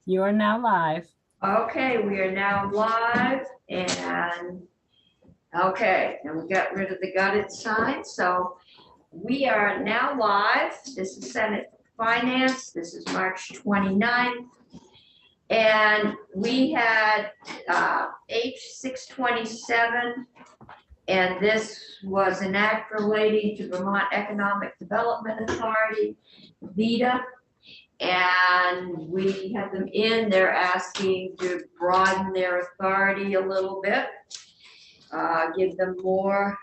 You are now live. Okay, we are now live and we got rid of the gutted sign. So we are now live. This is Senate Finance. This is March 29th. And we had H627, and this was an act relating to Vermont Economic Development Authority, VEDA. And we have them in, they're asking to broaden their authority a little bit, give them more.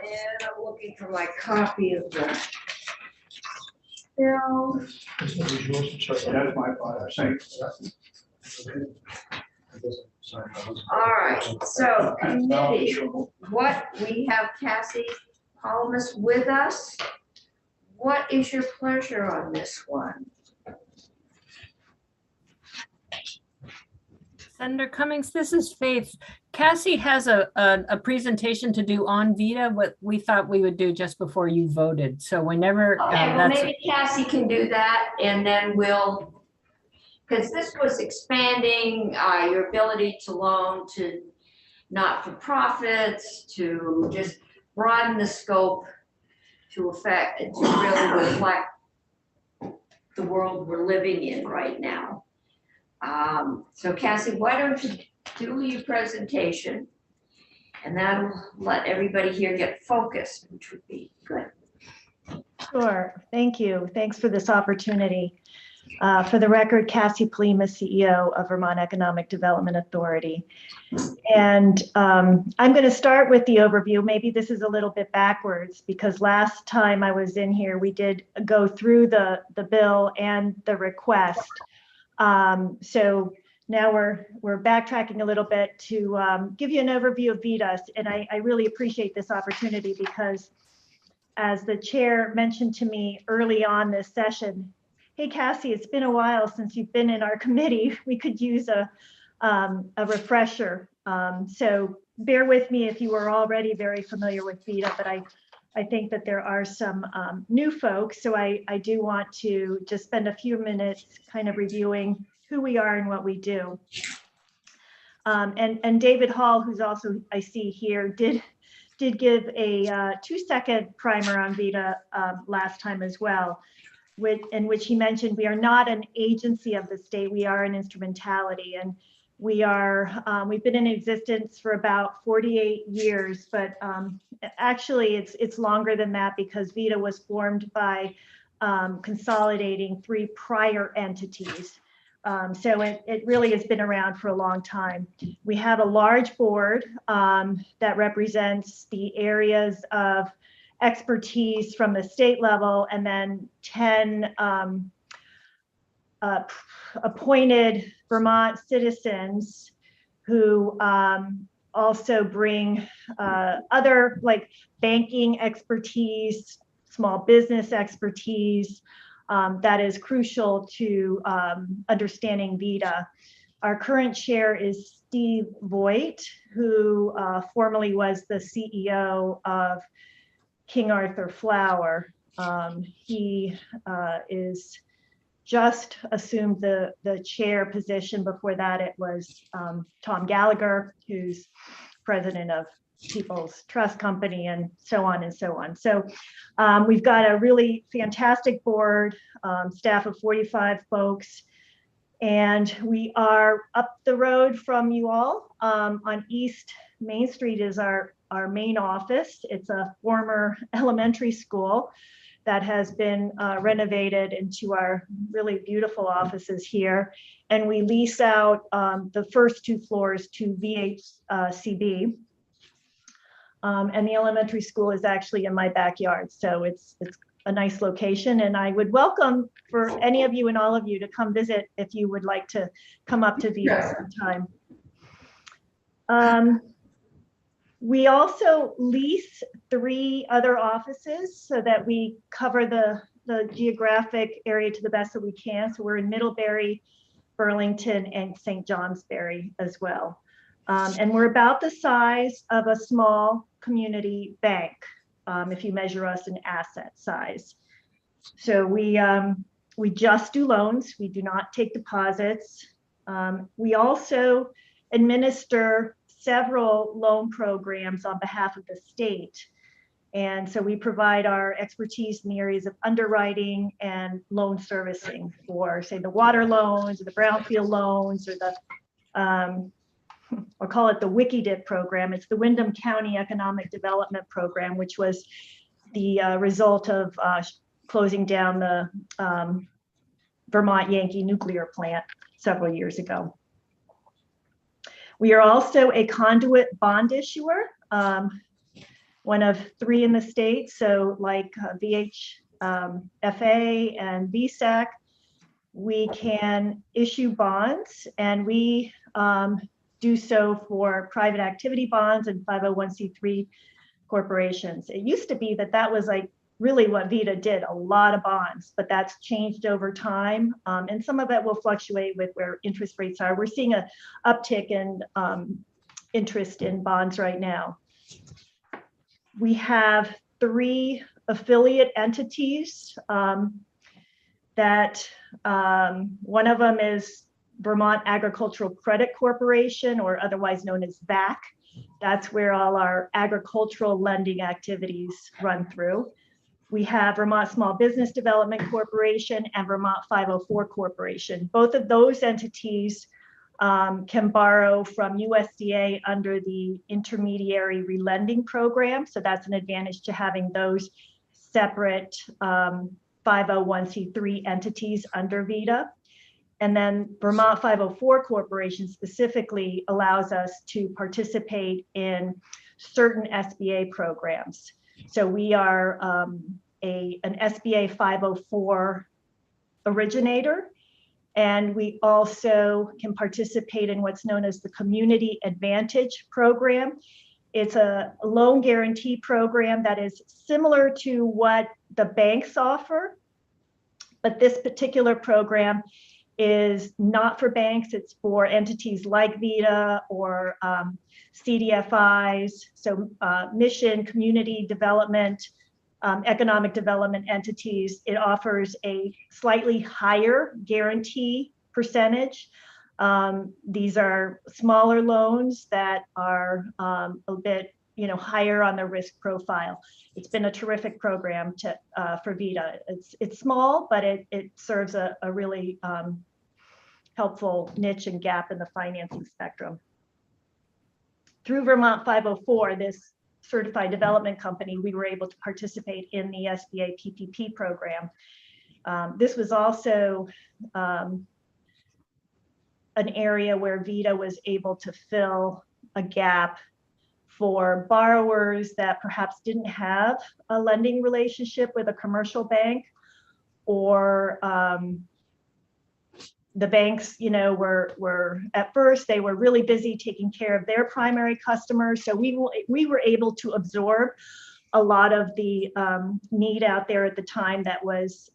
And I'm looking for my copy of the bill. This one is yours. Sorry, that's my part. I'm saying. All right, so committee, what we have Cassie Palamas with us. What is your pleasure on this one? Senator Cummings, this is Faith. Cassie has a presentation to do on VEDA, what we thought we would do just before you voted. So whenever Okay, well, maybe Cassie can do that, and then we'll, because this was expanding your ability to loan to not-for-profits, to just broaden the scope to really reflect the world we're living in right now. So Cassie, why don't you do your presentation, and that'll let everybody here get focused, which would be good. Sure. Thank you. Thanks for this opportunity. For the record, Cassie Palima, CEO of Vermont Economic Development Authority. And I'm going to start with the overview. Maybe this is a little bit backwards because last time I was in here, we did go through the bill and the request. So now we're backtracking a little bit to give you an overview of VEDA. And I really appreciate this opportunity because as the chair mentioned to me early on this session, hey, Cassie, it's been a while since you've been in our committee. We could use a refresher. So bear with me if you are already very familiar with VEDA, but I think that there are some new folks. So I do want to just spend a few minutes kind of reviewing who we are and what we do. And David Hall, who's also, I see here, did give a 2-second primer on VEDA last time as well, in which he mentioned we are not an agency of the state, we are an instrumentality. And we've been in existence for about 48 years, but actually it's longer than that because VEDA was formed by consolidating 3 prior entities. So it really has been around for a long time. We have a large board that represents the areas of expertise from the state level, and then 10 appointed Vermont citizens who also bring other like banking expertise, small business expertise, that is crucial to understanding VEDA. Our current chair is Steve Voigt, who formerly was the CEO of King Arthur Flour. He is just assumed the chair position. Before that, it was Tom Gallagher, who's president of People's Trust Company, and so on and so on. So we've got a really fantastic board, staff of 45 folks, and we are up the road from you all on East Main Street is our main office. It's a former elementary school that has been renovated into our really beautiful offices here. And we lease out the first 2 floors to VHCB. And the elementary school is actually in my backyard. So it's a nice location. And I would welcome for any of you and all of you to come visit if you would like to come up to VEDA sometime. We also lease 3 other offices so that we cover the geographic area to the best that we can. So we're in Middlebury, Burlington, and St. Johnsbury as well. And we're about the size of a small community bank, if you measure us in asset size. So we We just do loans. We do not take deposits. We also administer several loan programs on behalf of the state. And so we provide our expertise in the areas of underwriting and loan servicing for, say, the water loans or the brownfield loans or the, I'll call it the WikiDip program. It's the Windham County Economic Development Program, which was the result of closing down the Vermont Yankee nuclear plant several years ago. We are also a conduit bond issuer, one of 3 in the state. So like VHFA and VSAC, we can issue bonds, and we do so for private activity bonds and 501c3 corporations. It used to be that that was like really what VITA did, a lot of bonds, but that's changed over time. And some of it will fluctuate with where interest rates are. We're seeing an uptick in interest in bonds right now. We have 3 affiliate entities that one of them is Vermont Agricultural Credit Corporation, or otherwise known as VAC. That's where all our agricultural lending activities run through. We have Vermont Small Business Development Corporation and Vermont 504 Corporation. Both of those entities can borrow from USDA under the intermediary relending program. So that's an advantage to having those separate 501c3 entities under VITA. And then Vermont 504 Corporation specifically allows us to participate in certain SBA programs. So we are an SBA 504 originator, and we also can participate in what's known as the Community Advantage Program. It's a loan guarantee program that is similar to what the banks offer, but this particular program is not for banks. It's for entities like VITA or CDFIs, so mission, community development, economic development entities. It offers a slightly higher guarantee percentage. These are smaller loans that are a bit, higher on the risk profile. It's been a terrific program for VITA. It's small, but it serves a really helpful niche and gap in the financing spectrum. Through Vermont 504, this certified development company, we were able to participate in the SBA PPP program. This was also an area where VITA was able to fill a gap for borrowers that perhaps didn't have a lending relationship with a commercial bank, or the banks, were at first, they were really busy taking care of their primary customers. So we were able to absorb a lot of the need out there at the time that was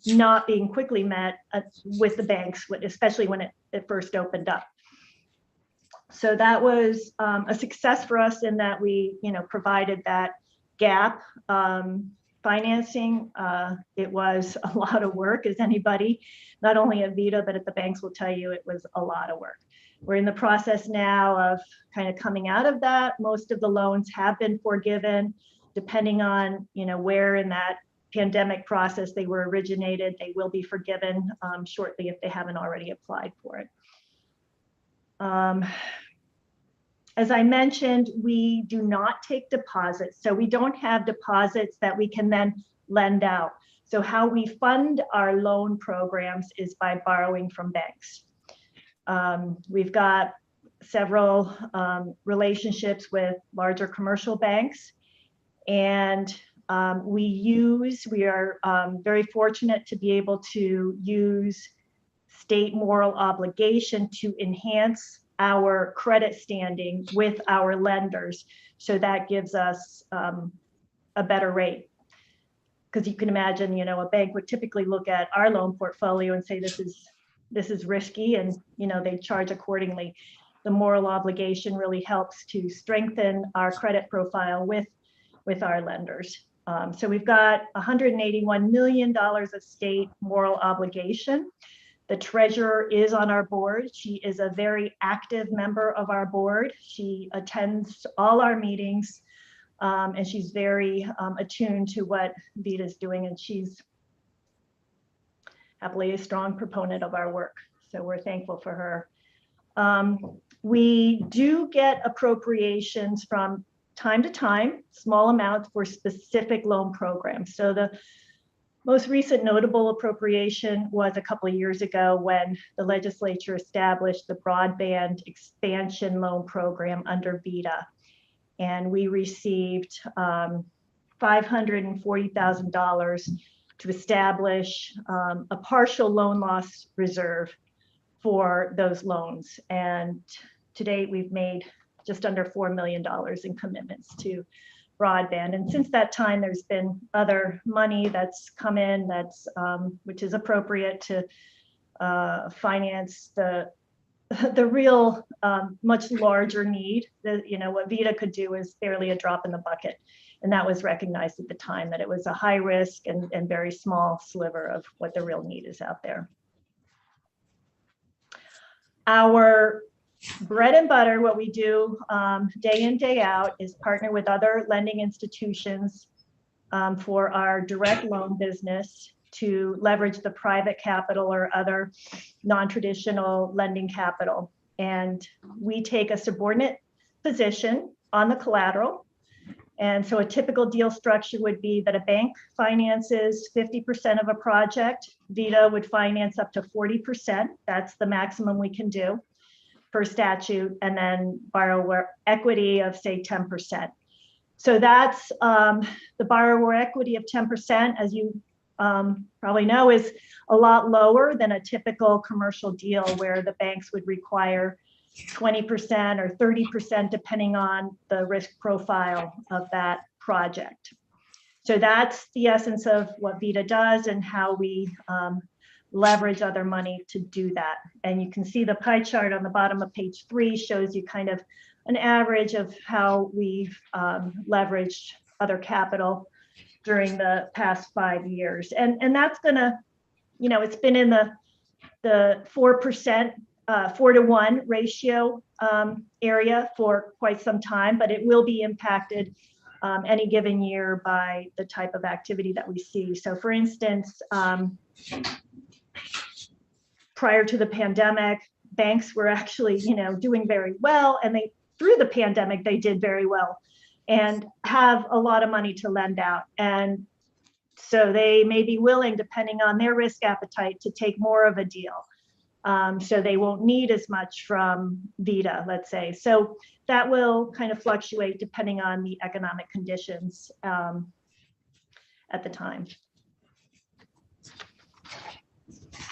not being quickly met with the banks, especially when it first opened up. So that was a success for us in that we, provided that gap financing. It was a lot of work, as anybody, not only at VITA, but at the banks will tell you it was a lot of work. We're in the process now of kind of coming out of that. Most of the loans have been forgiven, depending on, where in that pandemic process they were originated. They will be forgiven shortly if they haven't already applied for it. As I mentioned, we do not take deposits. So we don't have deposits that we can then lend out. So how we fund our loan programs is by borrowing from banks. We've got several relationships with larger commercial banks, and we are very fortunate to be able to use state moral obligation to enhance our credit standing with our lenders. So that gives us a better rate. Because you can imagine, a bank would typically look at our loan portfolio and say, this is risky, and they charge accordingly. The moral obligation really helps to strengthen our credit profile with our lenders. So we've got $181 million of state moral obligation. The treasurer is on our board. She is a very active member of our board. She attends all our meetings, and she's very attuned to what VITA is doing, and she's happily a strong proponent of our work. So we're thankful for her. We do get appropriations from time to time, small amounts for specific loan programs. So the most recent notable appropriation was a couple of years ago when the legislature established the broadband expansion loan program under VITA. And we received $540,000 to establish a partial loan loss reserve for those loans. And to date, we've made just under $4 million in commitments to broadband. And since that time, there's been other money that's come in that's which is appropriate to finance the real much larger need. What VITA could do is barely a drop in the bucket. And that was recognized at the time that it was a high risk and very small sliver of what the real need is out there. Our bread and butter, what we do day in, day out, is partner with other lending institutions for our direct loan business to leverage the private capital or other non-traditional lending capital. And we take a subordinate position on the collateral. And so a typical deal structure would be that a bank finances 50% of a project. VITA would finance up to 40%. That's the maximum we can do per statute, and then borrower equity of say 10%. So that's the borrower equity of 10%, as you probably know, is a lot lower than a typical commercial deal where the banks would require 20% or 30%, depending on the risk profile of that project. So that's the essence of what VITA does and how we leverage other money to do that. And you can see the pie chart on the bottom of page 3 shows you kind of an average of how we've leveraged other capital during the past 5 years. And that's gonna, it's been in the 4%, 4-to-1 ratio area for quite some time, but it will be impacted any given year by the type of activity that we see. So for instance, prior to the pandemic, banks were actually, doing very well, and through the pandemic, they did very well and have a lot of money to lend out. And so they may be willing, depending on their risk appetite, to take more of a deal. So they won't need as much from VITA, let's say. So that will kind of fluctuate depending on the economic conditions at the time.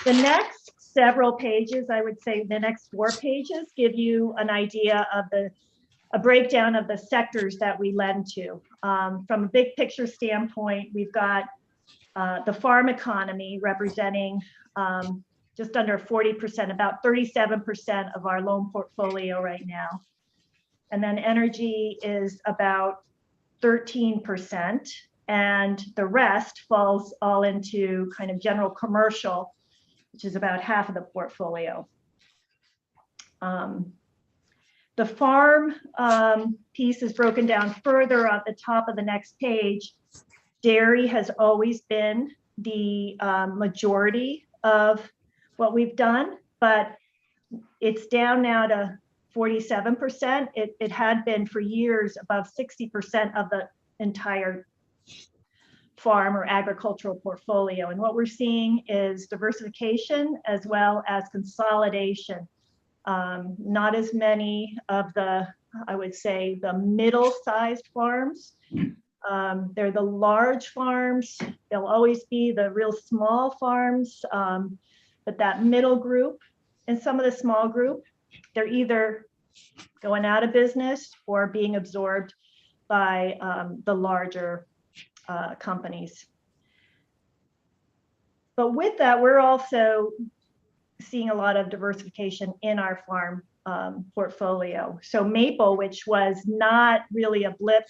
The next several pages, I would say the next 4 pages, give you an idea of a breakdown of the sectors that we lend to. From a big picture standpoint, we've got the farm economy representing just under 40%, about 37% of our loan portfolio right now. And then energy is about 13%, and the rest falls all into kind of general commercial, which is about half of the portfolio. The farm piece is broken down further at the top of the next page. Dairy has always been the majority of what we've done, but it's down now to 47%. It had been for years above 60% of the entire farm or agricultural portfolio. And what we're seeing is diversification as well as consolidation. Not as many of the, I would say, the middle-sized farms. They're the large farms. They'll always be the real small farms, but that middle group and some of the small group, they're either going out of business or being absorbed by the larger companies. But with that, we're also seeing a lot of diversification in our farm portfolio. So maple, which was not really a blip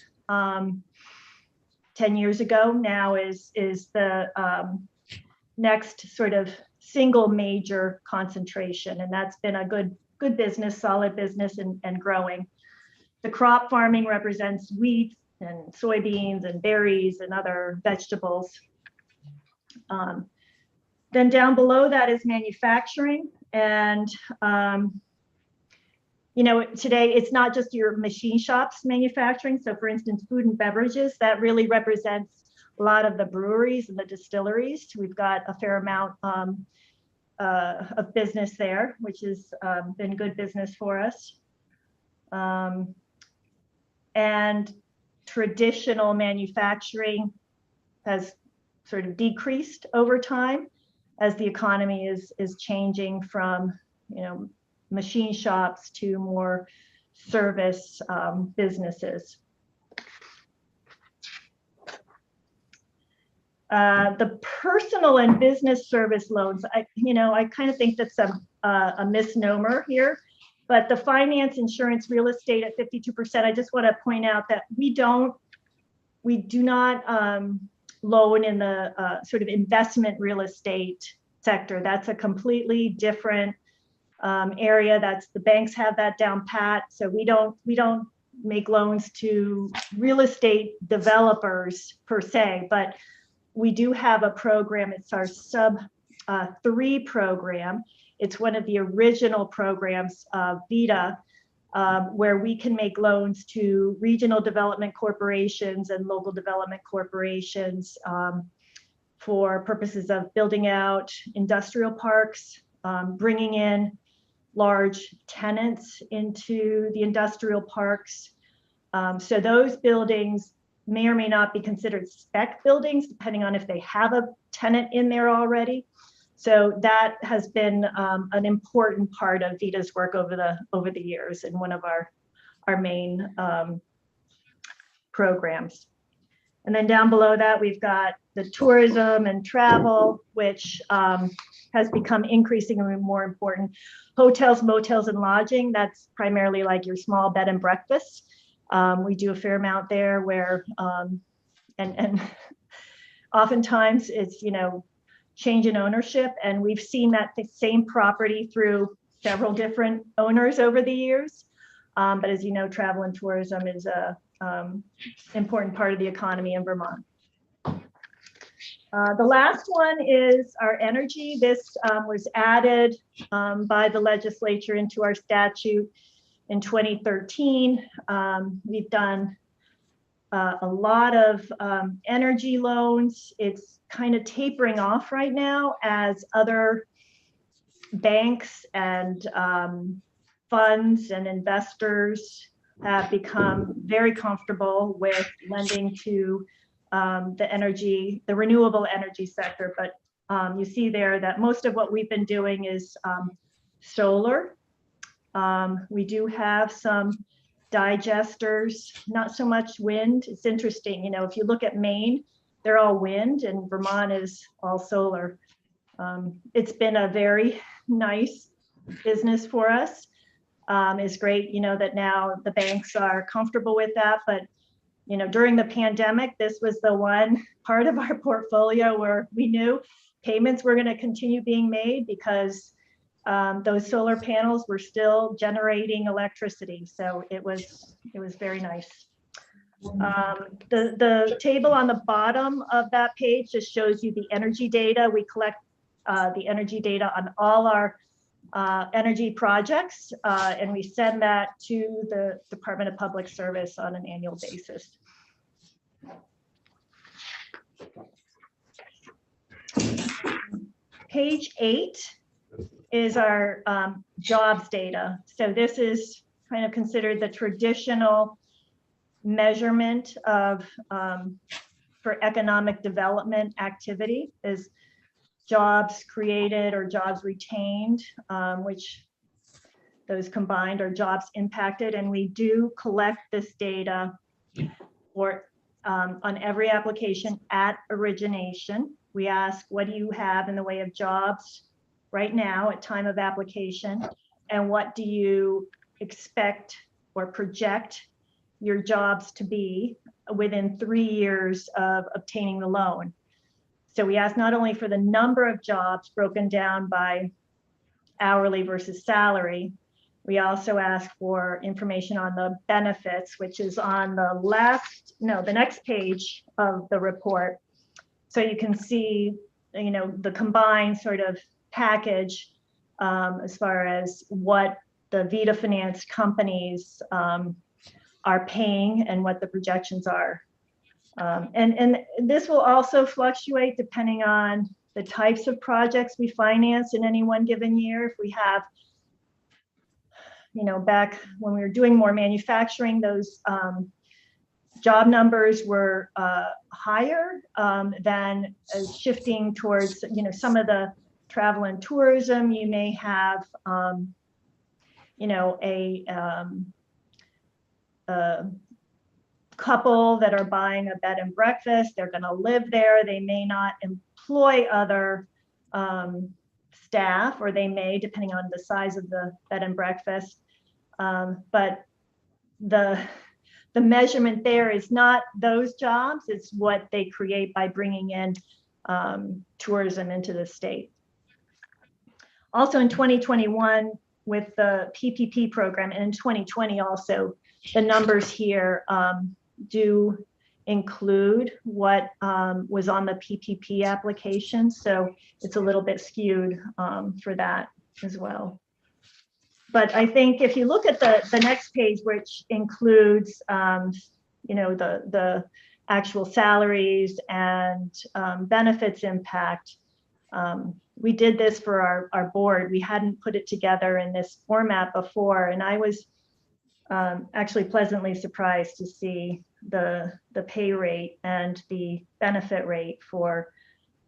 10 years ago now is the next sort of single major concentration. And that's been a good business, solid business, and growing. The crop farming represents wheat and soybeans and berries and other vegetables. Then down below that is manufacturing. And, you know, today it's not just your machine shops manufacturing. So for instance, food and beverages, that really represents a lot of the breweries and the distilleries. We've got a fair amount of business there, which has been good business for us. And traditional manufacturing has sort of decreased over time as the economy is changing from, you know, machine shops to more service businesses. The personal and business service loans, I kind of think that's a misnomer here, but the finance, insurance, real estate at 52%, I just want to point out that we do not loan in the sort of investment real estate sector. That's a completely different area. That's the banks have that down pat. So we don't make loans to real estate developers per se, but we do have a program. It's our sub 3 program. It's one of the original programs of VITA, where we can make loans to regional development corporations and local development corporations for purposes of building out industrial parks, bringing in large tenants into the industrial parks. So those buildings may or may not be considered spec buildings, depending on if they have a tenant in there already. So that has been an important part of VITA's work over the years, and one of our main programs. And then down below that, we've got the tourism and travel, which has become increasingly more important. Hotels, motels, and lodging, that's primarily like your small bed and breakfast. We do a fair amount there where, and oftentimes it's, you know, change in ownership. And we've seen that the same property through several different owners over the years. But as you know, travel and tourism is a important part of the economy in Vermont. The last one is our energy. This was added by the legislature into our statute in 2013. We've done a lot of energy loans. It's kind of tapering off right now as other banks and funds and investors have become very comfortable with lending to the renewable energy sector. But you see there that most of what we've been doing is solar. We do have some digesters, not so much wind. It's interesting, you know, if you look at Maine, they're all wind, and Vermont is all solar. It's been a very nice business for us. It's great, you know, that now the banks are comfortable with that. But, you know, during the pandemic, this was the one part of our portfolio where we knew payments were going to continue being made because those solar panels were still generating electricity. So it was very nice. The table on the bottom of that page just shows you the energy data. We collect the energy data on all our energy projects, and we send that to the Department of Public Service on an annual basis. Page 8 is our jobs data. So this is kind of considered the traditional measurement of for economic development activity, is jobs created or jobs retained, which those combined are jobs impacted. And we do collect this data for on every application at origination. We ask, what do you have in the way of jobs right now at time of application? And what do you expect or project your jobs to be within 3 years of obtaining the loan. So we asked not only for the number of jobs broken down by hourly versus salary, we also asked for information on the benefits, which is on the next page of the report. So you can see, the combined sort of package as far as what the Vita Finance companies are paying and what the projections are. And this will also fluctuate depending on the types of projects we finance in any one given year. If we have, back when we were doing more manufacturing, those job numbers were higher than shifting towards, some of the travel and tourism. You may have, a couple that are buying a bed and breakfast. They're going to live there. They may not employ other staff, or they may, depending on the size of the bed and breakfast. But the measurement there is not those jobs, it's what they create by bringing in tourism into the state. Also in 2021, with the PPP program, and in 2020 also, the numbers here do include what was on the PPP application. So it's a little bit skewed for that as well. But I think if you look at the next page, which includes, the actual salaries and benefits impact, we did this for our board. We hadn't put it together in this format before, and I was actually pleasantly surprised to see the pay rate and the benefit rate for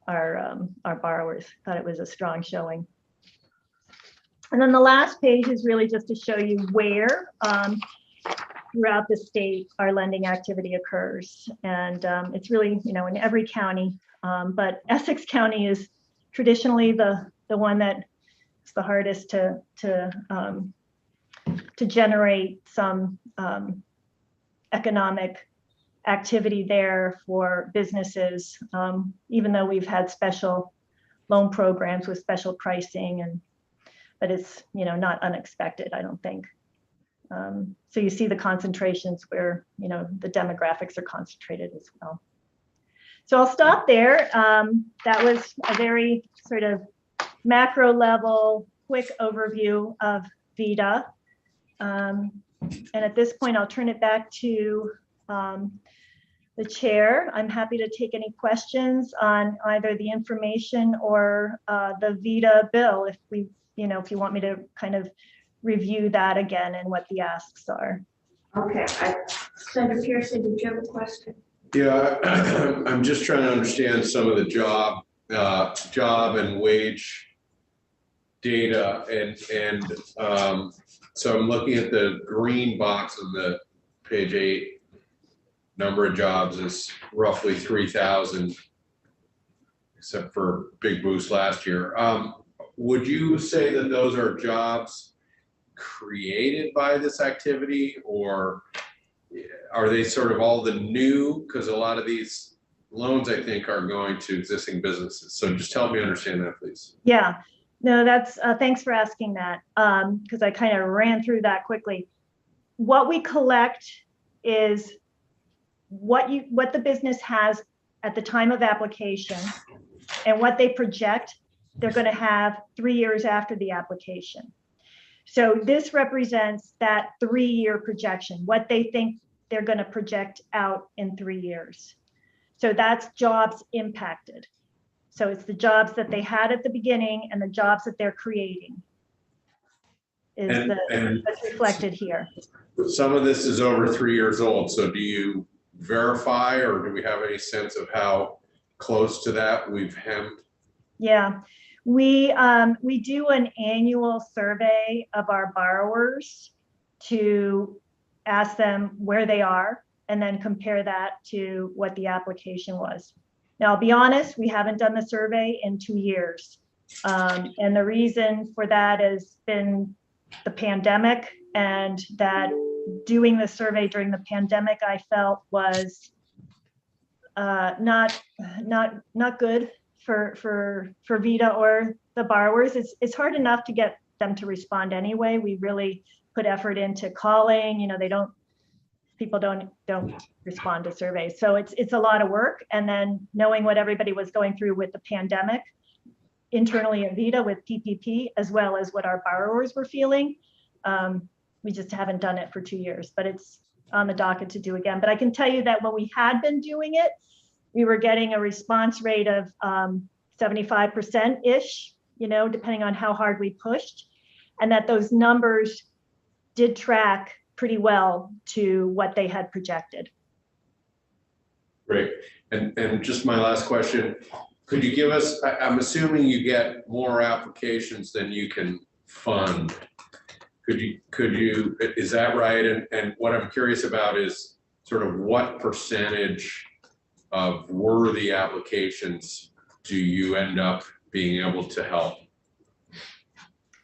our borrowers. Thought it was a strong showing. And then the last page is really just to show you where throughout the state our lending activity occurs. And it's really, in every county, but Essex County is traditionally the one that is the hardest to generate some economic activity there for businesses, even though we've had special loan programs with special pricing, but it's not unexpected, I don't think. So you see the concentrations where the demographics are concentrated as well. So I'll stop there. That was a very sort of macro level, quick overview of Vita. And at this point, I'll turn it back to the chair. I'm happy to take any questions on either the information or the Vita bill, if you want me to kind of review that again and what the asks are. Okay, Senator Pearson, did you have a question? Yeah, I'm just trying to understand some of the job and wage data, and so I'm looking at the green box on the page 8. Number of jobs is roughly 3,000, except for big boost last year. Would you say that those are jobs created by this activity, or are they sort of all the new? Because a lot of these loans, I think, are going to existing businesses. So just help me understand that, please. Yeah, no, that's thanks for asking that, because I kind of ran through that quickly. What we collect is what the business has at the time of application and what they project they're going to have 3 years after the application. So this represents that 3-year projection, what they think they're going to project out in 3 years. So that's jobs impacted. So it's the jobs that they had at the beginning and the jobs that they're creating that's reflected here. Some of this is over 3 years old. So do you verify, or do we have any sense of how close to that we've hemmed? Yeah, we do an annual survey of our borrowers to ask them where they are and then compare that to what the application was. Now, I'll be honest, we haven't done the survey in 2 years. And the reason for that has been the pandemic, and that doing the survey during the pandemic, I felt was not good for VITA or the borrowers. It's hard enough to get them to respond anyway. We really put effort into calling, people don't respond to surveys. So it's a lot of work. And then knowing what everybody was going through with the pandemic internally at VITA with PPP, as well as what our borrowers were feeling. We just haven't done it for 2 years, but it's on the docket to do again. But I can tell you that when we had been doing it, we were getting a response rate of 75%-ish, depending on how hard we pushed, and that those numbers did track pretty well to what they had projected. Great. And just my last question, could you give us, I'm assuming you get more applications than you can fund. Could you, is that right? And what I'm curious about is sort of what percentage of worthy applications do you end up being able to help?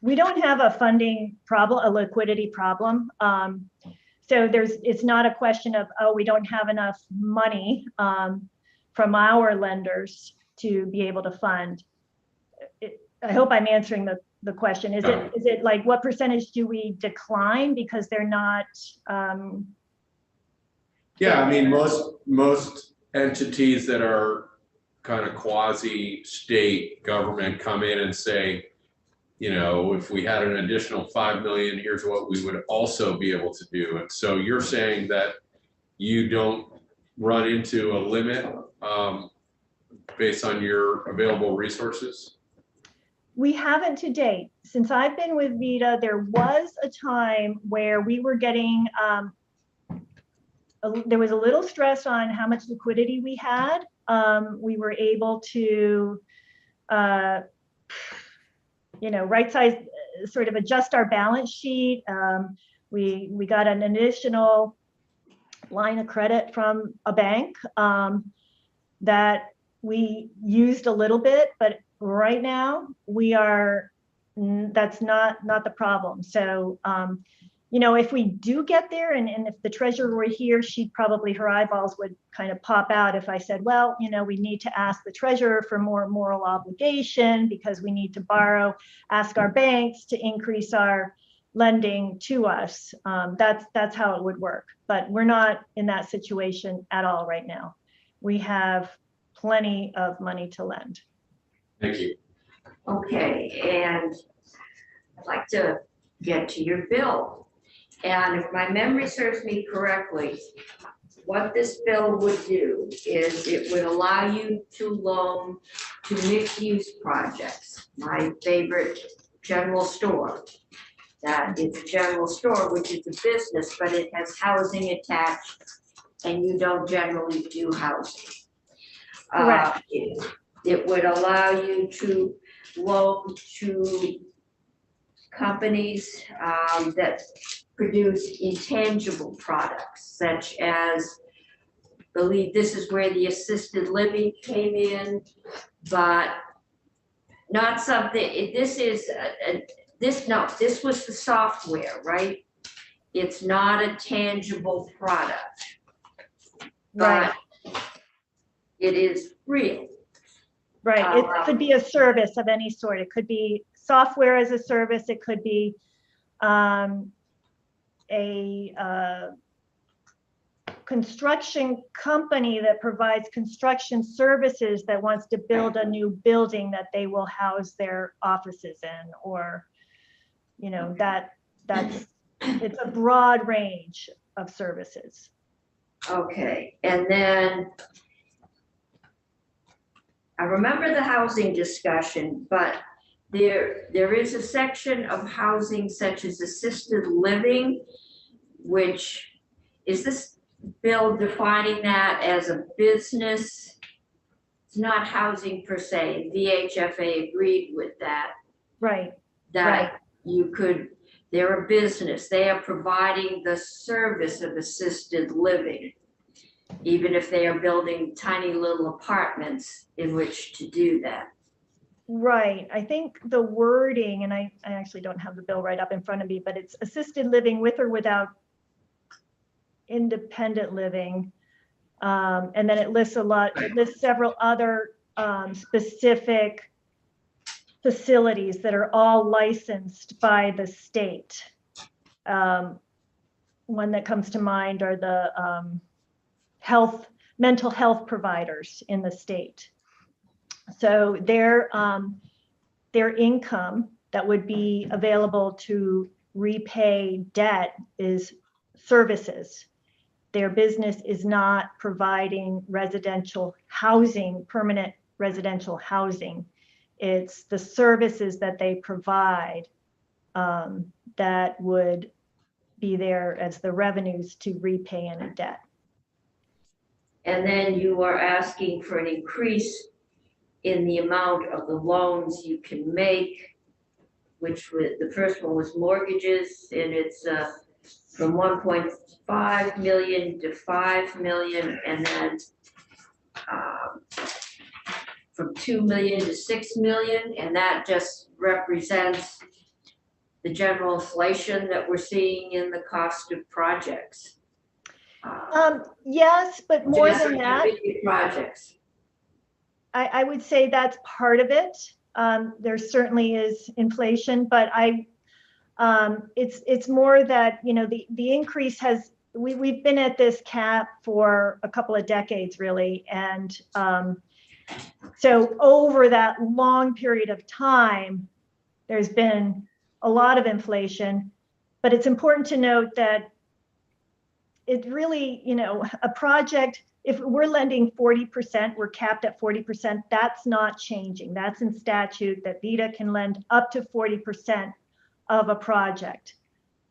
We don't have a funding problem, a liquidity problem. So it's not a question of, oh, we don't have enough money from our lenders to be able to fund. I hope I'm answering the question. Is it like, what percentage do we decline because they're not? Yeah, I mean, most entities that are kind of quasi state government come in and say, if we had an additional 5 million, here's what we would also be able to do. And so you're saying that you don't run into a limit based on your available resources? We haven't to date. Since I've been with VITA, there was a time where we were getting, there was a little stress on how much liquidity we had. We were able to, right size, sort of adjust our balance sheet. We got an additional line of credit from a bank that we used a little bit, but right now that's not the problem. So, if we do get there, and if the treasurer were here, her eyeballs would kind of pop out if I said, well, we need to ask the treasurer for more moral obligation because we need to ask our banks to increase our lending to us. That's how it would work. But we're not in that situation at all right now. We have plenty of money to lend. Thank you. Okay, and I'd like to get to your bill. And if my memory serves me correctly, what this bill would do is it would allow you to loan to mixed-use projects. My favorite, general store. That it's a general store, which is a business, but it has housing attached, and you don't generally do housing. Correct. It would allow you to loan to companies that produce intangible products, such as, I believe this is where the assisted living came in, but not something, this was the software, right? It's not a tangible product. Right. But it is real. Right. It could be a service of any sort. It could be software as a service. It could be a construction company that provides construction services that wants to build a new building that they will house their offices in, or that's it's a broad range of services. Okay, and then I remember the housing discussion, but there is a section of housing such as assisted living, which is this bill defining that as a business? It's not housing per se. VHFA agreed with that. Right. That they're a business. They are providing the service of assisted living, even if they are building tiny little apartments in which to do that. Right. I think the wording, and I actually don't have the bill right up in front of me, but it's assisted living with or without independent living. And then it lists several other specific facilities that are all licensed by the state. One that comes to mind are the mental health providers in the state. So their income that would be available to repay debt is services. Their business is not providing residential housing, permanent residential housing. It's the services that they provide that would be there as the revenues to repay any debt. And then you are asking for an increase in the amount of the loans you can make, which was, the first one was mortgages, and it's from 1.5 million to 5 million, and then from 2 million to 6 million, and that just represents the general inflation that we're seeing in the cost of projects. Yes, but more Just than that, individual projects. I would say that's part of it. There certainly is inflation, but it's more that, you know, the increase has, we've been at this cap for a couple of decades really. And so over that long period of time, there's been a lot of inflation, but it's important to note that it really, you know, a project, if we're lending 40%, we're capped at 40%, that's not changing. That's in statute that VITA can lend up to 40% of a project.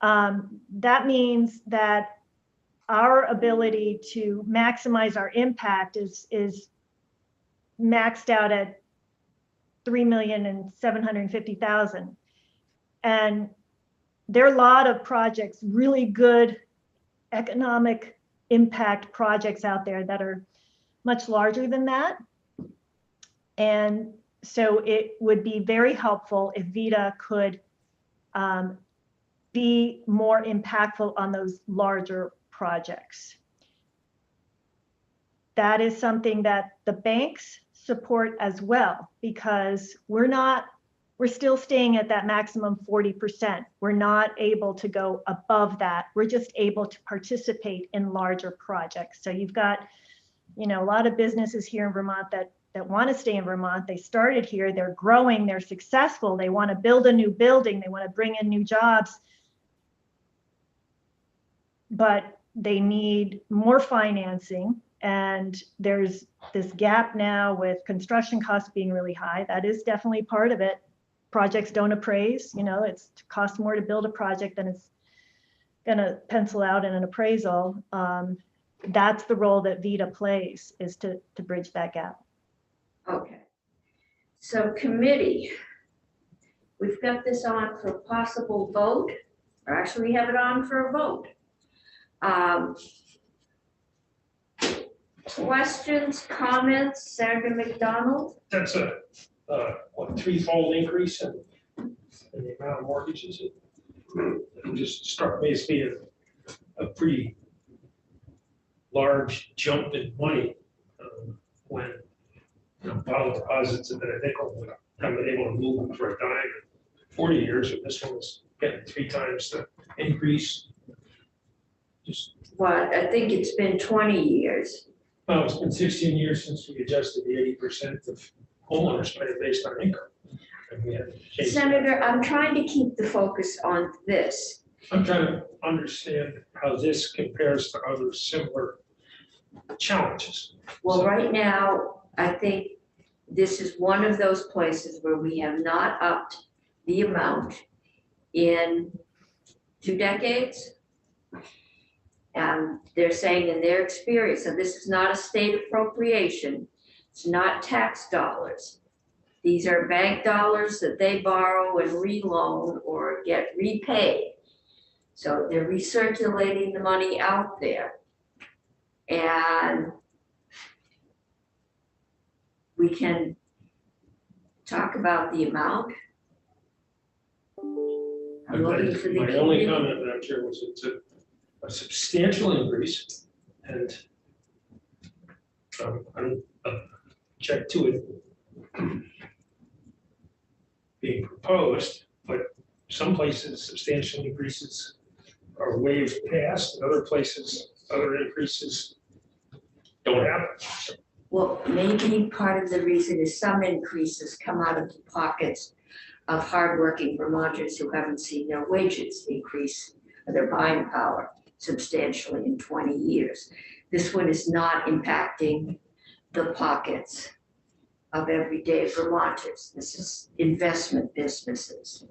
That means that our ability to maximize our impact is maxed out at $3,750,000. And there are a lot of projects, really good economic impact projects out there that are much larger than that. And so it would be very helpful if VITA could be more impactful on those larger projects. That is something that the banks support as well, because we're still staying at that maximum 40%. We're not able to go above that. We're just able to participate in larger projects. So you've got, you know, a lot of businesses here in Vermont that want to stay in Vermont. They started here, they're growing, they're successful. They want to build a new building. They want to bring in new jobs, but they need more financing. And there's this gap now with construction costs being really high. That is definitely part of it. Projects don't appraise, you know, it costs more to build a project than it's gonna pencil out in an appraisal. That's the role that VITA plays, is to bridge that gap. Okay. So committee, we've got this on for possible vote, or actually we have it on for a vote. Questions, comments, Senator McDonald? That's a threefold increase in the amount of mortgages. It just struck me as being a pretty large jump in money when, you know, bottle deposits have been a nickel, haven't been able to move them for a dime in 40 years, and this one's getting 3 times the increase. Just, Well, I think it's been 20 years. well, it's been 16 years since we adjusted the 80% of homeowners paying based on income. And we haven't changed that. Senator, I'm trying to keep the focus on this. I'm trying to understand how this compares to other similar challenges. Well, right now, I think this is one of those places where we have not upped the amount in 2 decades. And they're saying in their experience, and this is not a state appropriation, it's not tax dollars. These are bank dollars that they borrow and reloan or get repaid. So they're recirculating the money out there. And we can talk about the amount. I'm looking for the My only committee. comment, Madam Chair, was it's a a substantial increase, and I'm check to it being proposed, but some places substantial increases are waived past, and other places, other increases don't happen. Well, maybe part of the reason is some increases come out of the pockets of hardworking Vermonters who haven't seen their wages increase or their buying power substantially in 20 years. This one is not impacting the pockets of everyday Vermonters. This is investment businesses.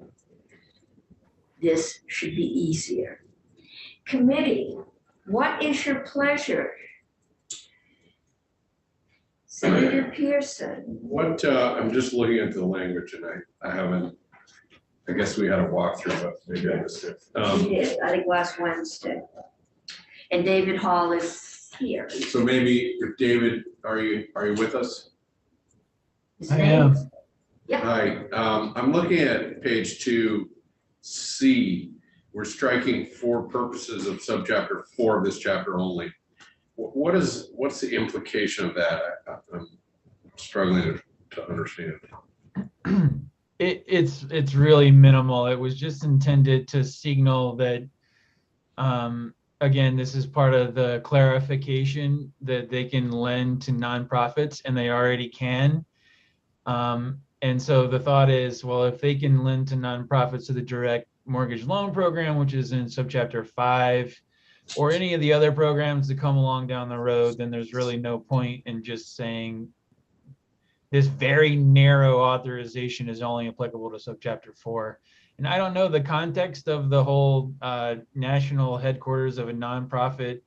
This should be easier. Committee, what is your pleasure? Senator Pearson. What, I'm just looking at the language and I haven't, I guess we had a walkthrough, but maybe I missed it. He did, I think last Wednesday. And David Hall is here. So maybe if David, are you with us? His I name am. is- Yeah. Hi, I'm looking at page 2C. We're striking for purposes of subchapter 4 of this chapter only. What's the implication of that? I'm struggling to understand. It's really minimal. It was just intended to signal that, again, this is part of the clarification that they can lend to nonprofits, and they already can. And so the thought is, well, if they can lend to nonprofits to the direct mortgage loan program, which is in subchapter 5, or any of the other programs that come along down the road, then there's really no point in just saying this very narrow authorization is only applicable to subchapter 4. And I don't know the context of the whole national headquarters of a nonprofit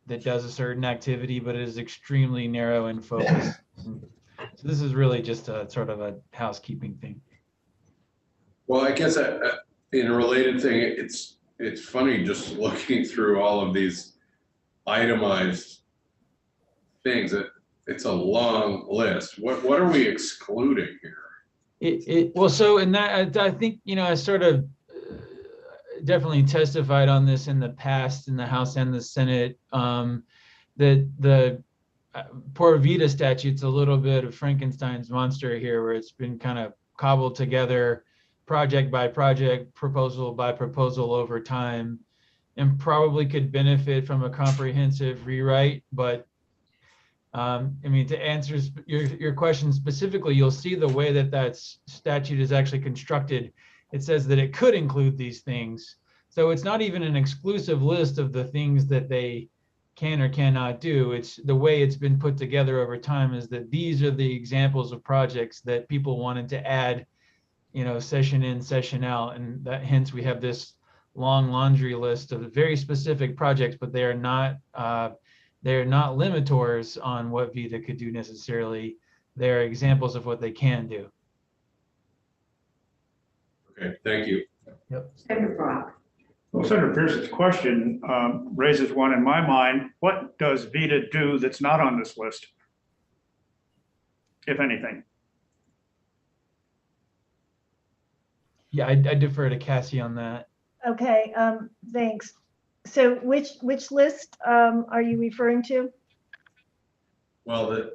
that does a certain activity, but it is extremely narrow in focus. So this is really just a sort of a housekeeping thing. Well, I guess in a related thing, it's funny just looking through all of these itemized things that it's a long list. What are we excluding here? Well, so in that, I think, I sort of definitely testified on this in the past in the House and the Senate, that the Pura Vida statute's a little bit of Frankenstein's monster here, where it's been kind of cobbled together project by project, proposal by proposal over time, and probably could benefit from a comprehensive rewrite. But to answer your question specifically, you'll see the way that statute is actually constructed. It says that it could include these things. So it's not even an exclusive list of the things that they can or cannot do. It's the way it's been put together over time is that these are the examples of projects that people wanted to add, session in, session out. And that hence we have this long laundry list of very specific projects, but they're not limitors on what VITA could do necessarily. They're examples of what they can do. Okay, thank you. Senator Brock. Well, Senator Pearson's question raises one in my mind. What does VITA do that's not on this list? If anything. Yeah, I defer to Cassie on that. Okay, thanks. So which list are you referring to? Well,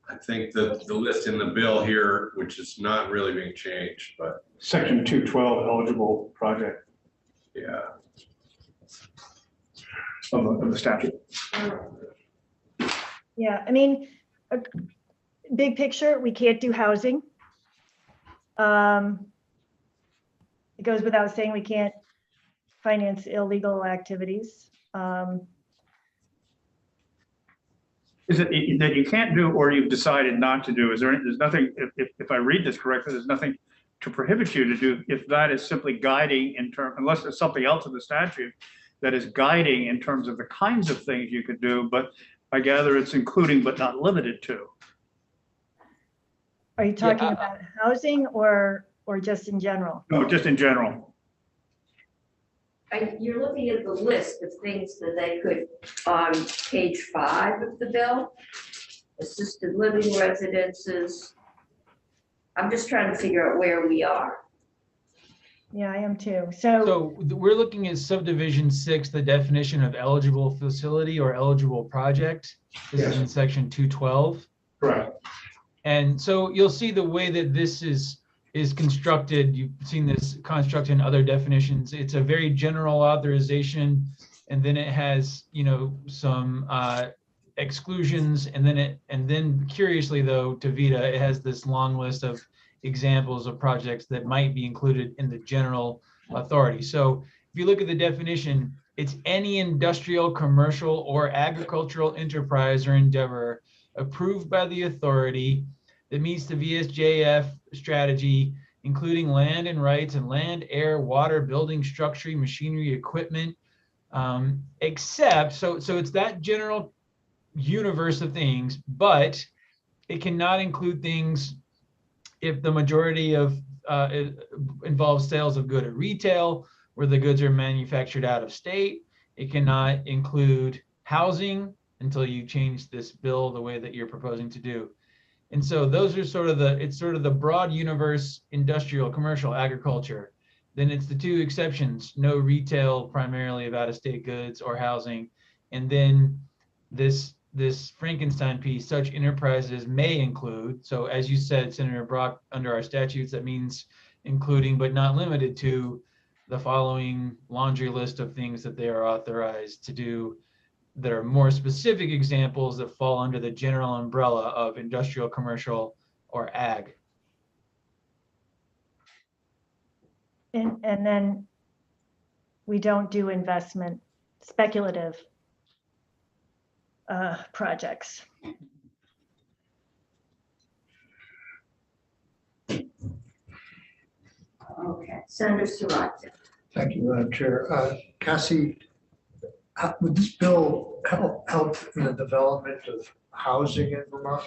I think the list in the bill here, which is not really being changed, but Section 212 eligible project yeah. of the statute. Yeah, big picture, we can't do housing. It goes without saying we can't finance illegal activities. Is it that you can't do or you've decided not to do? There's nothing, if I read this correctly, there's nothing to prohibit you to do if that is simply guiding unless there's something else in the statute that is guiding in terms of the kinds of things you could do, but I gather it's including but not limited to. Are you talking about housing or just in general? No, just in general. You're looking at the list of things that they could, on page 5 of the bill, assisted living residences. I'm just trying to figure out where we are. Yeah, I am too. So, So we're looking at subdivision 6, the definition of eligible facility or eligible project. This is Yes. in section 212. Correct. And so you'll see the way that this is constructed. You've seen this construct in other definitions. It's a very general authorization, and then it has, some exclusions, and then curiously though, to Vita, it has this long list of examples of projects that might be included in the general authority. So if you look at the definition, it's any industrial, commercial, or agricultural enterprise or endeavor approved by the authority that meets the VSJF strategy, including land and rights and land, air, water, building, structure, machinery, equipment, except, so it's that general universe of things, but it cannot include things if the majority of involves sales of good at retail, where the goods are manufactured out of state. It cannot include housing until you change this bill the way that you're proposing to do. And so those are it's sort of the broad universe: industrial, commercial, agriculture. Then it's the two exceptions: no retail primarily of out-of-state goods or housing. And then this Frankenstein piece, such enterprises may include. So as you said, Senator Brock, under our statutes, that means including but not limited to the following laundry list of things that they are authorized to do, that are more specific examples that fall under the general umbrella of industrial, commercial, or ag. and then we don't do investment, speculative projects. Okay, Senator Saracen. Thank you, Madam Chair. Cassie, would this bill help in the development of housing in Vermont?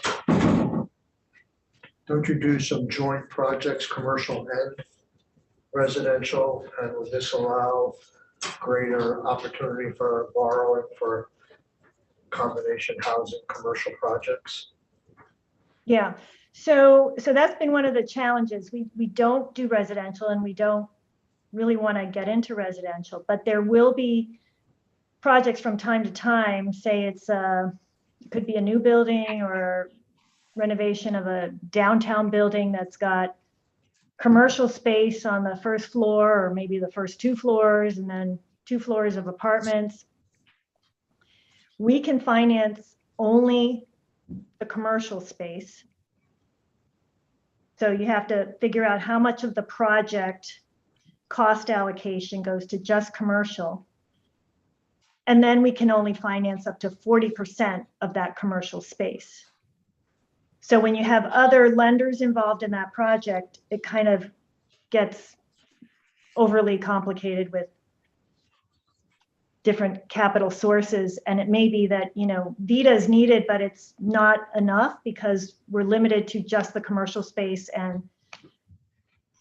Don't you do some joint projects, commercial and residential, and would this allow greater opportunity for borrowing for combination housing, commercial projects? Yeah, so that's been one of the challenges. We don't do residential, and we don't really want to get into residential, but there will be projects from time to time. Say it could be a new building or renovation of a downtown building that's got commercial space on the first floor, or maybe the first 2 floors, and then 2 floors of apartments. We can finance only the commercial space. So you have to figure out how much of the project cost allocation goes to just commercial. And then we can only finance up to 40% of that commercial space. So when you have other lenders involved in that project, it kind of gets overly complicated with different capital sources. And it may be that, VITA is needed, but it's not enough because we're limited to just the commercial space and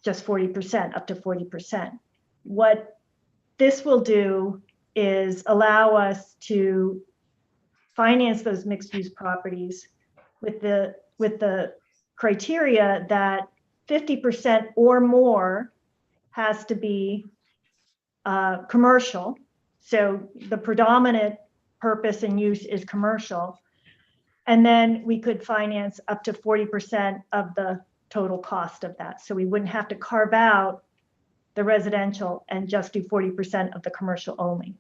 just 40%, up to 40%. What this will do is allow us to finance those mixed-use properties with the criteria that 50% or more has to be commercial. So the predominant purpose and use is commercial. And then we could finance up to 40% of the total cost of that. So we wouldn't have to carve out the residential and just do 40% of the commercial only.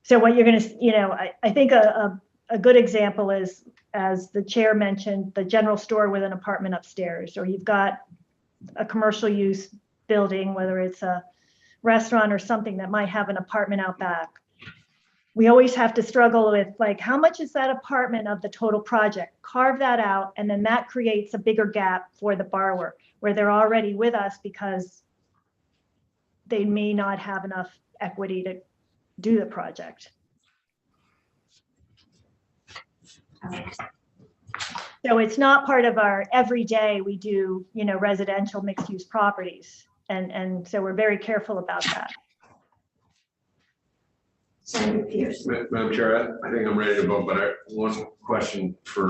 So what you're going to, I think a good example is, as the chair mentioned, the general store with an apartment upstairs, or you've got a commercial use building, whether it's a restaurant or something that might have an apartment out back. We always have to struggle with, like, how much is that apartment of the total project? Carve that out, and then that creates a bigger gap for the borrower, where they're already with us because they may not have enough equity to do the project. So it's not part of our everyday, we do, residential mixed use properties. And so we're very careful about that. Senator Pierce. Madam Chair, I think I'm ready to vote, but one question for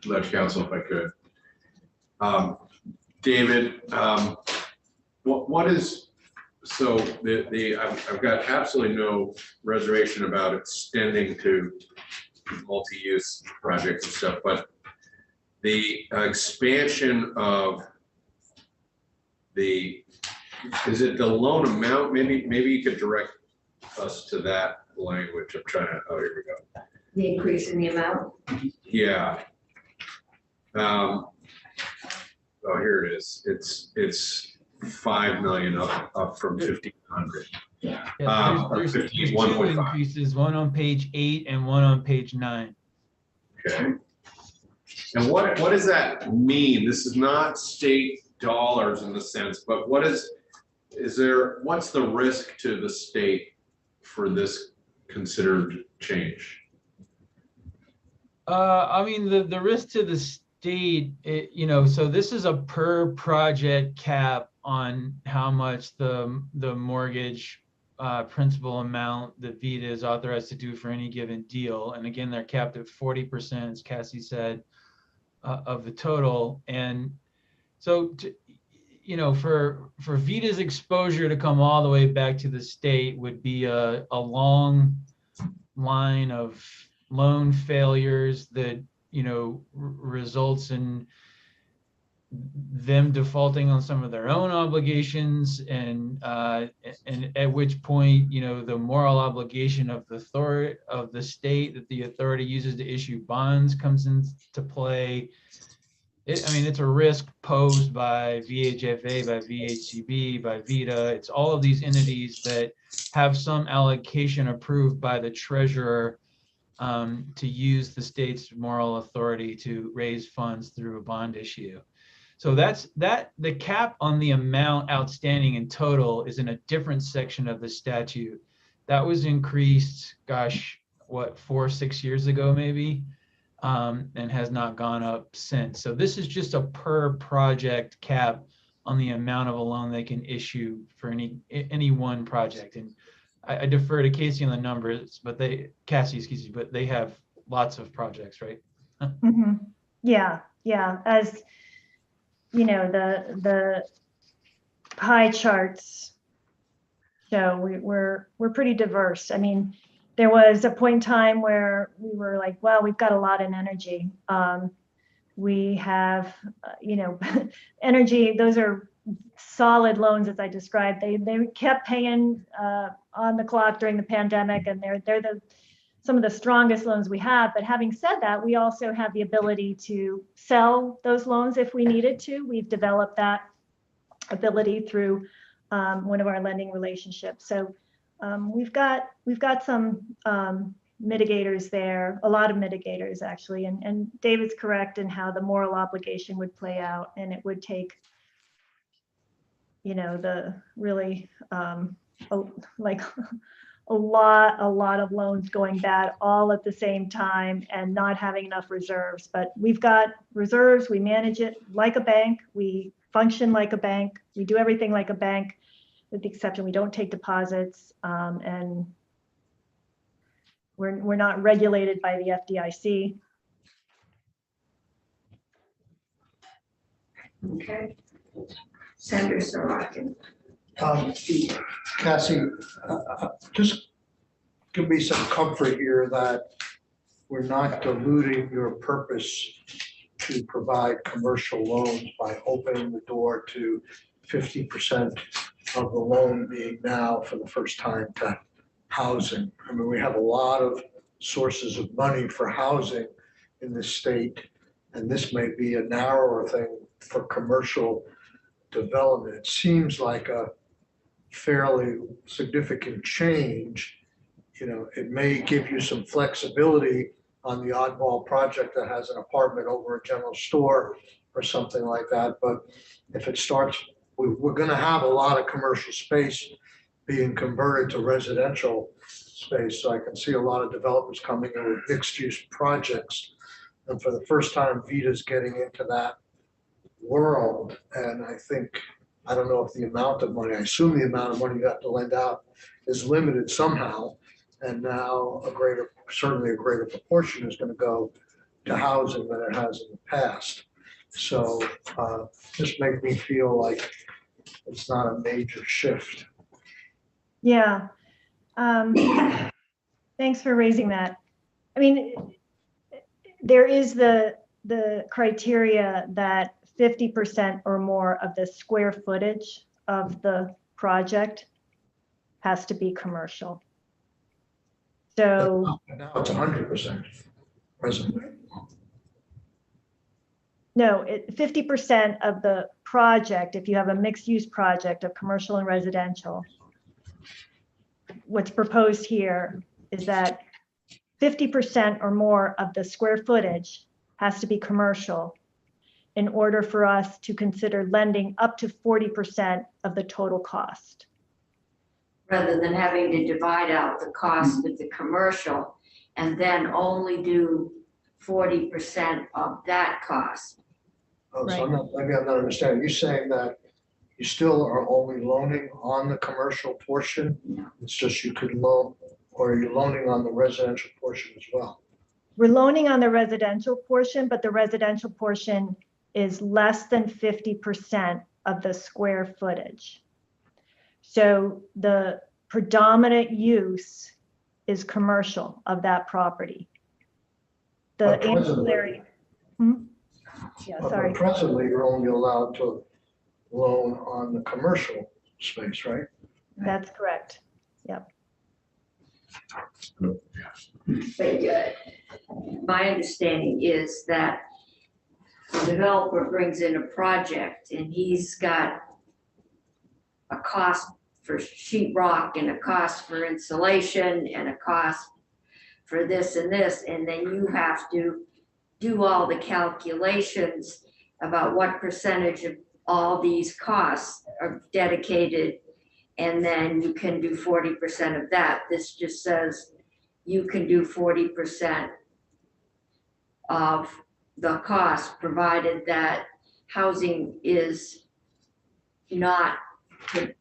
Ledge Council, if I could. David, what is so I've got absolutely no reservation about extending to multi-use projects and stuff, but the expansion of is it the loan amount? Maybe you could direct us to that language. I'm trying to, oh, here we go. The increase in the amount. Yeah. Oh, here it is. It's 5 million up from 1,500. Yeah, there's 51.5. two increases, one on page 8 and one on page 9. Okay. And what does that mean? This is not state dollars in the sense, but what's the risk to the state for this considered change? I mean, the risk to the state, so this is a per project cap on how much the mortgage principal amount that VITA is authorized to do for any given deal. And again, they're capped at 40%, as Cassie said, of the total. And so, for VITA's exposure to come all the way back to the state would be a long line of loan failures that, results in them defaulting on some of their own obligations, and at which point, the moral obligation of the state that the authority uses to issue bonds comes into play. It's a risk posed by VHFA, by VHCB, by VITA. It's all of these entities that have some allocation approved by the treasurer to use the state's moral authority to raise funds through a bond issue. So the cap on the amount outstanding in total is in a different section of the statute. That was increased, 4-6 years ago, maybe, and has not gone up since. So this is just a per project cap on the amount of a loan they can issue for any one project. And I defer to Casey on the numbers, Cassie, excuse me, but they have lots of projects, right? Mhm. Yeah. As the pie charts show, we're pretty diverse. I mean, there was a point in time where we were like, well, we've got a lot in energy. We have, energy, those are solid loans, as I described. They kept paying on the clock during the pandemic, and they're some of the strongest loans we have. But having said that, we also have the ability to sell those loans if we needed to. We've developed that ability through one of our lending relationships. So we've got some mitigators there, a lot of mitigators actually. And David's correct in how the moral obligation would play out, and it would take the really a lot of loans going bad all at the same time and not having enough reserves. But we've got reserves. We manage it like a bank. We function like a bank. We do everything like a bank, with the exception we don't take deposits, and we're not regulated by the FDIC. Okay. Senator Sorokin. Cassie, just give me some comfort here that we're not diluting your purpose to provide commercial loans by opening the door to 50% of the loan being now for the first time to housing. I mean, we have a lot of sources of money for housing in this state, and this may be a narrower thing for commercial development. It seems like a fairly significant change. It may give you some flexibility on the oddball project that has an apartment over a general store or something like that. But if it starts, we're going to have a lot of commercial space being converted to residential space. So I can see a lot of developers coming in with mixed use projects. And for the first time, VITA's getting into that world. And I don't know if the amount of money, I assume the amount of money you have to lend out is limited somehow. And now certainly a greater proportion is going to go to housing than it has in the past. So just make me feel like it's not a major shift. Yeah. Thanks for raising that. I mean, there is the criteria that 50% or more of the square footage of the project has to be commercial. So Now it's 100% presently. no, 50% of the project, if you have a mixed use project of commercial and residential, what's proposed here is that 50% or more of the square footage has to be commercial in order for us to consider lending up to 40% of the total cost. Rather than having to divide out the cost with the commercial and then only do 40% of that cost. Oh, so maybe I'm not understanding. You're saying that you still are only loaning on the commercial portion? No. It's just you could loan, or are you loaning on the residential portion as well? We're loaning on the residential portion, but the residential portion is less than 50% of the square footage. So the predominant use is commercial of that property. The But presently- ancillary. Yeah, But sorry. presently, you're only allowed to loan on the commercial space, right? That's correct. But my understanding is that the developer brings in a project and he's got a cost for sheetrock and a cost for insulation and a cost for this and this, and then you have to do all the calculations about what percentage of all these costs are dedicated, and then you can do 40% of that. This just says you can do 40% of the cost, provided that housing is not,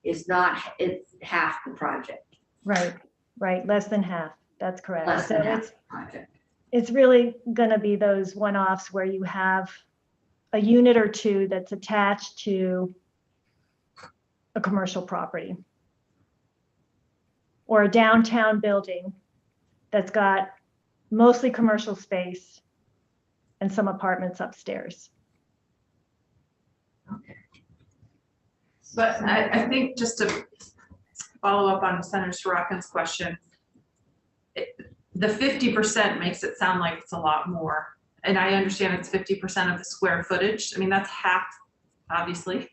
it's half the project. Right, less than half. That's correct. Less So than half the project. it's really going to be those one-offs where you have a unit or two that's attached to a commercial property or a downtown building that's got mostly commercial space and some apartments upstairs. But I think just to follow up on Senator Sorokin's question, the 50% makes it sound like it's a lot more. And I understand it's 50% of the square footage. I mean, that's half, obviously,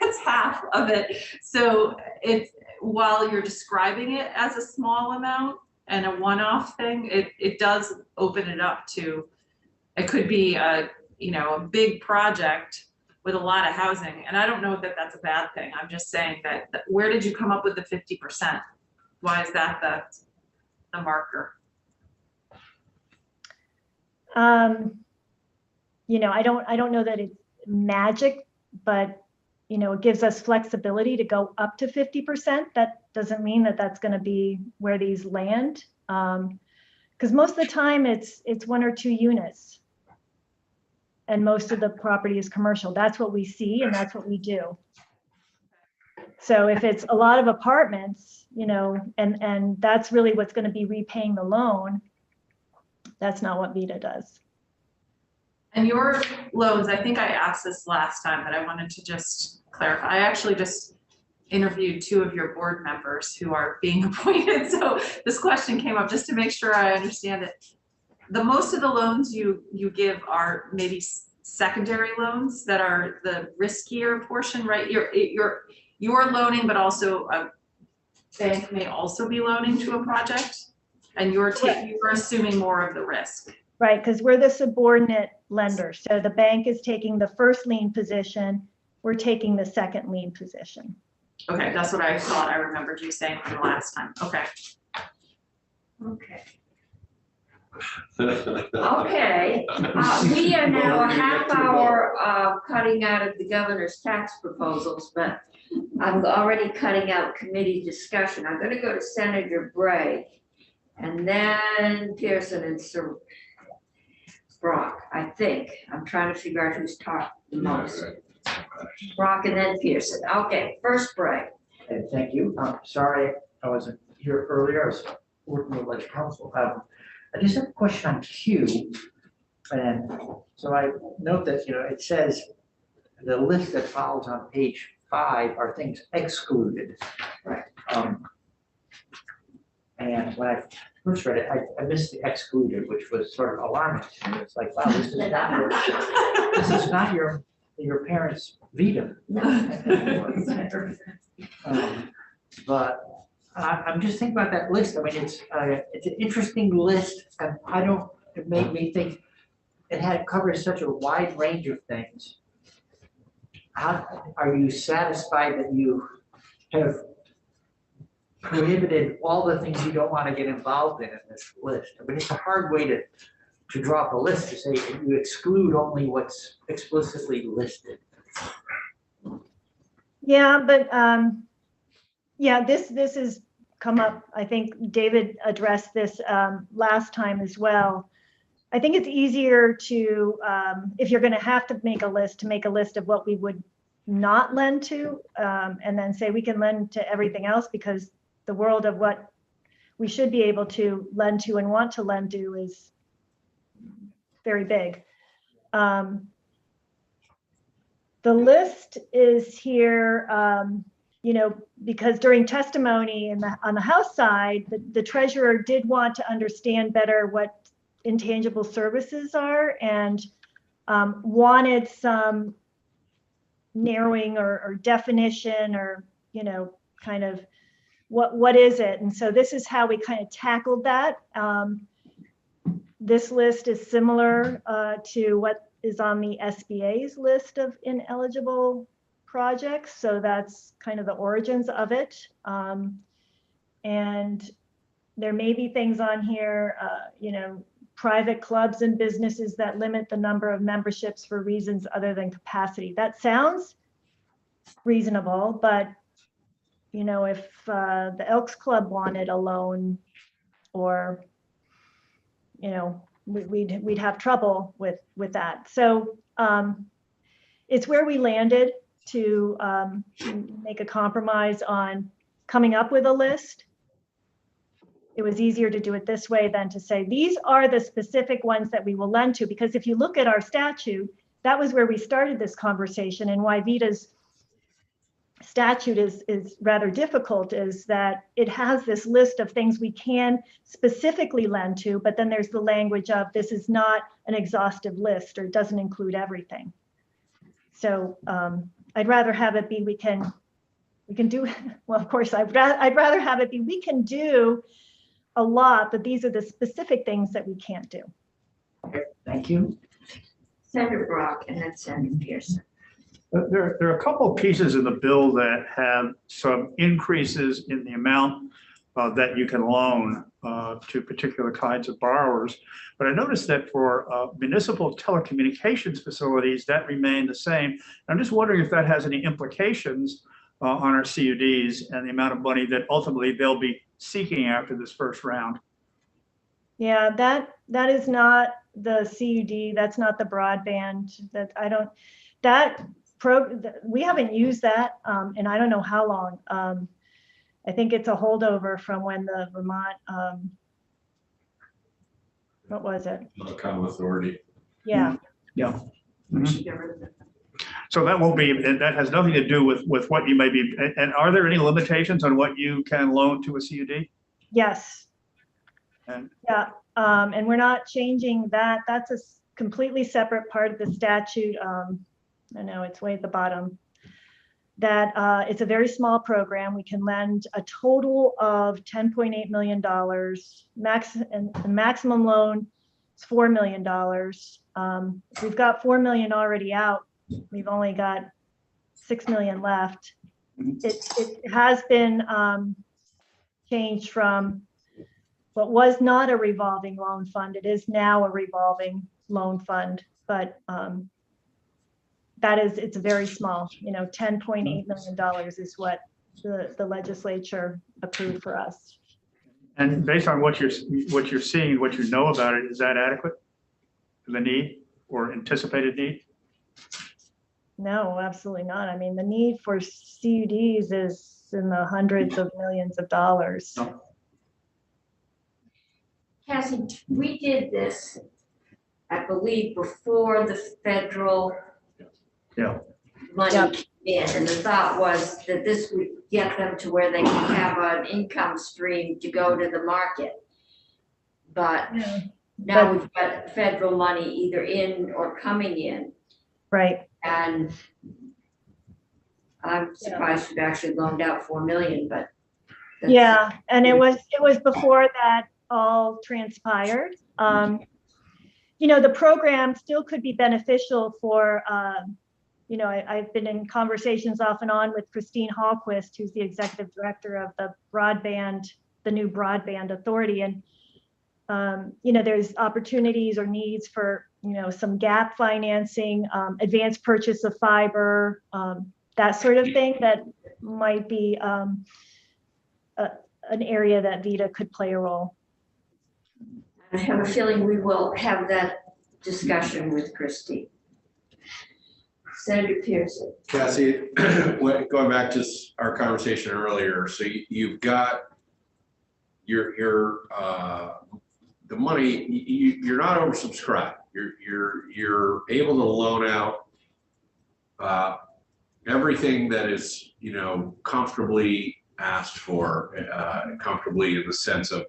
it's half of it. So it's, while you're describing it as a small amount and a one-off thing, it does open it up to, it could be a big project with a lot of housing. And I don't know that that's a bad thing. I'm just saying that where did you come up with the 50%? Why is that the marker? I don't know that it's magic, but it gives us flexibility to go up to 50%. That doesn't mean that that's going to be where these land, because most of the time it's one or two units, and most of the property is commercial. That's what we see, and that's what we do. So if it's a lot of apartments, and that's really what's going to be repaying the loan, that's not what VITA does. And your loans, I think I asked this last time, but I wanted to just clarify. I actually just interviewed 2 of your board members who are being appointed. So this question came up just to make sure I understand it. The most of the loans you give are maybe secondary loans that are the riskier portion, right? You're loaning, but also a bank may also be loaning to a project, and you're assuming more of the risk. Right, because we're the subordinate lender. So the bank is taking the first lien position, we're taking the second lien position. Okay, that's what I thought I remembered you saying from the last time. Okay. Okay. Okay, we are now a half hour cutting out of the governor's tax proposals, but I'm already cutting out committee discussion. I'm going to go to Senator Bray and then Pearson and Sir Brock, I think. I'm trying to figure out who's talked the most. Brock and then Pearson. Okay, first Bray. Okay, thank you. Sorry if I wasn't here earlier, I was working with Ledge Council. I just have a question on Q. And so I note that, it says the list that follows on page 5 are things excluded. Right. And when I first read it, I missed the excluded, which was sort of alarming to me. It's like, wow, this is not your parents' Vita. But I'm just thinking about that list. I mean, it's an interesting list, and it made me think it covers such a wide range of things. How are you satisfied that you have prohibited all the things you don't want to get involved in this list? I mean, it's a hard way to draw up a list to say you exclude only what's explicitly listed. Yeah, but yeah, this has come up. I think David addressed this last time as well. I think it's easier to, if you're going to have to make a list of what we would not lend to, and then say we can lend to everything else, because the world of what we should be able to lend to and want to lend to is very big. The list is here, because during testimony on the House side, the treasurer did want to understand better what intangible services are, and wanted some narrowing or definition, or kind of what is it. And so this is how we kind of tackled that. This list is similar to what is on the SBA's list of ineligible projects, so that's kind of the origins of it. And there may be things on here, private clubs and businesses that limit the number of memberships for reasons other than capacity. That sounds reasonable, but if the Elks Club wanted a loan, or we'd have trouble with that. So it's where we landed to make a compromise on coming up with a list. It was easier to do it this way than to say, these are the specific ones that we will lend to, because if you look at our statute, that was where we started this conversation, and why VITA's statute is rather difficult, is that it has this list of things we can specifically lend to, but then there's the language of this is not an exhaustive list, or doesn't include everything. So I'd rather have it be we can do, well, of course, I'd rather have it be we can do a lot, but these are the specific things that we can't do. Okay, thank you. Senator Brock and then Senator Pearson. There are a couple of pieces in the bill that have some increases in the amount that you can loan to particular kinds of borrowers. But I noticed that for municipal telecommunications facilities, that remained the same. I'm just wondering if that has any implications on our CUDs and the amount of money that ultimately they'll be seeking after this first round. Yeah, that is not the CUD. That's not the broadband. We haven't used that, and I don't know how long. I think it's a holdover from when the Vermont, what was it? Common authority. Yeah. Yeah. Mm-hmm. So that won't be, that has nothing to do with what you may be, and are there any limitations on what you can loan to a CUD? Yes. And yeah, and we're not changing that. That's a completely separate part of the statute. I know it's way at the bottom. That it's a very small program. We can lend a total of $10.8 million. And the maximum loan is $4 million. We've got $4 million already out. We've only got $6 million left. It has been changed from what was not a revolving loan fund. It is now a revolving loan fund, but it's very small. $10.8 million is what the legislature approved for us. And based on what you're seeing, what you know about it, is that adequate for the need or anticipated need? No, absolutely not. I mean, the need for CUDs is it's in the hundreds of millions of dollars. Cassie, we did this, I believe, before the federal Yeah. money Yep. came in, and the thought was that this would get them to where they could have an income stream to go to the market. But Yeah. now we've got federal money either in or coming in, Right. and I'm surprised we've actually loaned out 4 million, but. that's- Yeah, and it was before that all transpired. The program still could be beneficial for, I've been in conversations off and on with Christine Hallquist, who's the executive director of the new broadband authority. And, there's opportunities or needs for, some gap financing, advanced purchase of fiber, that sort of thing that might be an area that VITA could play a role. I have a feeling we will have that discussion with Christie. Senator Pearson. Cassie, going back to our conversation earlier, so you've got your the money, you're not oversubscribed. You're able to loan out everything that is, comfortably asked for, comfortably in the sense of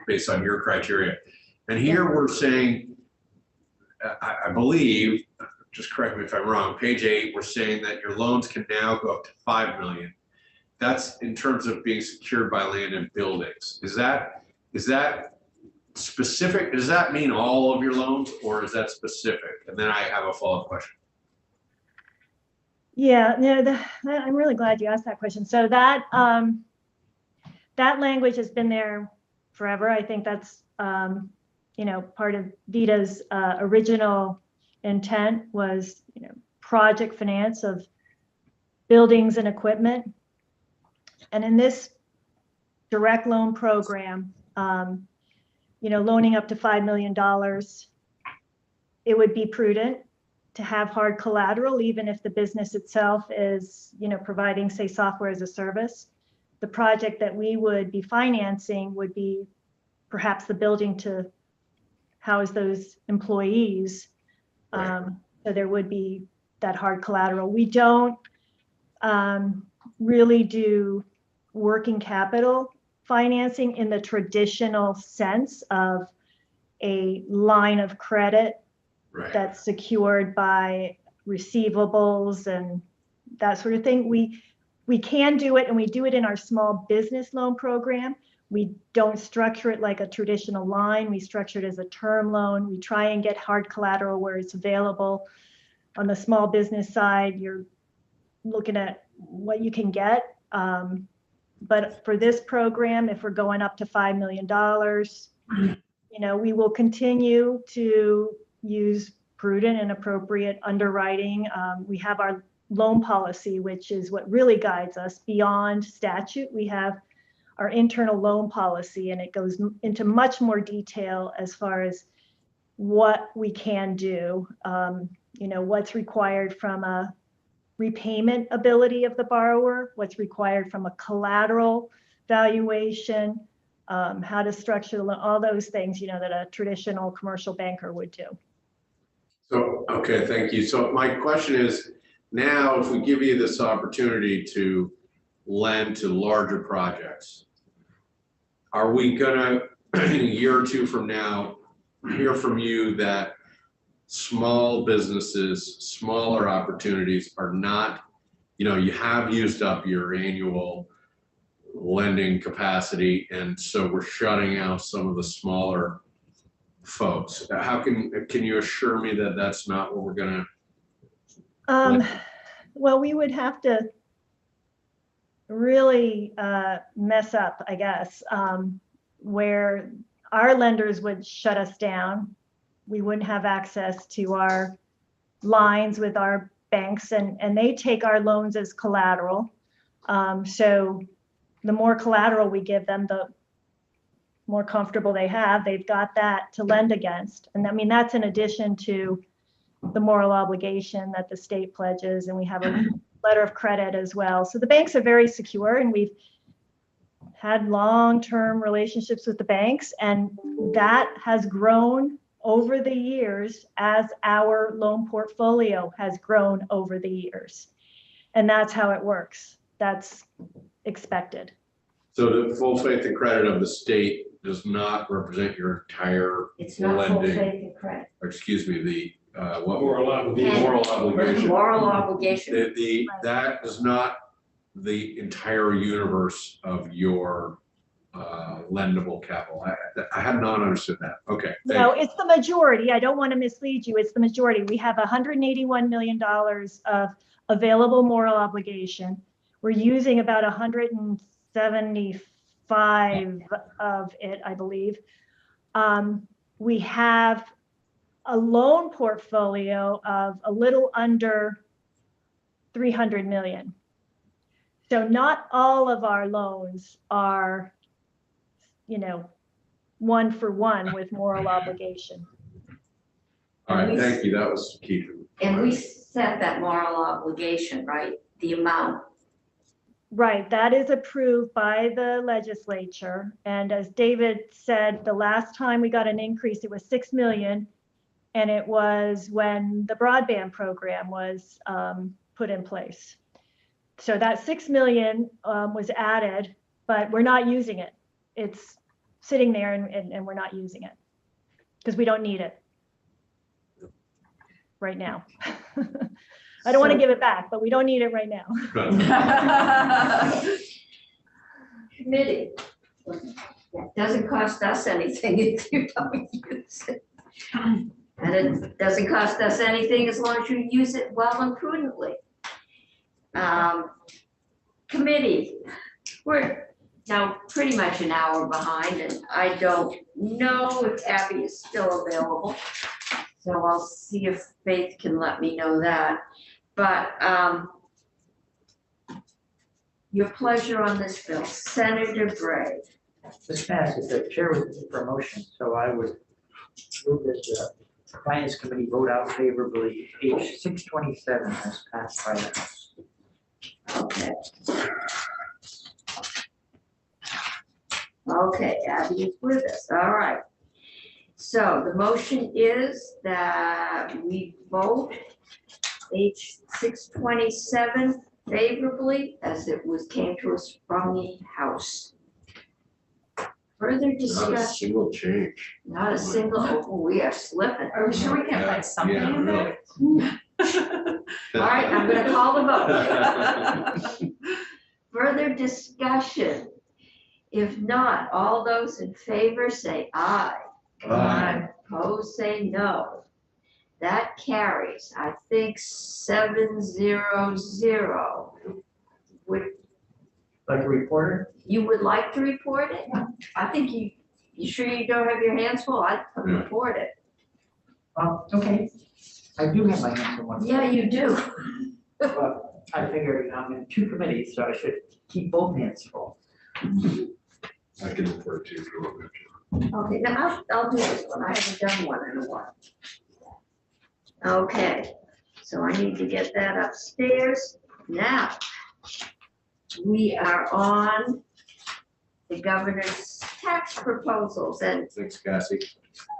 based on your criteria. And here we're saying, I believe, just correct me if I'm wrong, page 8, we're saying that your loans can now go up to 5 million. That's in terms of being secured by land and buildings. Is that specific? Does that mean all of your loans, or is that specific? And then I have a follow-up question. Yeah, no, I'm really glad you asked that question. So that language has been there forever. I think that's part of VITA's original intent was project finance of buildings and equipment. And in this direct loan program, loaning up to $5 million, it would be prudent to have hard collateral, even if the business itself is, providing, say, software as a service. The project that we would be financing would be perhaps the building to house those employees. So there would be that hard collateral. We don't really do working capital financing in the traditional sense of a line of credit that's secured by receivables and that sort of thing. We can do it, and we do it in our small business loan program. We don't structure it like a traditional line. We structure it as a term loan. We try and get hard collateral where it's available. On the small business side, you're looking at what you can get. But for this program, if we're going up to $5 million, we will continue to use prudent and appropriate underwriting. We have our loan policy, which is what really guides us beyond statute. We have our internal loan policy, and it goes into much more detail as far as what we can do, what's required from a repayment ability of the borrower, what's required from a collateral valuation, how to structure all those things, that a traditional commercial banker would do. So, okay, thank you. So my question is, now if we give you this opportunity to lend to larger projects, are we gonna, in a year or two from now, hear from you that small businesses, smaller opportunities are not, you have used up your annual lending capacity, and so we're shutting out some of the smaller folks? How can you assure me that that's not what we're gonna? Well, we would have to really mess up, I guess, where our lenders would shut us down. We wouldn't have access to our lines with our banks, and they take our loans as collateral. So the more collateral we give them, the more comfortable they've got that to lend against. And I mean, that's in addition to the moral obligation that the state pledges, and we have a letter of credit as well. So the banks are very secure, and we've had long-term relationships with the banks, and that has grown over the years as our loan portfolio has grown over the years. And that's how it works. That's expected. So the full faith and credit of the state does not represent your entire It's not full lending, faith and credit. or excuse me, the, what? Moral obligation. Moral obligation. Moral obligation. That is not the entire universe of your lendable capital. I had not understood that. Okay. No, it's the majority. I don't want to mislead you. It's the majority. We have $181 million of available moral obligation. We're using about 175 of it, I believe. We have a loan portfolio of a little under 300 million. So not all of our loans are, you know, one for one with moral obligation. All right, thank you. That was key. And we set that moral obligation, right? The amount. Right, that is approved by the legislature. And as David said, the last time we got an increase, it was 6 million. And it was when the broadband program was put in place. So that 6 million was added, but we're not using it. It's sitting there and we're not using it because we don't need it right now. I don't want to give it back, but we don't need it right now. Committee. It doesn't cost us anything if you don't use it. And it doesn't cost us anything as long as you use it well and prudently. Committee, we're now pretty much an hour behind, and I don't know if Abby is still available. So I'll see if Faith can let me know that. But your pleasure on this bill, Senator Bray. This passes, the chair was for motion, so I would move that the finance committee vote out favorably. Page 627 has passed by the House. Okay. Okay, Abby is with us. All right. So the motion is that we vote H 627 favorably as it came to us from the House. Further Not a discussion, single change. not a single, oh, we are slipping. Are we sure we can't Yeah, find something yeah, in there? All right, I'm gonna call the vote. Further discussion. If not, all those in favor say aye. Aye. Opposed, say no. That carries, I think 700. Like a reporter? You would like to report it? I think you sure you don't have your hands full? I'd report it. Okay. I do have my hands on one. Yeah, you do. But I figured I'm in two committees, so I should keep both hands full. I can refer to you. Okay, now I'll do this one. I haven't done one in a while. Okay, so I need to get that upstairs. Now, we are on the governor's tax proposals, and Thanks, Cassie.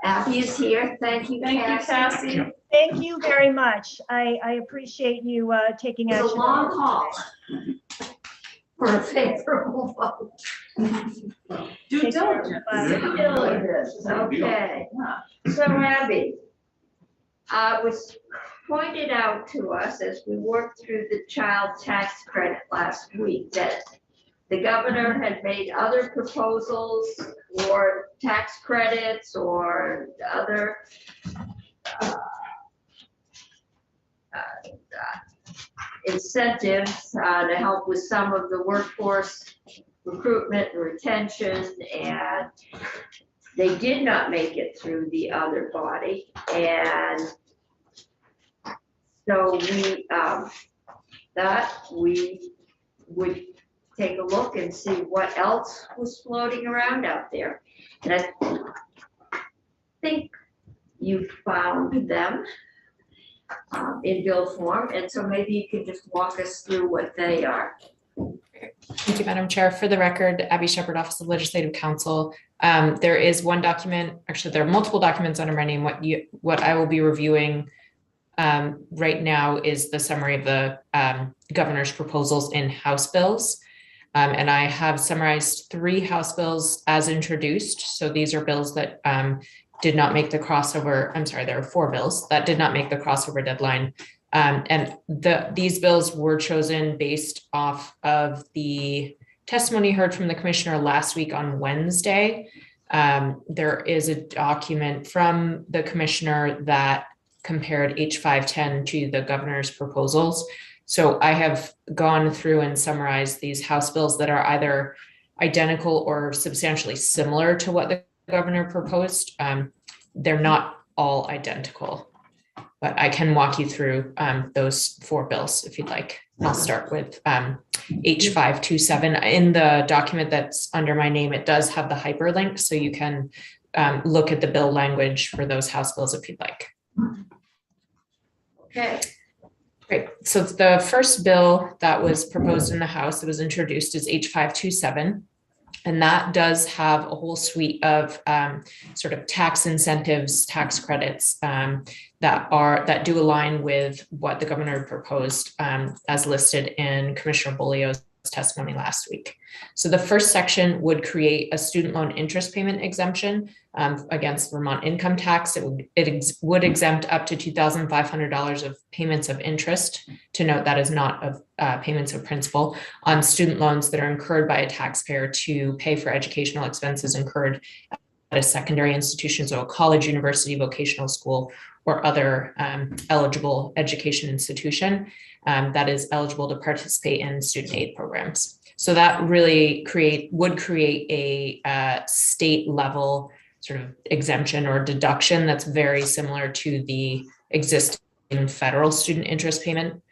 Abby is here. Thank you, Cassie. Thank you very much. I appreciate you taking It's action. a long haul for a favorable vote. Due diligence. Due diligence, okay. So Abby, it was pointed out to us as we worked through the child tax credit last week that the governor had made other proposals for tax credits or other incentives to help with some of the workforce recruitment and retention, and they did not make it through the other body. And so we would take a look and see what else was floating around out there. And I think you found them. in bill form, and so maybe you can just walk us through what they are. Thank you, Madam Chair. For the record, Abby Shepherd, Office of Legislative Counsel. There is one document, actually, there are multiple documents under my name. What I will be reviewing right now is the summary of the governor's proposals in House bills. And I have summarized 3 House bills as introduced. So these are bills that did not make the crossover. I'm sorry, there are 4 bills that did not make the crossover deadline. And these bills were chosen based off of the testimony heard from the commissioner last week on Wednesday. There is a document from the commissioner that compared H510 to the governor's proposals. So I have gone through and summarized these House bills that are either identical or substantially similar to what the governor proposed. They're not all identical, but I can walk you through those 4 bills if you'd like. I'll start with H527. In the document that's under my name, it does have the hyperlink, so you can look at the bill language for those House bills if you'd like. Okay. Great. So the first bill that was proposed in the House that was introduced is H527. And that does have a whole suite of sort of tax incentives, tax credits that do align with what the governor proposed as listed in Commissioner Bolio's testimony last week. So the first section would create a student loan interest payment exemption against Vermont income tax. It would exempt up to $2,500 of payments of interest. To note, that is not of payments of principal on student loans that are incurred by a taxpayer to pay for educational expenses incurred at a secondary institution, so a college, university, vocational school, or other eligible education institution that is eligible to participate in student aid programs. So that really would create a state level sort of exemption or deduction that's very similar to the existing federal student interest payment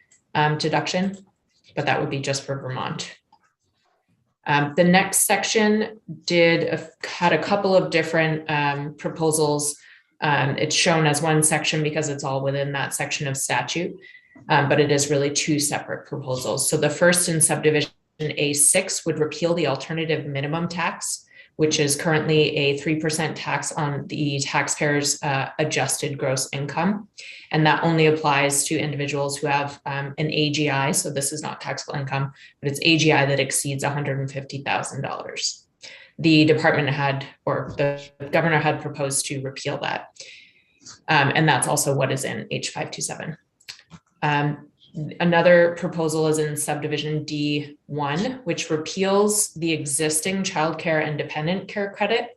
deduction, but that would be just for Vermont. The next section had a couple of different proposals. It's shown as one section because it's all within that section of statute, but it is really 2 separate proposals. So the first in subdivision A6 would repeal the alternative minimum tax, which is currently a 3% tax on the taxpayer's adjusted gross income. And that only applies to individuals who have an AGI. So this is not taxable income, but it's AGI that exceeds $150,000. The governor had proposed to repeal that. And that's also what is in H527. Another proposal is in subdivision D1, which repeals the existing childcare and dependent care credit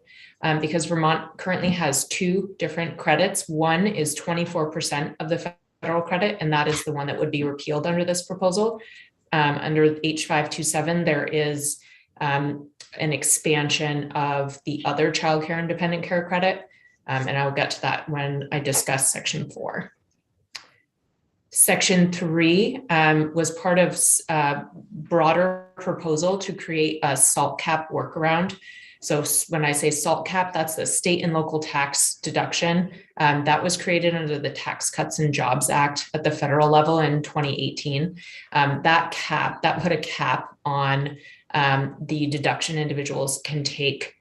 because Vermont currently has 2 different credits. One is 24% of the federal credit, and that is the one that would be repealed under this proposal. Under H527, there is an expansion of the other childcare and dependent care credit, and I'll get to that when I discuss section 4. Section 3 was part of a broader proposal to create a SALT cap workaround. So when I say SALT cap, that's the state and local tax deduction that was created under the Tax Cuts and Jobs Act at the federal level in 2018. That put a cap on the deduction individuals can take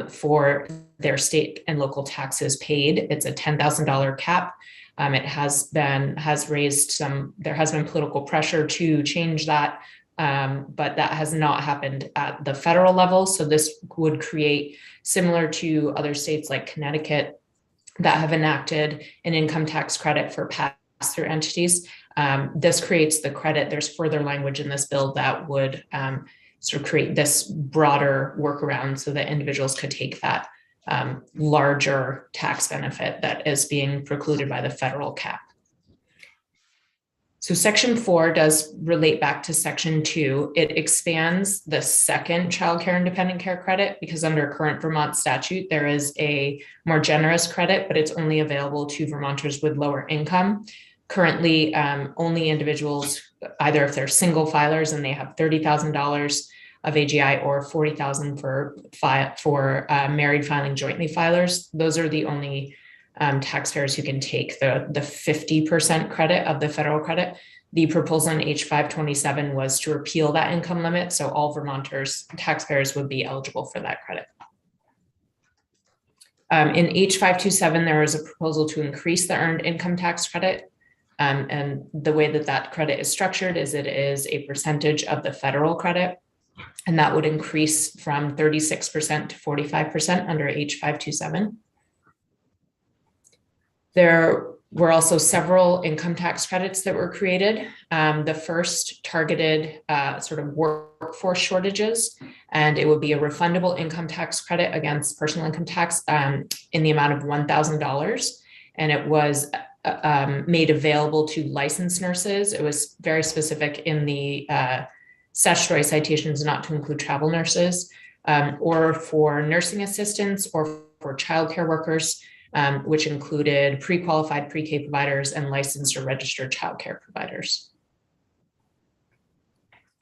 for their state and local taxes paid. It's a $10,000 cap. It has been political pressure to change that, but that has not happened at the federal level. So this would create, similar to other states like Connecticut that have enacted an income tax credit for pass-through entities. This creates the credit. There's further language in this bill that would sort of create this broader workaround so that individuals could take that larger tax benefit that is being precluded by the federal cap. So section 4 does relate back to section 2. It expands the second child care and dependent care credit because under current Vermont statute, there is a more generous credit, but it's only available to Vermonters with lower income. Currently, only individuals, either if they're single filers and they have $30,000 of AGI or $40,000 for married filing jointly filers. Those are the only taxpayers who can take the 50% credit of the federal credit. The proposal in H527 was to repeal that income limit, so all Vermonters, taxpayers would be eligible for that credit. In H527, there was a proposal to increase the earned income tax credit. And the way that that credit is structured is it is a percentage of the federal credit, and that would increase from 36% to 45% under H527. There were also several income tax credits that were created. The first targeted sort of workforce shortages, and it would be a refundable income tax credit against personal income tax in the amount of $1,000. And it was made available to licensed nurses. It was very specific in the statutory citations not to include travel nurses, or for nursing assistants or for childcare workers, which included pre-qualified pre-K providers and licensed or registered childcare providers.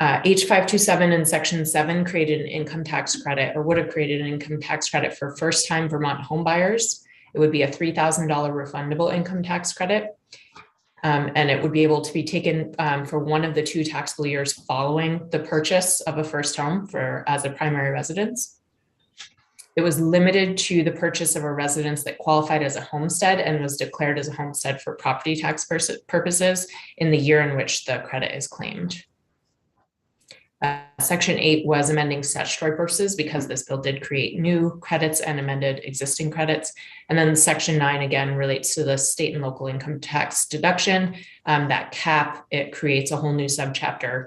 H527 in Section 7 created an income tax credit, or would have created an income tax credit for first-time Vermont homebuyers. It would be a $3,000 refundable income tax credit. And it would be able to be taken for one of the 2 taxable years following the purchase of a first home as a primary residence. It was limited to the purchase of a residence that qualified as a homestead and was declared as a homestead for property tax purposes in the year in which the credit is claimed. Section 8 was amending statutory purposes because this bill did create new credits and amended existing credits. And then Section 9 again relates to the state and local income tax deduction. That cap, it creates a whole new subchapter,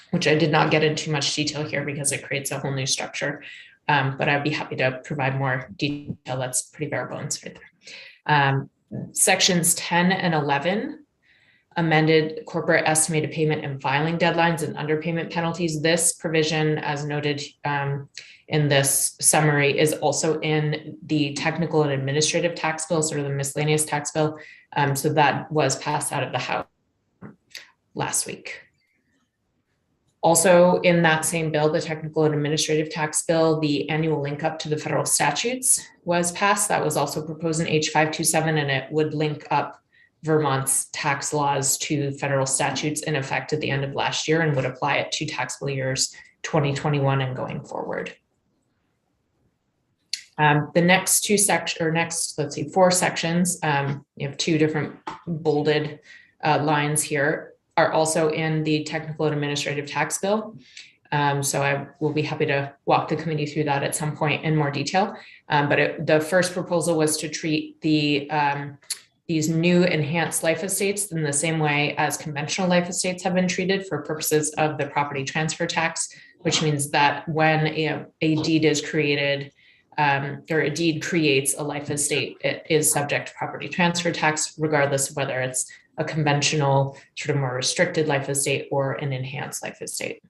which I did not get into much detail here because it creates a whole new structure. But I'd be happy to provide more detail. That's pretty bare bones right there. Sections 10 and 11 amended corporate estimated payment and filing deadlines and underpayment penalties. This provision, as noted in this summary, is also in the technical and administrative tax bill, sort of the miscellaneous tax bill. So that was passed out of the House last week. Also in that same bill, the technical and administrative tax bill, the annual link up to the federal statutes was passed. That was also proposed in H527, and it would link up Vermont's tax laws to federal statutes in effect at the end of last year and would apply it to taxable years 2021 and going forward. The next 4 sections, you have 2 different bolded lines here, are also in the technical and administrative tax bill. So I will be happy to walk the committee through that at some point in more detail. But the first proposal was to treat these new enhanced life estates in the same way as conventional life estates have been treated for purposes of the property transfer tax, which means that when a deed is created, or a deed creates a life estate, it is subject to property transfer tax, regardless of whether it's a conventional, sort of more restricted life estate or an enhanced life estate.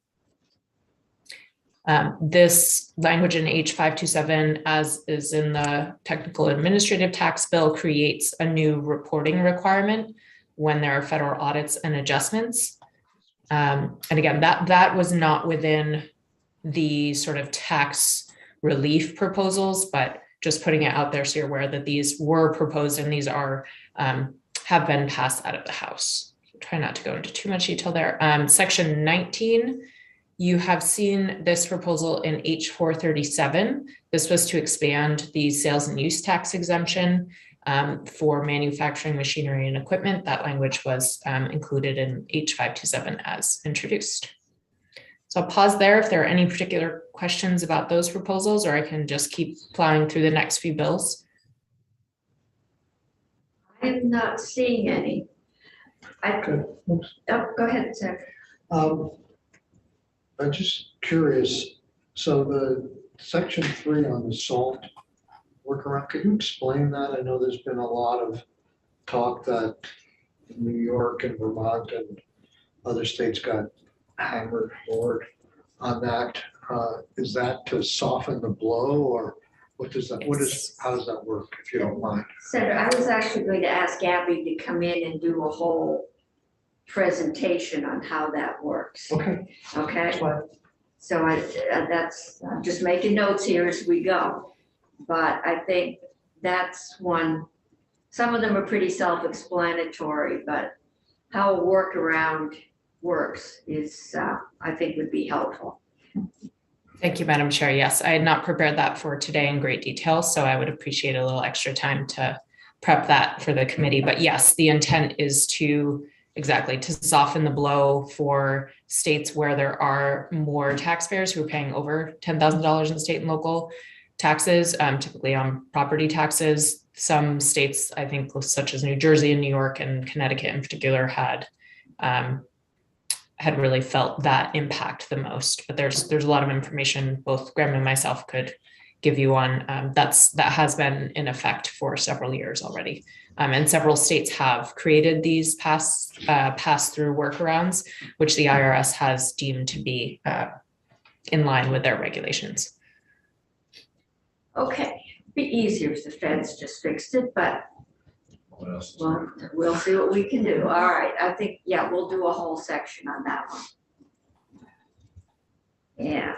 This language in H527, as is in the technical administrative tax bill, creates a new reporting requirement when there are federal audits and adjustments. And again, that was not within the sort of tax relief proposals, but just putting it out there so you're aware that these were proposed and these are have been passed out of the House. Try not to go into too much detail there. Section 19. You have seen this proposal in H437. This was to expand the sales and use tax exemption for manufacturing machinery and equipment. That language was included in H527 as introduced. So I'll pause there if there are any particular questions about those proposals, or I can just keep plowing through the next few bills. I'm not seeing any. Okay, oops. Oh, go ahead, Zach. I'm just curious, so the section 3 on the salt workaround, could you explain that? I know there's been a lot of talk that New York and Vermont and other states got hammered hard on that. Is that to soften the blow, or what does that, how does that work, if you don't mind? Senator, I was actually going to ask Abby to come in and do a whole presentation on how that works. Okay. Okay. So I'm just making notes here as we go. But I think that's one some of them are pretty self-explanatory, but how a workaround works is, I think would be helpful. Thank you, Madam Chair. Yes, I had not prepared that for today in great detail, so I would appreciate a little extra time to prep that for the committee. But yes, the intent is to soften the blow for states where there are more taxpayers who are paying over $10,000 in state and local taxes, typically on property taxes. Some states, I think, such as New Jersey and New York and Connecticut in particular, had really felt that impact the most. But there's a lot of information both Graham and myself could give you on that has been in effect for several years already. And several states have created these pass-through workarounds, which the IRS has deemed to be in line with their regulations. Okay, be easier if the feds just fixed it, but What else? well, we'll see what we can do. All right, I think, yeah, we'll do a whole section on that one. And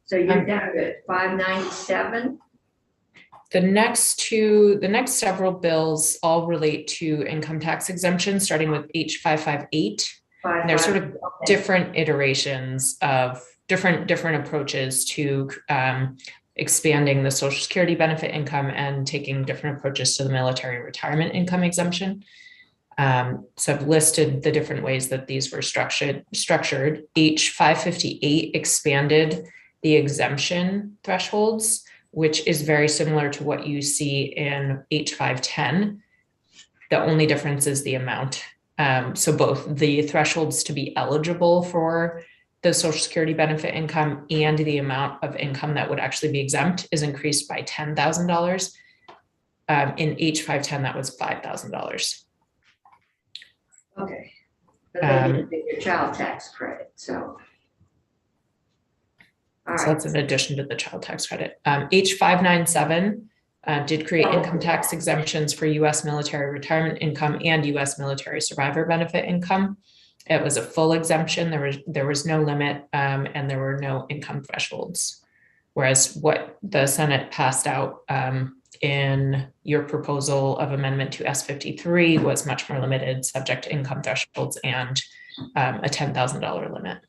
so you're down to 597? The next several bills all relate to income tax exemptions, starting with H558. And they're sort of different iterations of different approaches to expanding the Social Security benefit income and taking different approaches to the military retirement income exemption. So I've listed the different ways that these were structured. H558 expanded the exemption thresholds, which is very similar to what you see in H510. The only difference is the amount. So both the thresholds to be eligible for the Social Security benefit income and the amount of income that would actually be exempt is increased by $10,000. In H510, that was $5,000. Okay. But they didn't get your child tax credit, so. All So right, that's in addition to the child tax credit. H597 did create income tax exemptions for U.S. military retirement income and U.S. military survivor benefit income. It was a full exemption. There was no limit, and there were no income thresholds. Whereas what the Senate passed out in your proposal of amendment to S53 was much more limited, subject to income thresholds and a $10,000 limit.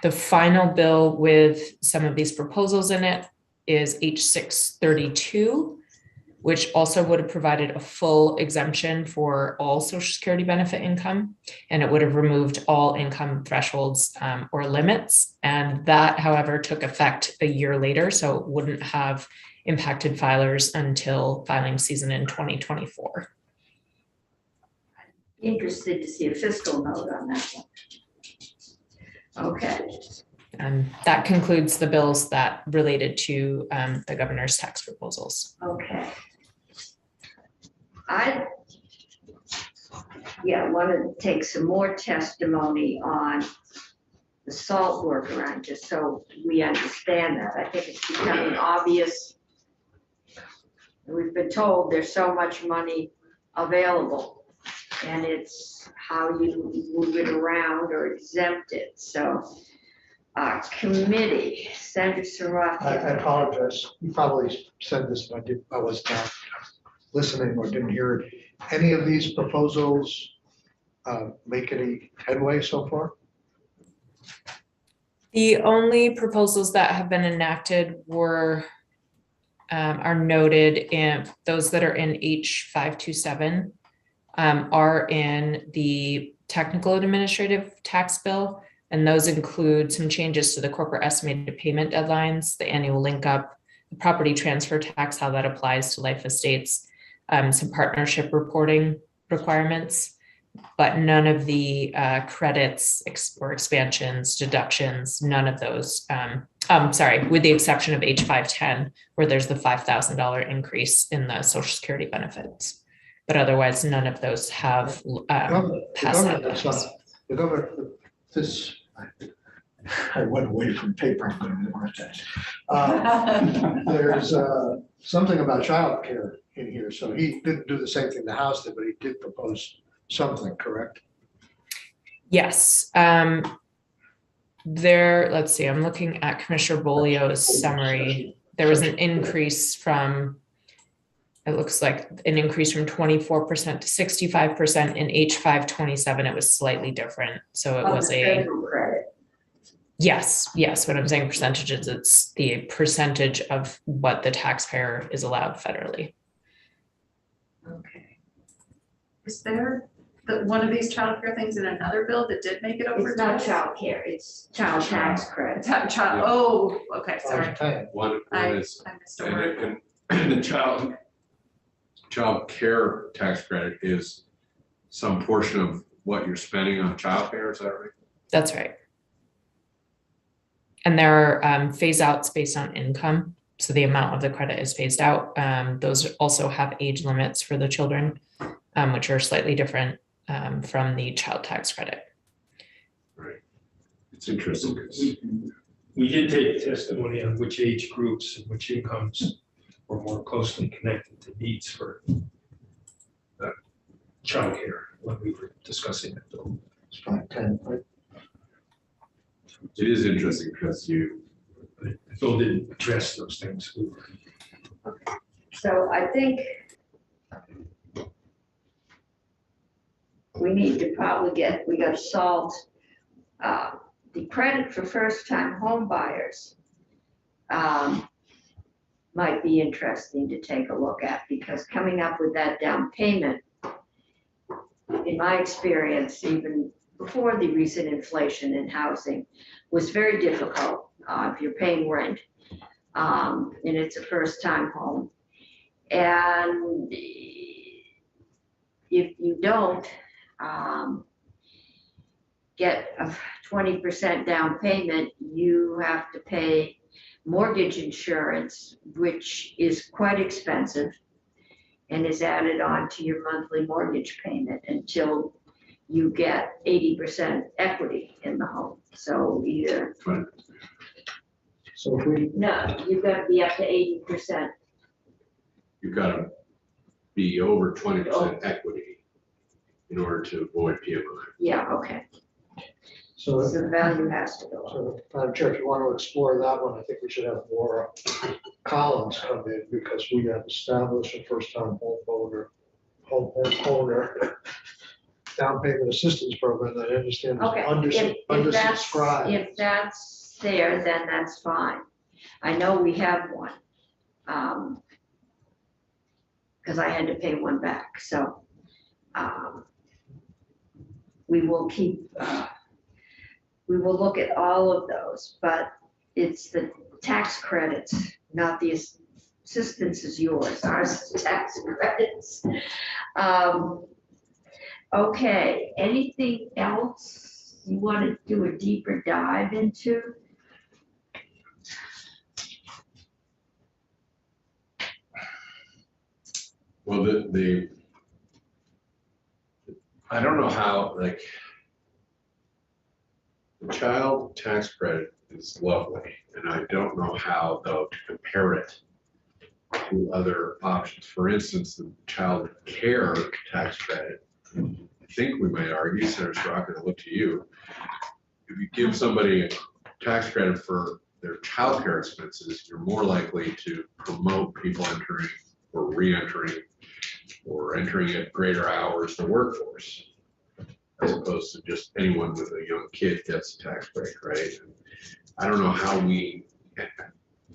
The final bill with some of these proposals in it is H632, which also would have provided a full exemption for all Social Security benefit income, and it would have removed all income thresholds or limits. And that, however, took effect a year later, so it wouldn't have impacted filers until filing season in 2024. interested to see a fiscal note on that one. Okay, And that concludes the bills that related to the governor's tax proposals. okay. I want to take some more testimony on the SALT workaround, just so we understand that. I think it's becoming obvious. We've been told there's so much money available, and it's how you move it around or exempt it. So, committee, Senator I Siraki. apologize. You probably said this, but I was not listening or didn't hear it. Any of these proposals make any headway so far? The only proposals that have been enacted are noted in those that are in H527 are in the technical administrative tax bill. And those include some changes to the corporate estimated payment deadlines, the annual link up, the property transfer tax, how that applies to life estates, some partnership reporting requirements, but none of the credits or expansions, deductions, none of those. With the exception of H510, where there's the $5,000 increase in the Social Security benefits. But otherwise, none of those have passed that. The governor, this, I went away from paper, I'm going to memorize that. There's something about childcare in here, so he didn't do the same thing the House did, but he did propose something, correct? Yes. Let's see, I'm looking at Commissioner Bolio's summary. There was an increase from it looks like an increase from 24% to 65%. In H527, it was slightly different. So it Of was the a, federal credit. yes, when I'm saying percentages, it's the percentage of what the taxpayer is allowed federally. Okay. Is there one of these childcare things in another bill that did make it over? It's not to us? childcare, it's child tax credit. Child, oh, okay, sorry. One I is, missed a word. and the child care tax credit is some portion of what you're spending on childcare, is that right? That's right. And there are phase outs based on income. So the amount of the credit is phased out. Those also have age limits for the children, which are slightly different from the child tax credit. Right. It's interesting. 'Cause We did take testimony on which age groups and which incomes were more closely connected to needs for childcare when we were discussing it. It's 510, right? It is interesting because The bill didn't address those things. So I think we need to probably we got to solve the credit for first-time home buyers. Might be interesting to take a look at, because coming up with that down payment, in my experience, even before the recent inflation in housing, was very difficult if you're paying rent and it's a first-time home. And if you don't get a 20% down payment, you have to pay mortgage insurance, which is quite expensive and is added on to your monthly mortgage payment until you get 80% equity in the home. So either, So if we, no, you've got to be up to 80%. you've got to be over 20% equity in order to avoid PMI. Yeah, okay. so, So the value has to go up. so Madam Chair, if you want to explore that one, I think we should have more columns come in, because we have established a first-time homeowner down payment assistance program that I understand is Okay, undersubscribed. if that's there, then that's fine. I know we have one. Because I had to pay one back, so we will look at all of those, but it's the tax credits, not the assistance is yours, ours is tax credits. Okay, anything else you want to do a deeper dive into? Well, I don't know how, like, the child tax credit is lovely, and I don't know how, though, to compare it to other options. For instance, the child care tax credit, I think we might argue, Senator Scirocco, I look to you. If you give somebody a tax credit for their childcare expenses, you're more likely to promote people entering or re-entering or entering at greater hours the workforce, as opposed to just anyone with a young kid gets a tax break, right? And I don't know how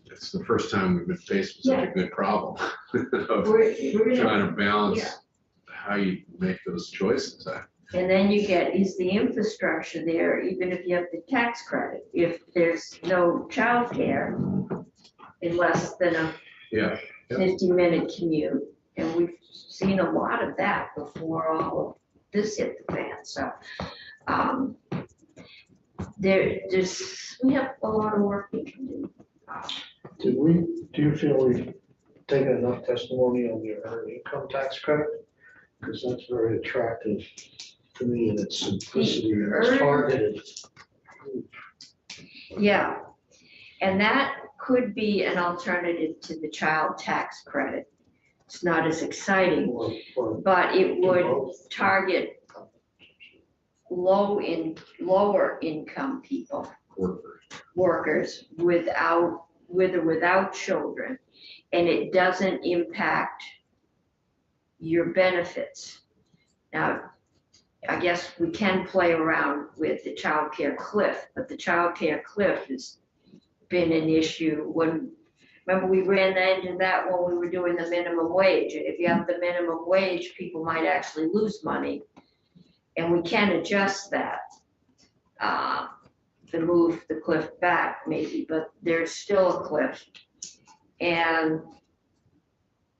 it's the first time we've been faced with such a good problem of We're trying gonna, to balance yeah. how you make those choices. and then you get, is the infrastructure there, even if you have the tax credit? If there's no childcare in less than a Yeah. 50-minute commute, and we've seen a lot of that before all of this hit the fan, so. We have a lot of work we can do. Do you feel we've taken enough testimony on the earned income tax credit? Because that's very attractive to me in its simplicity and it's earned- targeted. Yeah, and that could be an alternative to the child tax credit. It's not as exciting, but it would target lower income people, workers with or without children. And it doesn't impact your benefits. Now, I guess we can play around with the childcare cliff, but the childcare cliff has been an issue when, remember we ran into that when we were doing the minimum wage. If you have the minimum wage, people might actually lose money. And we can adjust that to move the cliff back maybe, but there's still a cliff. And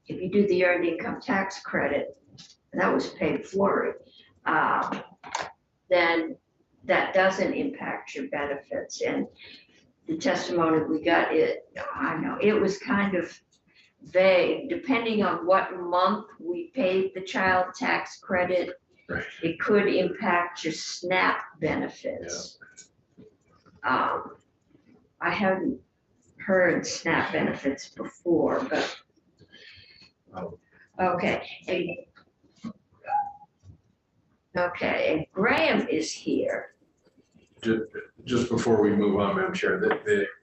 if you do the earned income tax credit, and that was paid forward, then that doesn't impact your benefits. And the testimony we got, I know, it was kind of vague, depending on what month we paid the child tax credit. Right. It could impact your SNAP benefits. I hadn't heard SNAP benefits before, but okay. Okay, and Graham is here. Just before we move on, Madam Chair,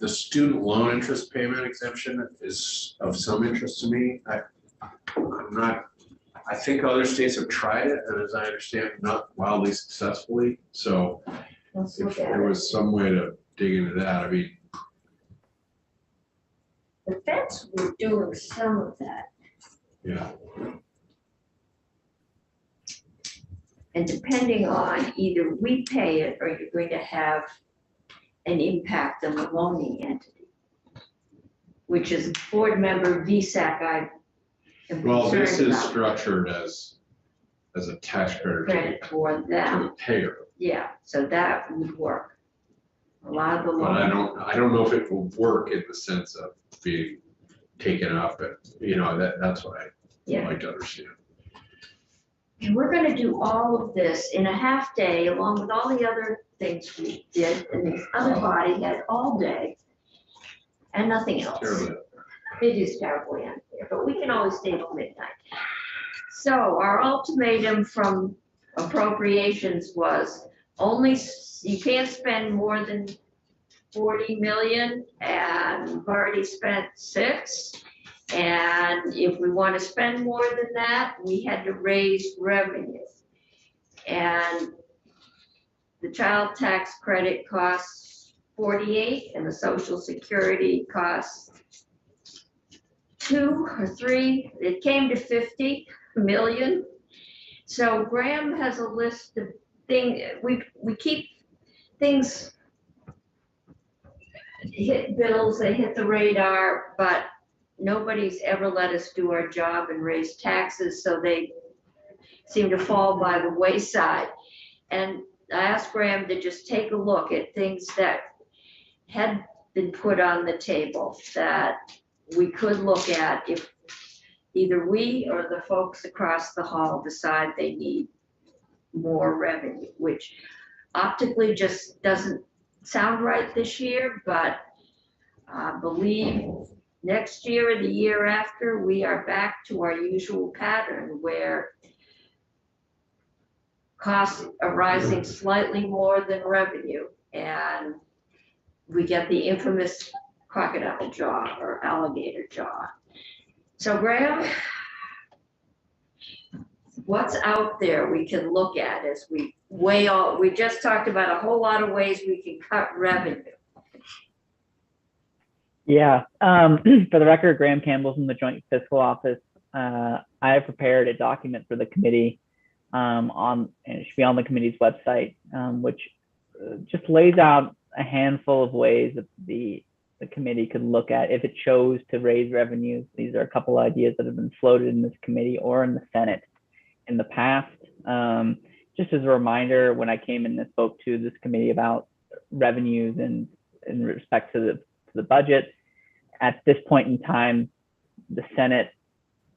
the student loan interest payment exemption is of some interest to me. I think other states have tried it, and as I understand, not wildly successfully. So Let's if look at there it. was some way to dig into that, I mean, The feds were doing some of that, yeah. and depending on either we pay it or you're going to have an impact on the loaning entity, which is board member VSAC, I am Well, this concerned is about structured as a tax credit credit for to them. the payer. Yeah, so that would work. A lot of the But I loans. don't know if it will work in the sense of being taken up, but that's what I Yeah. like to understand. And we're gonna do all of this in a half day, along with all the other things we did, and this other body had all day and nothing else. Terribly. It is terribly unfair, but we can always stay till midnight. So our ultimatum from appropriations was you can't spend more than 40 million, and we've already spent 6. And if we want to spend more than that, we had to raise revenue. And the child tax credit costs 48, and the social security costs 2 or 3. It came to 50 million. So Graham has a list of things, we keep things hit bills, they hit the radar, but nobody's ever let us do our job and raise taxes, so they seem to fall by the wayside. And I asked Graham to just take a look at things that had been put on the table that we could look at if either we or the folks across the hall decide they need more revenue, which optically just doesn't sound right this year, but I believe next year and the year after, we are back to our usual pattern where costs are rising slightly more than revenue, and we get the infamous crocodile jaw or alligator jaw. So Graham, what's out there we can look at as we weigh all, we just talked about a whole lot of ways we can cut revenue. Yeah, for the record, Graham Campbell from the Joint Fiscal Office. I have prepared a document for the committee and it should be on the committee's website, which just lays out a handful of ways that the committee could look at if it chose to raise revenues. These are a couple ideas that have been floated in this committee or in the Senate in the past. Just as a reminder, when I came in and spoke to this committee about revenues and in respect to the budget, at this point in time, the Senate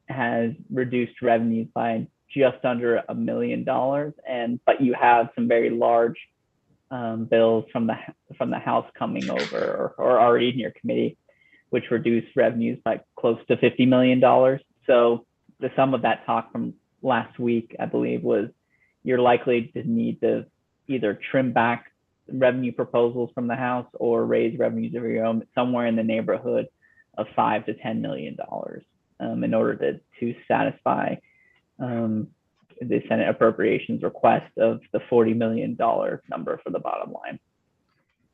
has reduced revenues by just under $1 million, but you have some very large bills from the House coming over or already in your committee, which reduced revenues by close to $50 million. So the sum of that talk from last week, I believe, was you're likely to need to either trim back revenue proposals from the House or raise revenues of your own somewhere in the neighborhood of $5 to $10 million in order to satisfy the Senate appropriations request of the $40 million number for the bottom line.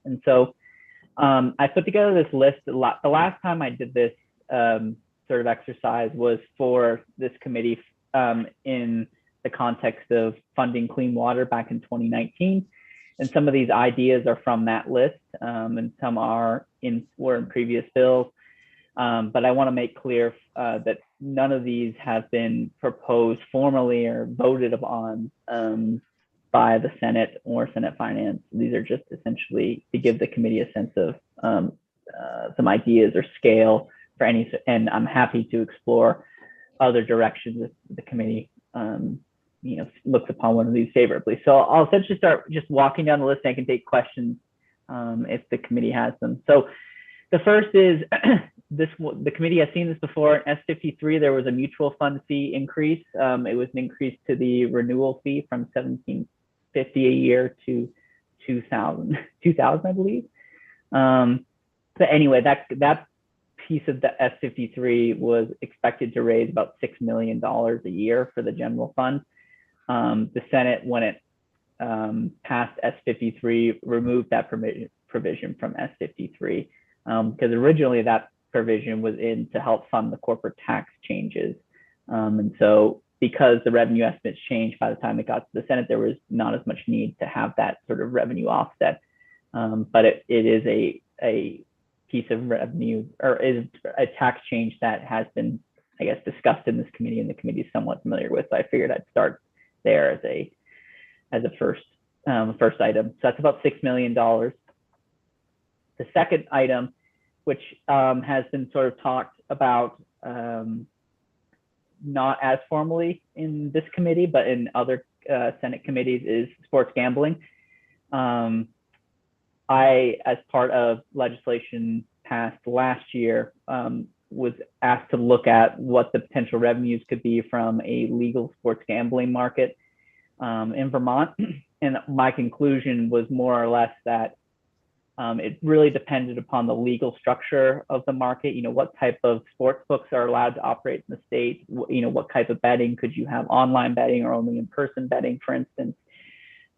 And so I put together this list. The last time I did this sort of exercise was for this committee in the context of funding clean water back in 2019. And some of these ideas are from that list, and some were in previous bills. But I want to make clear that none of these have been proposed formally or voted upon by the Senate or Senate Finance. These are just essentially to give the committee a sense of some ideas or scale for any, and I'm happy to explore other directions if the committee looks upon one of these favorably. So I'll essentially start just walking down the list, and I can take questions if the committee has them. So the first is the committee has seen this before. In S53, there was a mutual fund fee increase. It was an increase to the renewal fee from $1,750 a year to $2,000, I believe. So anyway, that piece of the S53 was expected to raise about $6 million a year for the general fund. The Senate, when it passed S53, removed that provision from S53 because originally that provision was in to help fund the corporate tax changes. And so because the revenue estimates changed by the time it got to the Senate, there was not as much need to have that sort of revenue offset. But it is a piece of revenue, or is a tax change that has been, I guess, discussed in this committee, and the committee is somewhat familiar with. So I figured I'd start there as a first item. So that's about $6 million. The second item, which has been sort of talked about, not as formally in this committee, but in other Senate committees, is sports gambling. I, as part of legislation passed last year, was asked to look at what the potential revenues could be from a legal sports gambling market in Vermont. And my conclusion was more or less that it really depended upon the legal structure of the market. What type of sports books are allowed to operate in the state? What type of betting could you have? Online betting or only in-person betting, for instance.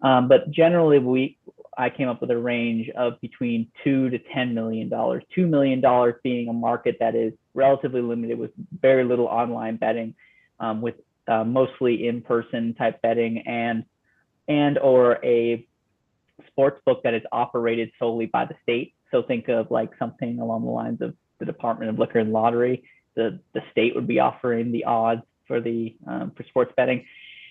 But generally, I came up with a range of between $2 to $10 million. $2 million being a market that is relatively limited with very little online betting, with mostly in-person type betting and or a sports book that is operated solely by the state. So think of like something along the lines of the Department of Liquor and Lottery. The state would be offering the odds for for sports betting.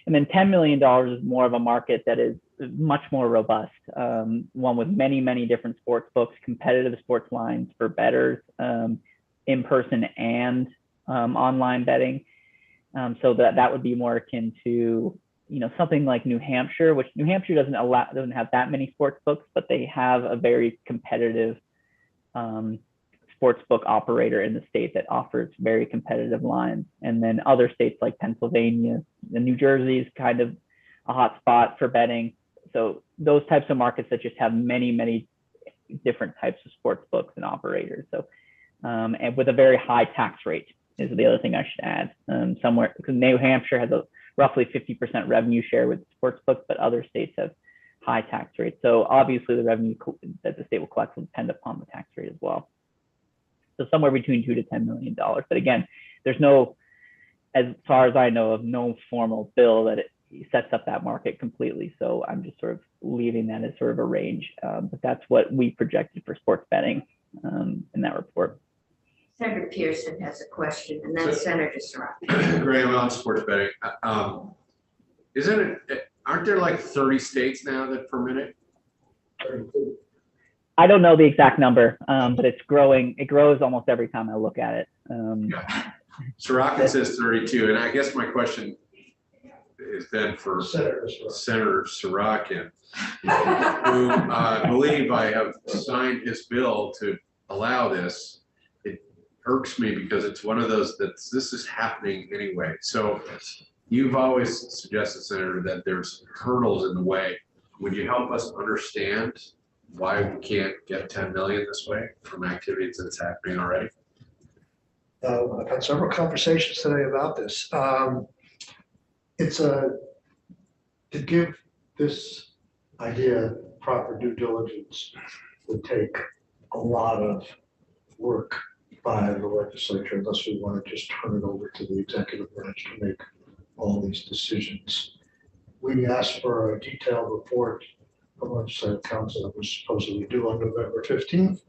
And then $10 million is more of a market that is much more robust, one with many, many different sports books, competitive sports lines for bettors, in-person and online betting. So that would be more akin to something like New Hampshire, which New Hampshire doesn't have that many sports books, but they have a very competitive sports book operator in the state that offers very competitive lines. And then other states like Pennsylvania and New Jersey is kind of a hot spot for betting. So those types of markets that just have many, many different types of sports books and operators. So and with a very high tax rate is the other thing I should add. Somewhere, because New Hampshire has a roughly 50% revenue share with sports books, but other states have high tax rates. So obviously the revenue that the state will collect will depend upon the tax rate as well. So somewhere between $2 to $10 million. But again, there's no, as far as I know of, no formal bill that it sets up that market completely. So I'm just sort of leaving that as sort of a range. But that's what we projected for sports betting in that report. Senator Pearson has a question, and then Senator Surratt. Graham, on sports betting, aren't there like 30 states now that permit it? I don't know the exact number, but it's growing. It grows almost every time I look at it. Sorokin says 32, and I guess my question is then for Senator Sorokin, who I believe I have signed his bill to allow this. It irks me because it's one of those that this is happening anyway. So you've always suggested, Senator, that there's hurdles in the way. Would you help us understand why we can't get 10 million this way from activities that's happening already? I've had several conversations today about this. it's to give this idea proper due diligence would take a lot of work by the legislature unless we want to just turn it over to the executive branch to make all these decisions. We asked for a detailed report from legislative council that was supposedly due on November 15th.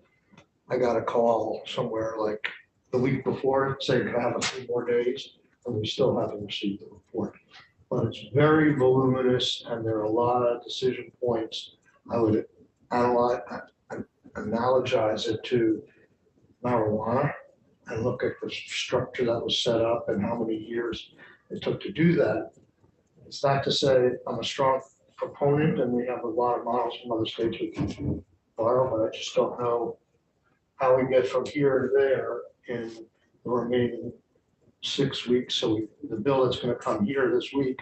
I got a call somewhere like the week before saying, can I have a few more days? And we still haven't received the report. But it's very voluminous and there are a lot of decision points. I would analogize it to marijuana and look at the structure that was set up and how many years it took to do that. It's not to say I'm a strong proponent and we have a lot of models from other states we can borrow, but I just don't know how we get from here to there in the remaining 6 weeks. So the bill that's going to come here this week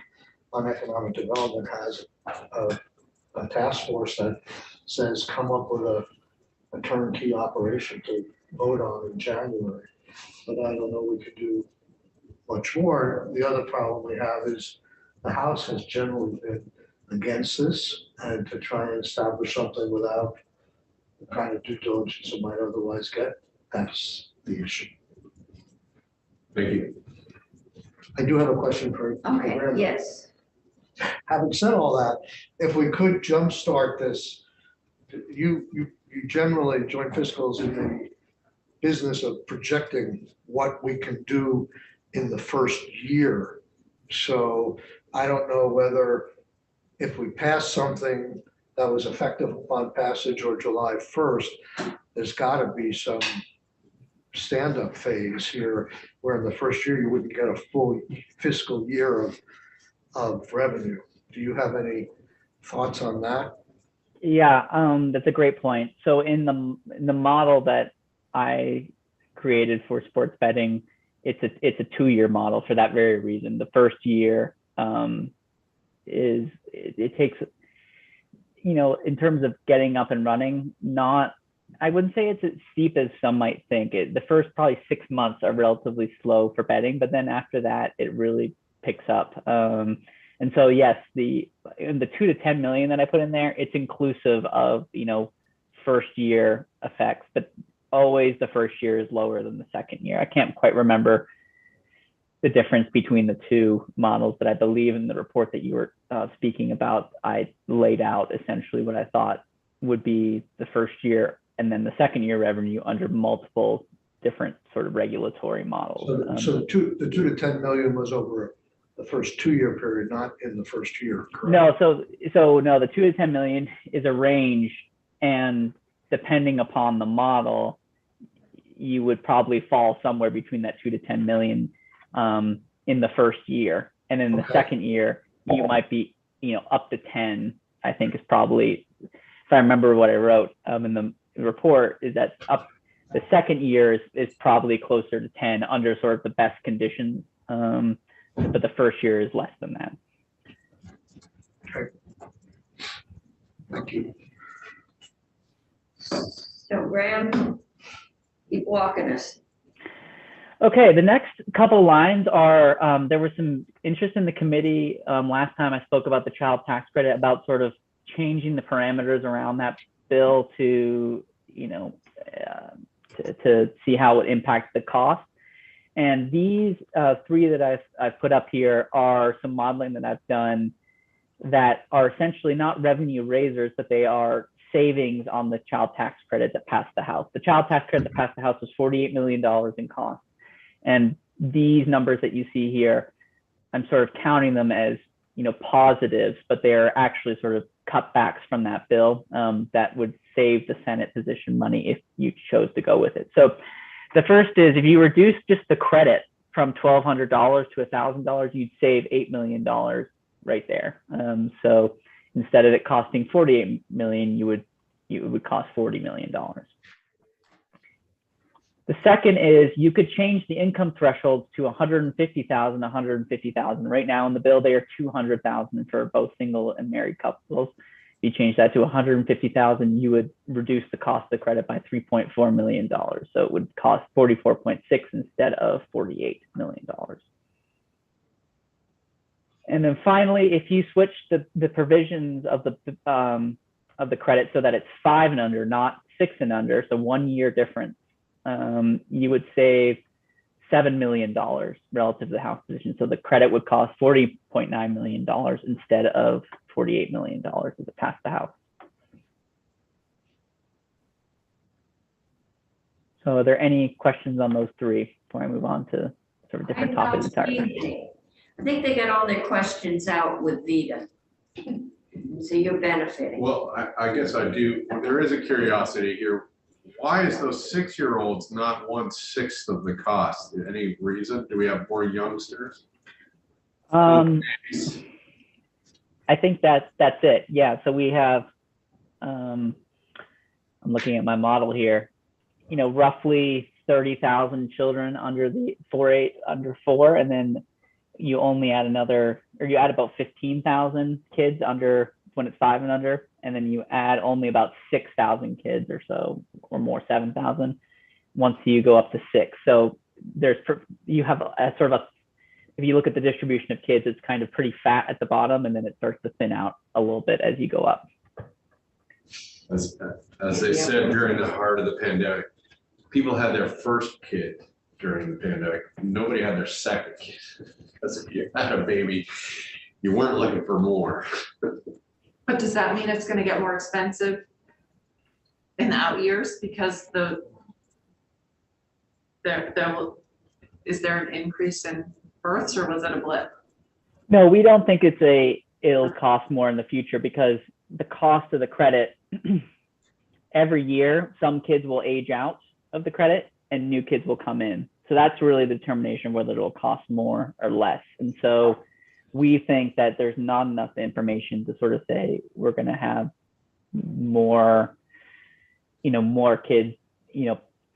on economic development has a task force that says come up with a turnkey operation to vote on in January. But I don't know we could do much more. The other problem we have is the House has generally been against this, and to try and establish something without the kind of due diligence it might otherwise get, that's the issue. Thank you. I do have a question for. Okay, Graham. yes. Having said all that, if we could jumpstart this, you generally, joint fiscals in the business of projecting what we can do in the first year. So I don't know whether if we pass something that was effective upon passage or July 1st, there's got to be some stand-up phase here where in the first year you wouldn't get a full fiscal year of revenue. Do you have any thoughts on that? Yeah, that's a great point. So in the model that I created for sports betting, it's a 2-year model for that very reason. The first year it takes, in terms of getting up and running, I wouldn't say it's as steep as some might think. The first probably 6 months are relatively slow for betting, but then after that, it really picks up. And so, yes, the 2 to 10 million that I put in there, it's inclusive of, first year effects, but always the first year is lower than the second year. I can't quite remember the difference between the two models, but I believe in the report that you were speaking about, I laid out essentially what I thought would be the first year and then the second year revenue under multiple different sort of regulatory models. So the 2 to 10 million was over the first 2-year period, not in the first year, correct? No, so no, the 2 to 10 million is a range, and depending upon the model, you would probably fall somewhere between that 2 to 10 million in the first year, and in the second year you might be up to 10. I think is probably, if I remember what I wrote in the report, is that up the second year is probably closer to 10 under sort of the best conditions, but the first year is less than that. Okay. Thank you. So Graham, keep walking us. Okay, the next couple lines are, there was some interest in the committee last time I spoke about the child tax credit, about sort of changing the parameters around that bill to, to see how it impacts the cost. And these 3 that I've put up here are some modeling that I've done that are essentially not revenue raisers, but they are savings on the child tax credit that passed the House. The child tax credit that passed the House was $48 million in cost. And these numbers that you see here, I'm sort of counting them as, positives, but they're actually sort of cutbacks from that bill that would save the Senate position money if you chose to go with it. So the first is, if you reduce just the credit from $1,200 to $1,000, you'd save $8 million right there. So instead of it costing $48 million, it would cost $40 million. The second is you could change the income thresholds to 150,000, 150,000. Right now in the bill, they are 200,000 for both single and married couples. If you change that to 150,000, you would reduce the cost of the credit by $3.4 million. So it would cost 44.6 instead of $48 million. And then finally, if you switch the provisions of the credit so that it's 5 and under, not 6 and under, so 1 year difference, you would save $7 million relative to the House position. So the credit would cost $40.9 million instead of $48 million if it passed the House. So are there any questions on those three before I move on to sort of different I topics don't entirely? see any. I think they got all their questions out with Vita. So you're benefiting. Well, I guess I do, there is a curiosity here. Why is those 6-year-olds not 1/6 of the cost? Any reason? Do we have more youngsters? I think that's it. Yeah. So we have, I'm looking at my model here, you know, roughly 30,000 children under the under 4, and then you only add another, or you add about 15,000 kids under when it's 5 and under, and then you add only about 6,000 kids or so, or more, 7,000 once you go up to 6. So you have a sort of a, if you look at the distribution of kids, it's kind of pretty fat at the bottom, and then it starts to thin out a little bit as you go up. As they said during the heart of the pandemic, people had their first kid during the pandemic. Nobody had their second kid. Because if you had a baby, you weren't looking for more. But does that mean it's gonna get more expensive in the out years because is there an increase in births, or was it a blip? No, we don't think it'll cost more in the future, because the cost of the credit every year, some kids will age out of the credit and new kids will come in. So that's really the determination whether it'll cost more or less. And so we think that there's not enough information to sort of say we're going to have more kids,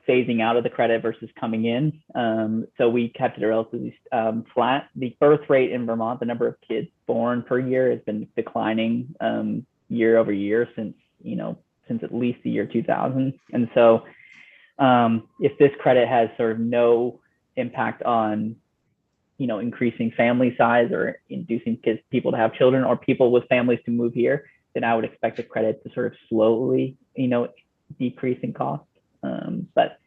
phasing out of the credit versus coming in. So we kept it relatively flat. The birth rate in Vermont, the number of kids born per year, has been declining year over year since at least the year 2000. And so if this credit has sort of no impact on increasing family size or inducing people to have children, or people with families to move here, then I would expect the credit to sort of slowly decrease in cost. But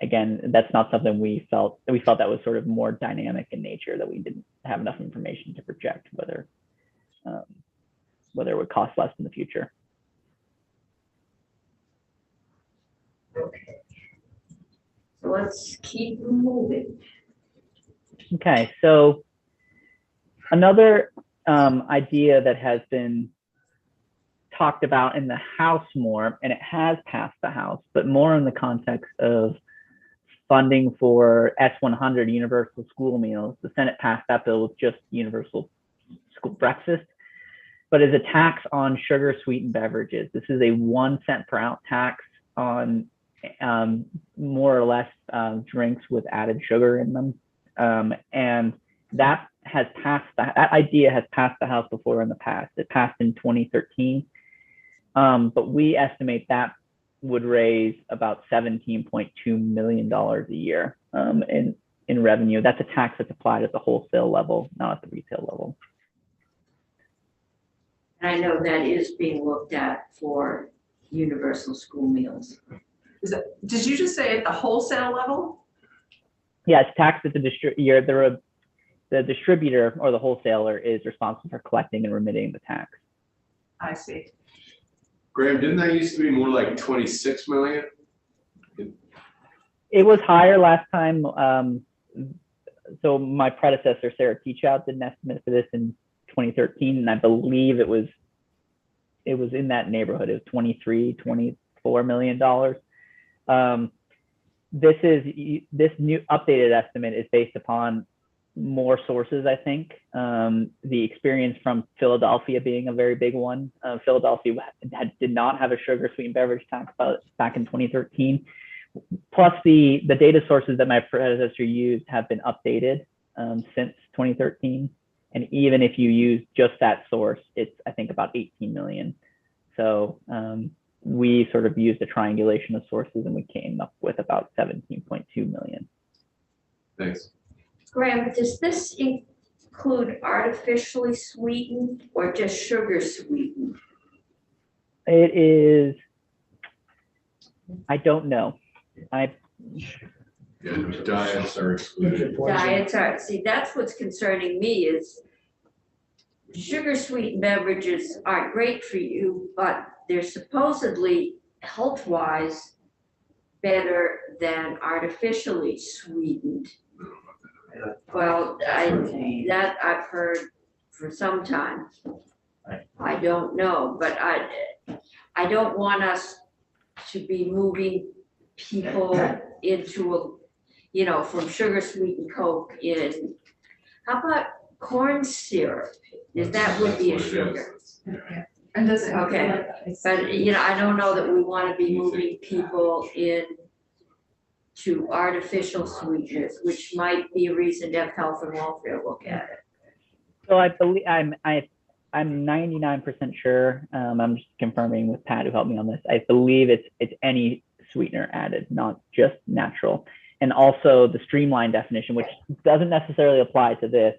again, that's not something we felt that was sort of more dynamic in nature, that we didn't have enough information to project whether it would cost less in the future. Okay. So let's keep moving. Okay, so another idea that has been talked about in the House more, and it has passed the House, but more in the context of funding for S100 universal school meals. The Senate passed that bill with just universal school breakfast, but as a tax on sugar sweetened beverages. This is a 1 cent per ounce tax on more or less drinks with added sugar in them. And that has passed, that idea has passed the House before in the past. It passed in 2013. But we estimate that would raise about $17.2 million a year in revenue. That's a tax that's applied at the wholesale level, not at the retail level. And I know that is being looked at for universal school meals. Did you just say at the wholesale level? Yeah, it's taxed at the distributor. The distributor or the wholesaler is responsible for collecting and remitting the tax. I see. Graham, didn't that used to be more like 26 million? It was higher last time. So my predecessor, Sarah Teachout, did an estimate for this in 2013, and I believe it was in that neighborhood. It was $23-24 million. This new updated estimate is based upon more sources, I think. The experience from Philadelphia being a very big one. Philadelphia did not have a sugar sweetened beverage tax back in 2013. Plus the data sources that my predecessor used have been updated since 2013. And even if you use just that source, it's, I think, about 18 million. So we sort of used a triangulation of sources and we came up with about 17.2 million. Thanks. Graham, does this include include artificially sweetened or just sugar sweetened? It is, I don't know. Yeah, diets are excluded. Diets are, see, that's what's concerning me is sugar sweetened beverages aren't great for you, but they're supposedly health-wise better than artificially sweetened. Well, that I've heard for some time. I don't know, but I don't want us to be moving people into from sugar sweetened Coke in, how about corn syrup? Is that would be a sugar? And does it? Okay, but I don't know that we want to be moving people in to artificial sweeteners, which might be a reason to have health and welfare look at it. So I believe I'm 99% sure. I'm just confirming with Pat, who helped me on this. I believe it's any sweetener added, not just natural. And also the streamlined definition, which doesn't necessarily apply to this.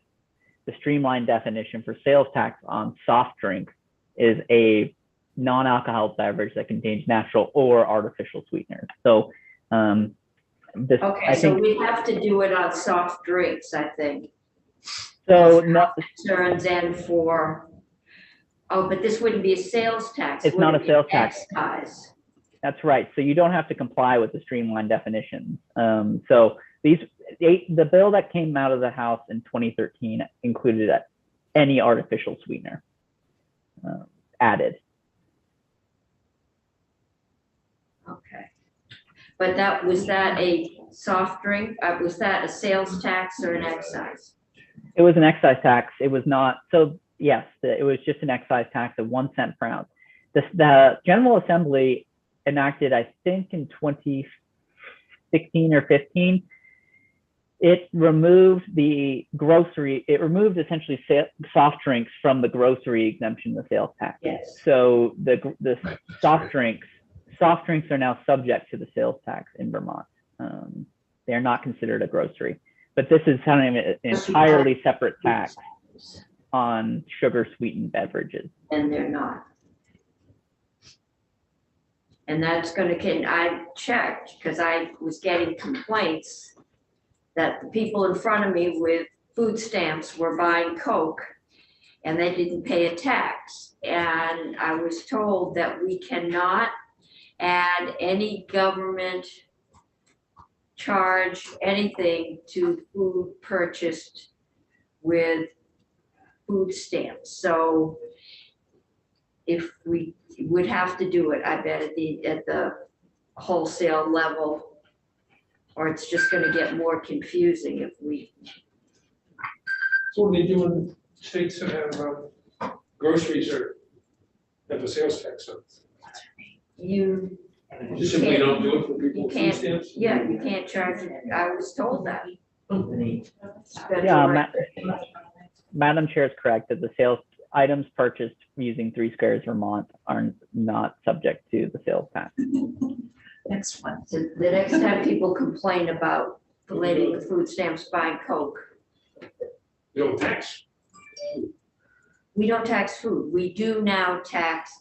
The streamlined definition for sales tax on soft drinks is a non-alcoholic beverage that contains natural or artificial sweeteners. So this, Okay, I so think, we have to do it on soft drinks, I think. so no, Concerns and for, but this wouldn't be a sales tax. It's not would a it? sales tax. Excise. that's right. So you don't have to comply with the streamlined definitions. So the bill that came out of the House in 2013 included any artificial sweetener added. Okay. But was that a soft drink? Was that a sales tax or an excise? It was an excise tax. It was not. So yes, it was just an excise tax of 1 cent per ounce. The General Assembly enacted, I think in 2016 or 15, it removed essentially soft drinks from the grocery exemption of the sales tax. Yes. So the soft drinks are now subject to the sales tax in Vermont. They are not considered a grocery, but this is kind of an entirely separate tax on sugar sweetened beverages. And they're not. And that's I checked because I was getting complaints that the people in front of me with food stamps were buying Coke and they didn't pay a tax. And I was told that we cannot add any government charge, anything to food purchased with food stamps. So if we would have to do it, I bet at the wholesale level, or it's just gonna get more confusing if we. So what do they do in states that have groceries or have a sales tax on? You Just simply don't do it for people You with food can't, stamps? yeah, you can't charge it. I was told that. Yeah, Madam Chair is correct that the sales items purchased using Three Squares Vermont are not subject to the sales tax. Next one. So the next time people complain about the lady with food stamps buying Coke, You don't tax. we don't tax food. We do now tax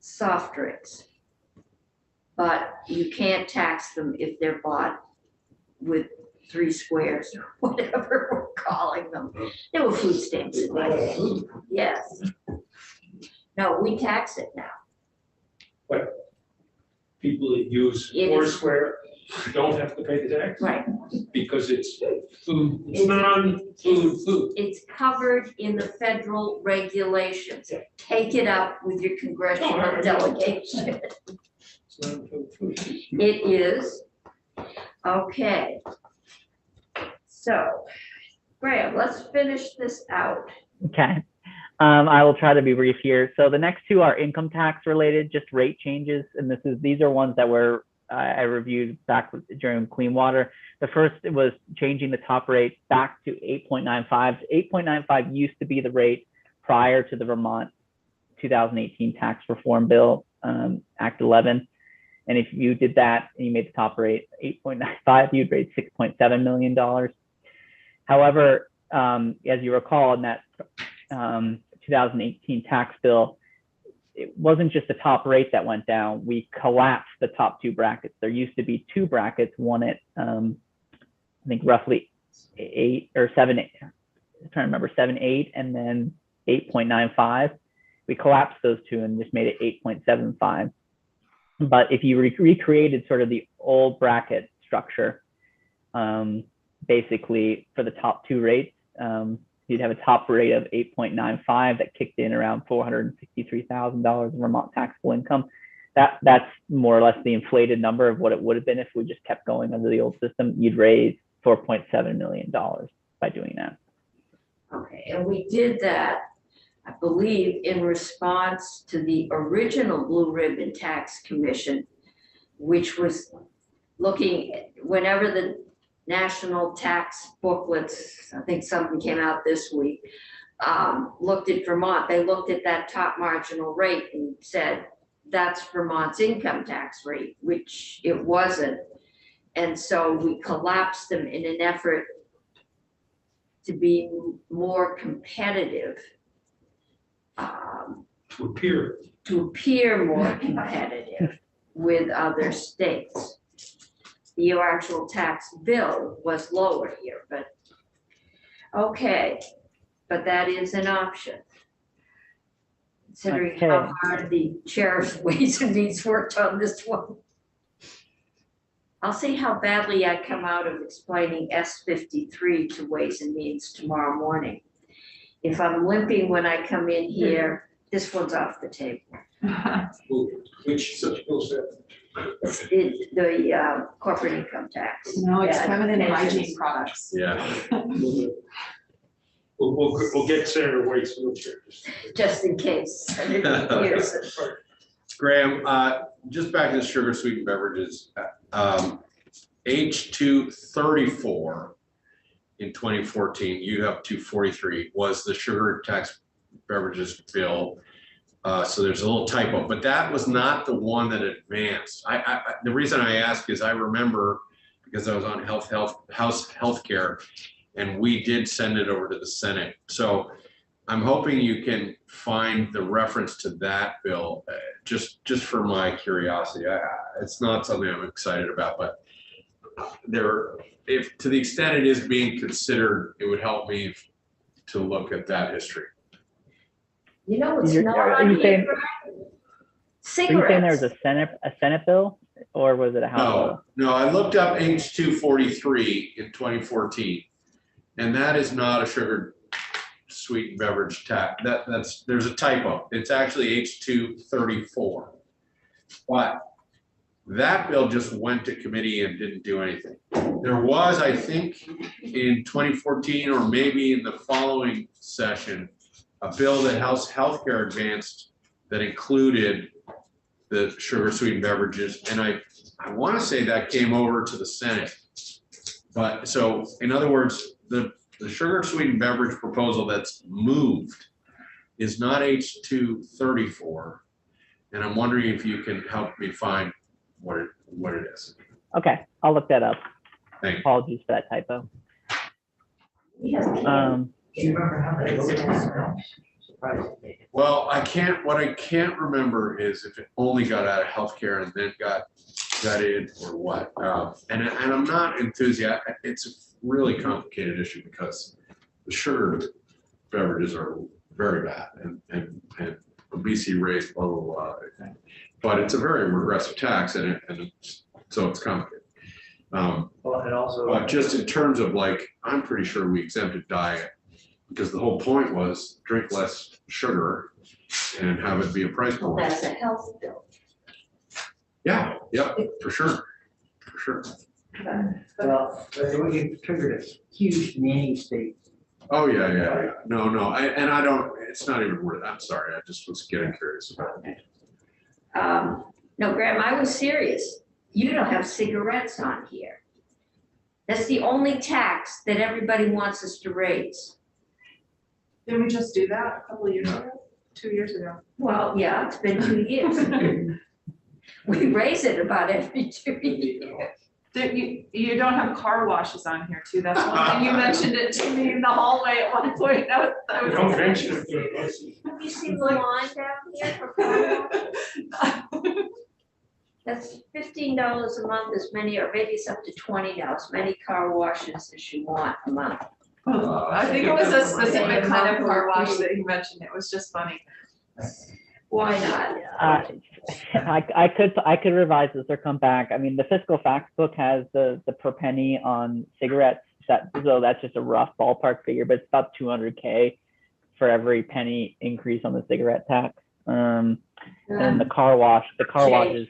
soft drinks. But you can't tax them if they're bought with 3 squares or whatever we're calling them. They were food stamps. Yes. No, we tax it now. People that use It is- Foursquare don't have to pay the tax Right. because it's food, it's non-food food. It's covered in the federal regulations. Take it up with your congressional delegation. It's non-food food. It is. Okay. So, Graham, let's finish this out. Okay. I will try to be brief here. So the next two are income tax related, just rate changes. And these are ones that were I reviewed back during Clean Water. The first was changing the top rate back to 8.95. 8.95 used to be the rate prior to the Vermont 2018 tax reform bill, Act 11. And if you did that and you made the top rate 8.95, you'd raise $6.7 million. However, as you recall, in that 2018 tax bill, it wasn't just the top rate that went down. We collapsed the top two brackets. There used to be two brackets, one at I think roughly 8 or 7, 8, I'm trying to remember 7, 8, and then 8.95. We collapsed those two and just made it 8.75. But if you recreated sort of the old bracket structure, basically for the top two rates, you'd have a top rate of 8.95 that kicked in around $463,000 in Vermont taxable income. That's more or less the inflated number of what it would have been if we just kept going under the old system. You'd raise $4.7 million by doing that. Okay, and we did that, I believe, in response to the original Blue Ribbon Tax Commission, which was looking, whenever the national tax booklets, I think something came out this week, looked at Vermont, they looked at that top marginal rate and said, that's Vermont's income tax rate, which it wasn't. And so we collapsed them in an effort to be more competitive. To appear more competitive with other states. Your actual tax bill was lower here, but okay, but that is an option. Considering how hard the chair of Ways and Means worked on this one. I'll see how badly I come out of explaining S53 to Ways and Means tomorrow morning. If I'm limping when I come in here, this one's off the table. Which such bill set? It's the corporate income tax. No, it's Yeah, feminine pensions. hygiene products. Yeah. We'll get Senator White's wheelchair. Just in case. Senator Pearson. Graham, just back to the sugar sweetened beverages, H234 in 2014, you have 243 was the sugar tax beverages bill. So there's a little typo, but that was not the one that advanced. The reason I ask is I remember because I was on House Healthcare, and we did send it over to the Senate. So I'm hoping you can find the reference to that bill, just for my curiosity. It's not something I'm excited about, but if to the extent it is being considered, it would help me to look at that history. You know, it's Are not you on saying- here. Are you saying there was Cigarettes. a Senate bill, or was it a House bill? No, I looked up H243 in 2014, and that is not a sugar sweetened beverage tax. There's a typo. It's actually H234. But that bill just went to committee and didn't do anything. There was, I think, in 2014 or maybe in the following session, a bill that House Healthcare advanced that included the sugar sweetened beverages. And I want to say that came over to the Senate. But so in other words, the sugar sweetened beverage proposal that's moved is not H234. And I'm wondering if you can help me find what it is. Okay, I'll look that up. Thank you. Apologies for that typo. Yes. Do you remember how many votes it was? Surprisingly. Well, what I can't remember is if it only got out of healthcare and then got gutted or what. And I'm not enthusiastic. It's a really complicated issue because the sugar beverages are very bad and obesity rates, blah, blah, blah. But it's a very regressive tax so it's complicated. Well, and also. But just in terms of I'm pretty sure we exempted diet because the whole point was drink less sugar and have it be a price point. That's a health bill. Yeah, for sure. Well, we triggered a huge nanny state. Oh, yeah. No, I don't, it's not even worth it. I'm sorry. I just was getting curious about it. No, Graham, I was serious. You don't have cigarettes on here. That's the only tax that everybody wants us to raise. Didn't we just do that a couple of years ago? 2 years ago? Well, yeah, it's been 2 years. We raise it about every 2 years. You don't have car washes on here too. That's one thing you mentioned it to me in the hallway at one point. I was Don't mention it to us. Have you seen the line down here for car wash? That's $15 a month, as many, or maybe it's up to $20, as many car washes as you want a month. I think it was a specific kind of car wash that you mentioned. It was just funny. Why not? I could revise this or come back. I mean, the fiscal facts book has the per penny on cigarettes. So that's just a rough ballpark figure, but it's about 200K for every penny increase on the cigarette tax. And the car washes. Car washes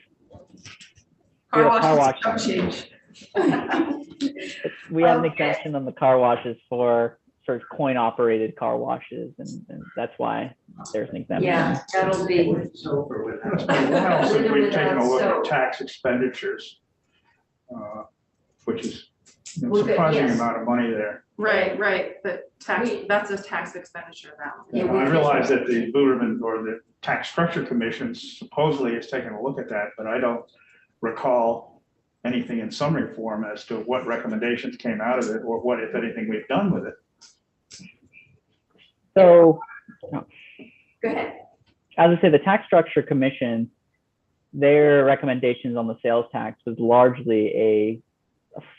don't change. We have an exemption on the car washes for sort of coin operated car washes, and that's why there's an exemption. Yeah, that'll be. It's been a while since we've taken a look at tax expenditures, which is a surprising Yes. amount of money there. Right, but that's a tax expenditure now. Yeah, I realize that the Blue Ribbon or the Tax Structure Commission supposedly has taken a look at that, but I don't recall anything in summary form as to what recommendations came out of it or what, if anything, we've done with it. So, Go ahead. as I say, the Tax Structure Commission, their recommendations on the sales tax was largely a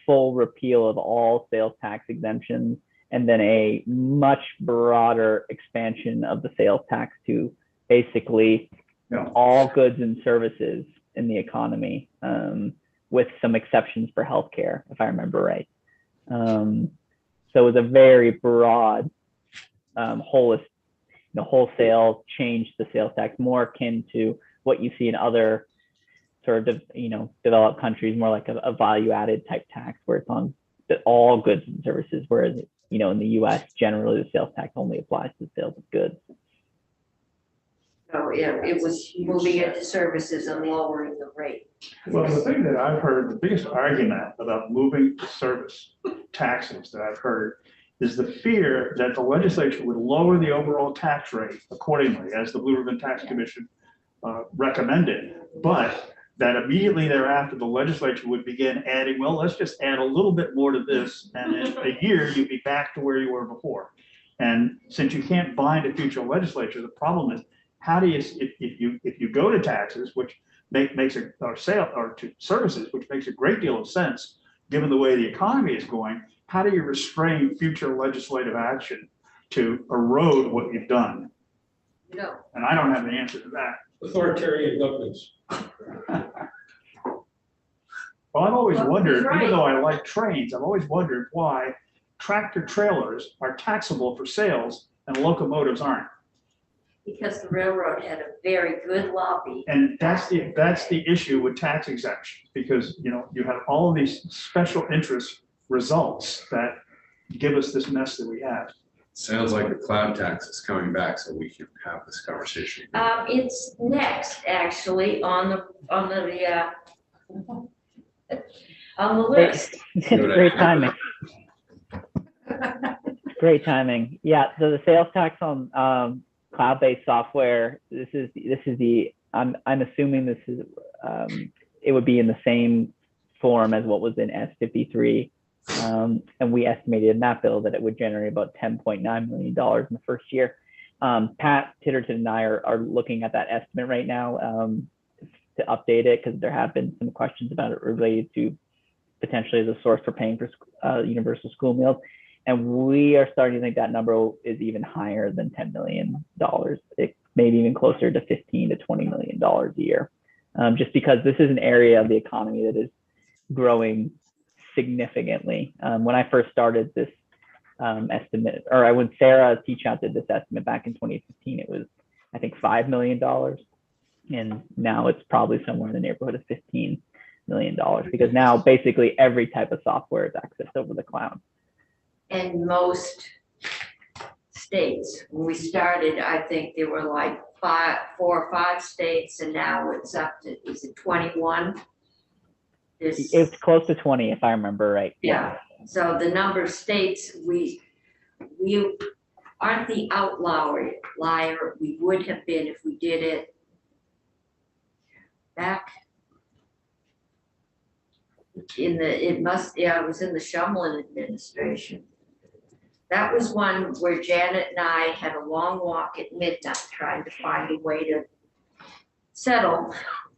full repeal of all sales tax exemptions, and then a much broader expansion of the sales tax to basically all goods and services in the economy, with some exceptions for healthcare, if I remember right. So it was a very broad, wholesale change to the sales tax, more akin to what you see in other sort of, developed countries, more like a value-added type tax where it's on all goods and services, whereas, in the US, generally the sales tax only applies to sales of goods. So it was moving into services and lowering the rate. Well, the thing that I've heard, the biggest argument about moving to service taxes that I've heard is the fear that the legislature would lower the overall tax rate accordingly, as the Blue Ribbon Tax Commission recommended, but that immediately thereafter, the legislature would begin adding, well, let's just add a little bit more to this, and in a year, you'd be back to where you were before. And since you can't bind a future legislature, the problem is, how do you, if you go to taxes, which makes it, or to services, which makes a great deal of sense, given the way the economy is going, how do you restrain future legislative action to erode what you've done? No. And I don't have the answer to that. Authoritarian governments. Well, I've always Well, wondered, he's right. even though I like trains, I've always wondered why tractor trailers are taxable for sales and locomotives aren't. Because the railroad had a very good lobby. And that's the issue with tax exemptions, because, you have all of these special interest results that give us this mess that we have. Sounds like the cloud tax is coming back, so we can have this conversation. It's next, actually, on the list. Great timing. Great timing. Yeah, so the sales tax on cloud-based software, this is the, I'm assuming this is, it would be in the same form as what was in S53. And we estimated in that bill that it would generate about $10.9 million in the first year. Pat Titterton and I are looking at that estimate right now to update it, because there have been some questions about it related to potentially as a source for paying for universal school meals. And we are starting to think that number is even higher than $10 million. It may be even closer to $15 to $20 million a year, just because this is an area of the economy that is growing significantly. When I first started this estimate, or when Sarah Teachout did this estimate back in 2015, it was, I think, $5 million. And now it's probably somewhere in the neighborhood of $15 million, because now basically every type of software is accessed over the cloud. And most states, when we started, I think there were like 4 or 5 states, and now it's up to, is it 21? It's close to 20, if I remember right. Yeah, so the number of states, we aren't the outlier, we would have been if we did it back I was in the Shumlin administration. That was one where Janet and I had a long walk at midnight trying to find a way to settle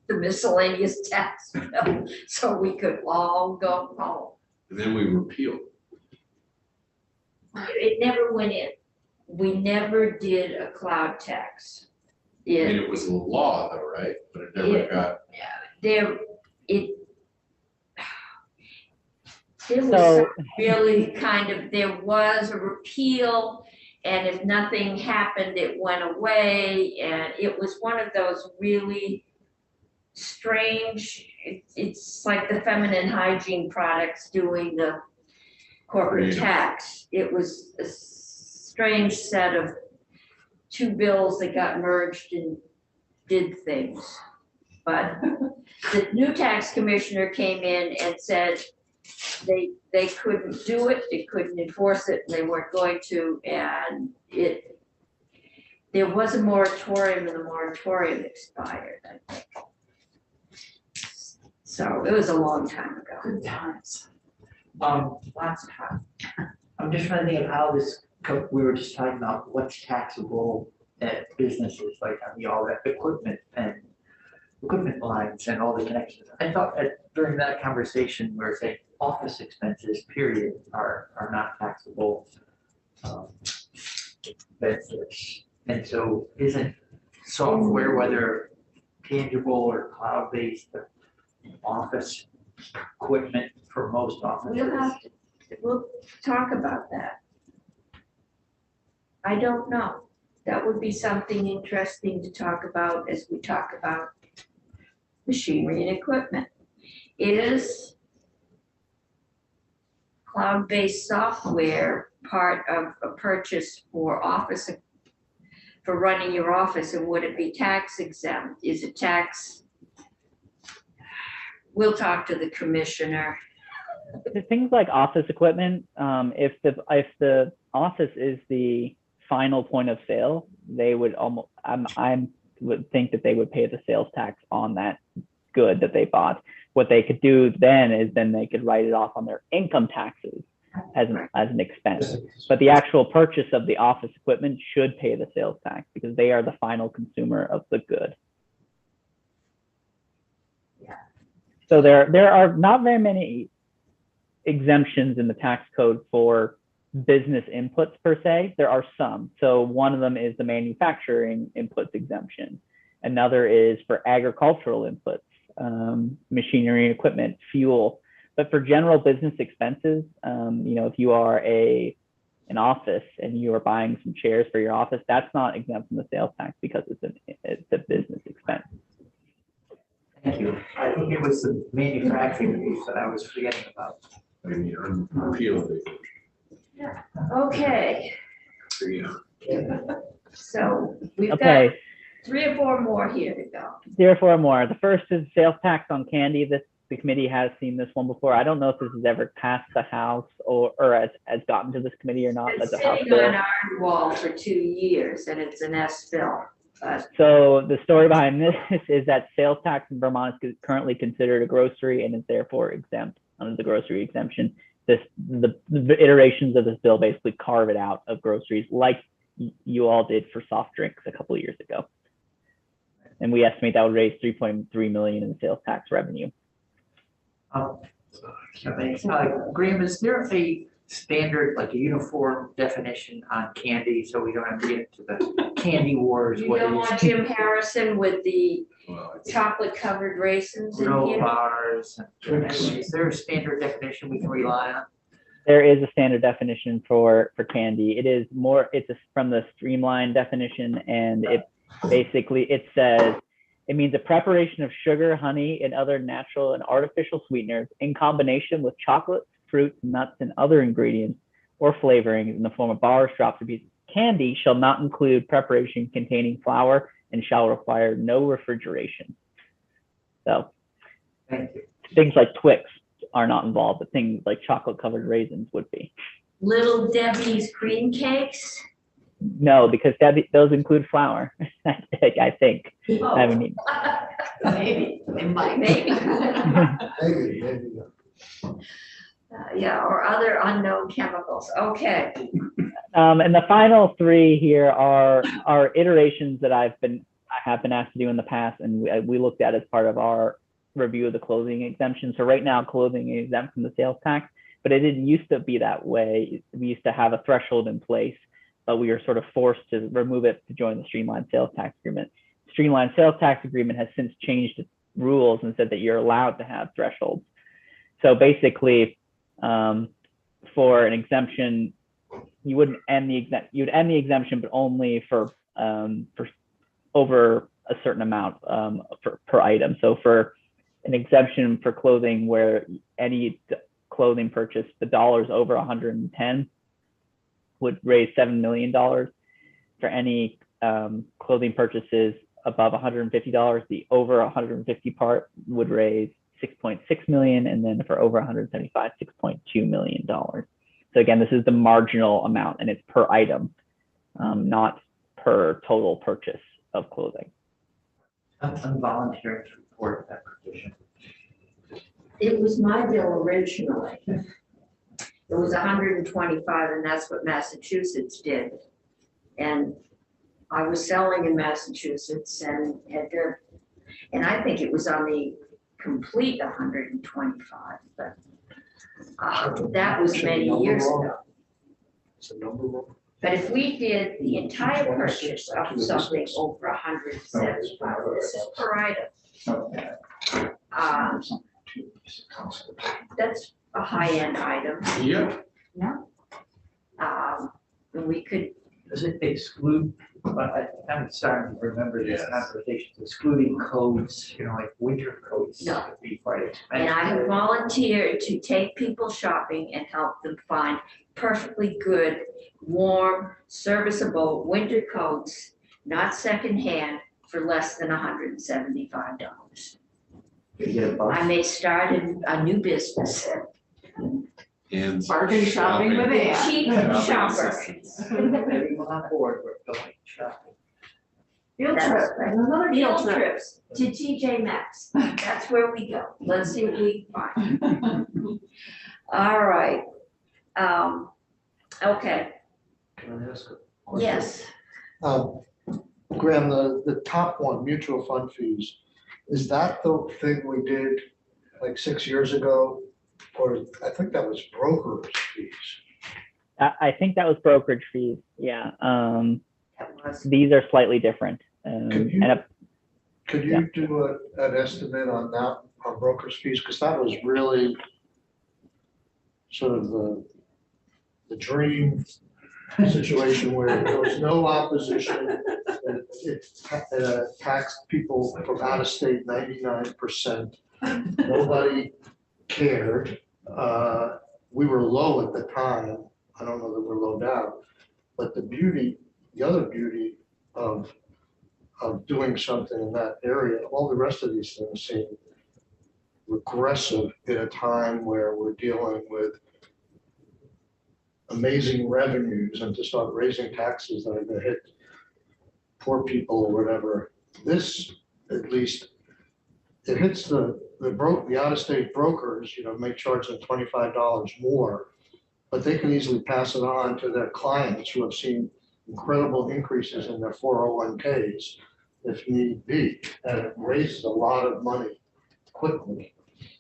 the miscellaneous tax bill so we could all go home. And then we repealed. It never went in. We never did a cloud tax. I mean, it was a law though, right? But it never got. There was So- really there was a repeal, and if nothing happened, it went away, and it was one of those really strange, it's like the feminine hygiene products doing the corporate Freedom. tax. It was a strange set of two bills that got merged and did things. But the new tax commissioner came in and said they couldn't do it, they couldn't enforce it, and they weren't going to, and there was a moratorium, and the moratorium expired, I think. So it was a long time ago. Good times. Lots of time. I'm just trying to think of how this, we were just talking about what's taxable at businesses, like all that equipment and equipment lines and all the connections. I thought during that conversation, we were saying office expenses, period, are not taxable expenses. And so isn't software, whether tangible or cloud-based, office equipment for most offices? We'll talk about that. I don't know. That would be something interesting to talk about as we talk about machinery and equipment. Is cloud-based software part of a purchase for office, for running your office, and would it be tax exempt? Is it tax? We'll talk to the commissioner. The things like office equipment, if the office is the final point of sale, they would almost, I would think that they would pay the sales tax on that good that they bought. What they could do then is they could write it off on their income taxes as an expense. But the actual purchase of the office equipment should pay the sales tax because they are the final consumer of the good. So there are not very many exemptions in the tax code for business inputs per se. There are some. So one of them is the manufacturing inputs exemption. Another is for agricultural inputs, machinery and equipment, fuel. But for general business expenses, if you are an office and you are buying some chairs for your office, that's not exempt from the sales tax because it's a business expense. Thank you. I think it was the manufacturing piece that I was forgetting about. I mean, repealed it. Okay, Yeah. so we've got Okay, 3 or 4 more here to go. 3 or 4 more. The first is sales tax on candy. The committee has seen this one before. I don't know if this has ever passed the House or has gotten to this committee or not. It's But the House sitting on bill. our wall for 2 years, and it's an S bill. But So the story behind this is that sales tax in Vermont is currently considered a grocery and is therefore exempt under the grocery exemption. The iterations of this bill basically carve it out of groceries like you all did for soft drinks a couple of years ago. And we estimate that would raise 3.3 million in sales tax revenue. Graham, is there a standard, like a uniform definition on candy, so we don't have to get into the candy wars? you what don't is want Jim Harrison with the Well, it's- chocolate covered raisins in granola here? bars? Is there a standard definition we can rely on? There is a standard definition for candy. It's from the streamlined definition, and it says it means a preparation of sugar, honey, and other natural and artificial sweeteners in combination with chocolate, fruits, nuts, and other ingredients or flavorings in the form of bars, drops, or pieces. Candy shall not include preparation containing flour and shall require no refrigeration. So Thank you. things like Twix are not involved, but things like chocolate covered raisins would be. Little Debbie's cream cakes? No, because those include flour, I think. I mean, Maybe, it might, maybe. Maybe. Yeah, or other unknown chemicals. Okay. And the final three here are iterations that I have been asked to do in the past, and we looked at as part of our review of the clothing exemption. So right now, clothing is exempt from the sales tax, but it didn't used to be that way. We used to have a threshold in place, but we were sort of forced to remove it to join the streamlined sales tax agreement. Streamlined sales tax agreement has since changed its rules and said that you're allowed to have thresholds. So basically, for an exemption, you wouldn't end the you'd end the exemption, but only for over a certain amount per item. So for an exemption for clothing where any clothing purchase, the dollars over 110 would raise $7 million. For any clothing purchases above $150, the over 150 part would raise 6.6 million, and then for over 175, $6.2 million. So again, this is the marginal amount, and it's per item, not per total purchase of clothing. I'm volunteering to support that petition. It was my bill originally. It was 125, and that's what Massachusetts did. And I was selling in Massachusetts and I think it was on the complete 125, but that was many years ago. It's a number wrong. But if we did the entire purchase of something over 175, this is per item. That's a high-end item. Yeah. And we could, Does it exclude, I'm starting to remember this conversation, excluding coats, like winter coats. No. Could be quite expensive. and I have volunteered to take people shopping and help them find perfectly good, warm, serviceable winter coats, not secondhand, for less than $175. You get a bus. I may start a new business, And Bargain shopping with Ann. cheap shopper. Everyone on board, we're going shopping. Field That's trip, right. another field Field trip. trips to TJ Maxx. That's where we go. Let's see what we can find. All right. Okay, Can I ask a question? yes. Graham, the top one, mutual fund fees, is that the thing we did like 6 years ago? Or I think that was broker's fees. I think that was brokerage fees. Yeah. That was. These are slightly different. Could you- Could you do an estimate on that, on broker's fees? Because that was really sort of the dream situation where there was no opposition. It taxed people from out of state 99%. Nobody cared. We were low at the time. I don't know that we're low now, but the other beauty of doing something in that area, all the rest of these things seem regressive at a time where we're dealing with amazing revenues, and to start raising taxes that are gonna hit poor people or whatever. This, at least, it hits the out-of-state brokers, may charge them $25 more, but they can easily pass it on to their clients who have seen incredible increases in their 401ks if need be, and it raises a lot of money quickly.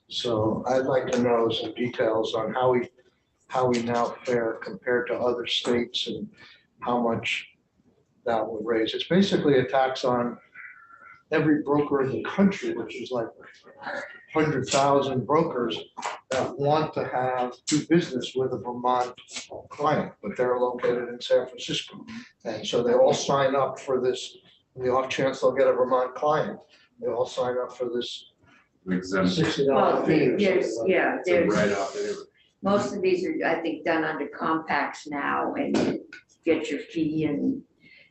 So I'd like to know some details on how we now fare compared to other states and how much that would raise. It's basically a tax on every broker in the country, which is like 100,000 brokers that want to do business with a Vermont client, but they're located in San Francisco. And so they all sign up for this, in the off chance they'll get a Vermont client, they all sign up for this exemption. $60 fee or There's, something like yeah, It's a there's, write-off anyway. most of these are, I think, done under compacts now, and you get your fee, and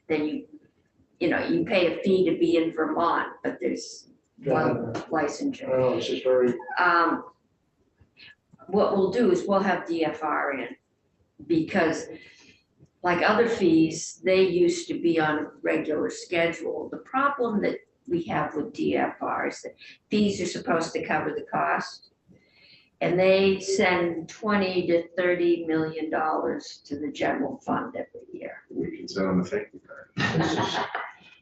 then you pay a fee to be in Vermont, but there's one that. licensure. Oh, it's just very, What we'll do is we'll have DFR in, because like other fees, they used to be on a regular schedule. The problem that we have with DFR is that fees are supposed to cover the cost. And they send 20 to 30 million dollars to the general fund every year. We can send them a thank you card.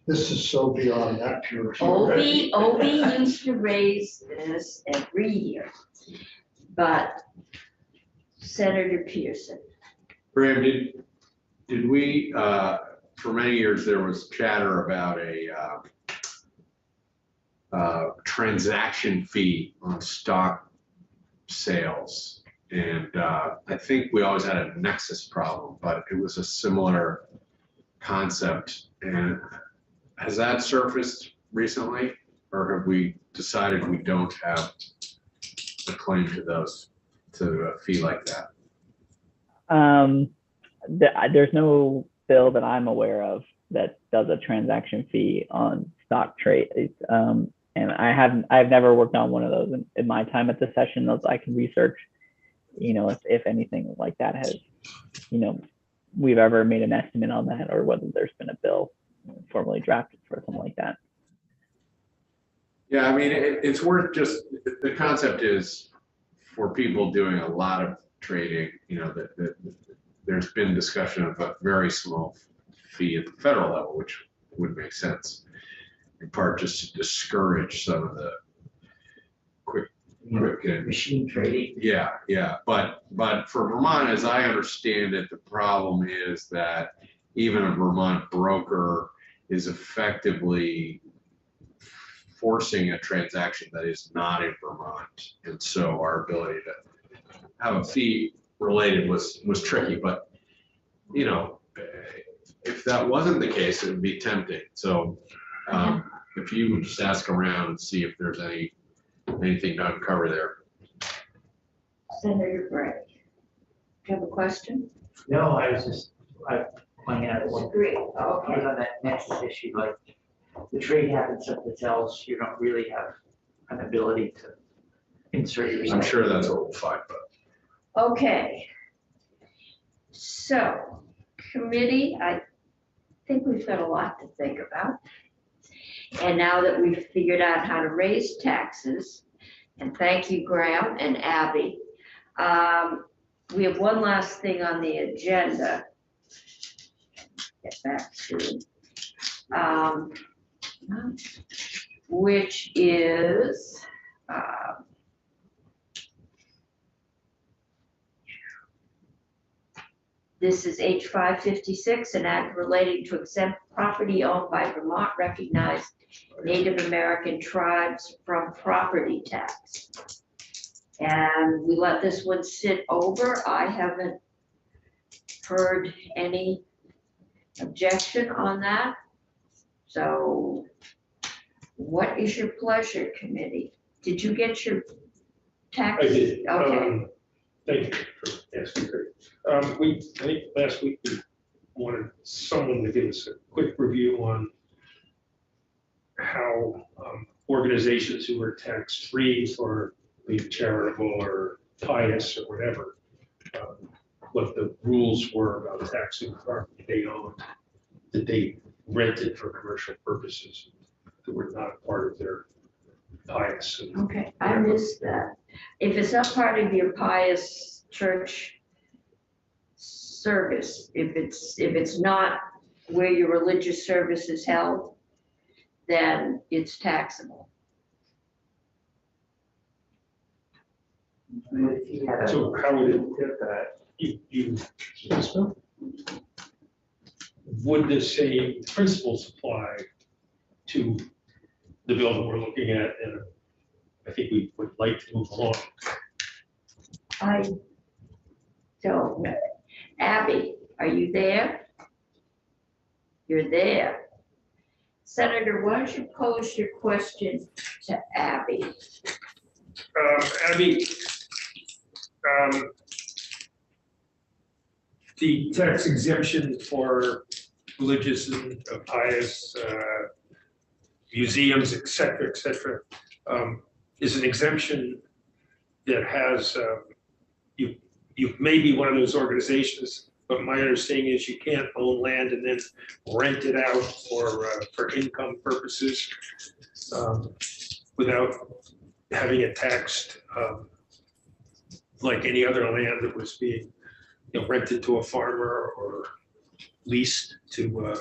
This is so beyond that pure. OB used to raise this every year. But Senator Pearson, Graham, did we, for many years, there was chatter about a transaction fee on stock sales. And I think we always had a nexus problem, but it was a similar concept. And has that surfaced recently? Or have we decided we don't have a claim to those, to a fee like that? There's no bill that I'm aware of that does a transaction fee on stock trades. And I've never worked on one of those in my time at the session. Those I can research, if anything like that has, we've ever made an estimate on that, or whether there's been a bill formally drafted for something like that. Yeah, I mean, it's worth just, the concept is for people doing a lot of trading, that there's been discussion of a very small fee at the federal level, which would make sense. In part just to discourage some of the quick Machine trading. Yeah. But for Vermont, as I understand it, the problem is that even a Vermont broker is effectively forcing a transaction that is not in Vermont. And so our ability to have a fee related was tricky, but if that wasn't the case, it would be tempting. So if you would just ask around and see if there's anything to uncover there. Senator Gray, do you have a question? No, I pointing out one. Agree. On Okay. that nexus issue, like the trade happens someplace else, you don't really have an ability to insert yourself. I'm sure that's what we'll find, but. Okay. So, committee, I think we've got a lot to think about. And now that we've figured out how to raise taxes, and thank you, Graham and Abby, we have one last thing on the agenda. Get back to, which is, this is H 556, an act relating to exempt property owned by Vermont recognized Native American tribes from property tax. And we let this one sit over. I haven't heard any objection on that. So what is your pleasure, committee? Did you get your tax? I did. Okay. Thank you for asking. I think last week we wanted someone to give us a quick review on how organizations who are tax-free for being charitable or pious or whatever, what the rules were about taxing property they owned, that they rented for commercial purposes, that were not part of their pious. Okay, I missed that. If it's not part of your pious church service, if it's not where your religious service is held, then it's taxable. So how would it get that? Would the same principles apply to the bill that we're looking at? And I think we would like to move along. I don't know. Abby, are you there? You're there. Senator, why don't you pose your question to Abby? Abby, the tax exemption for religious and pious museums, et cetera, is an exemption that has, you may be one of those organizations, but my understanding is you can't own land and then rent it out for income purposes without having it taxed like any other land that was being, rented to a farmer or leased to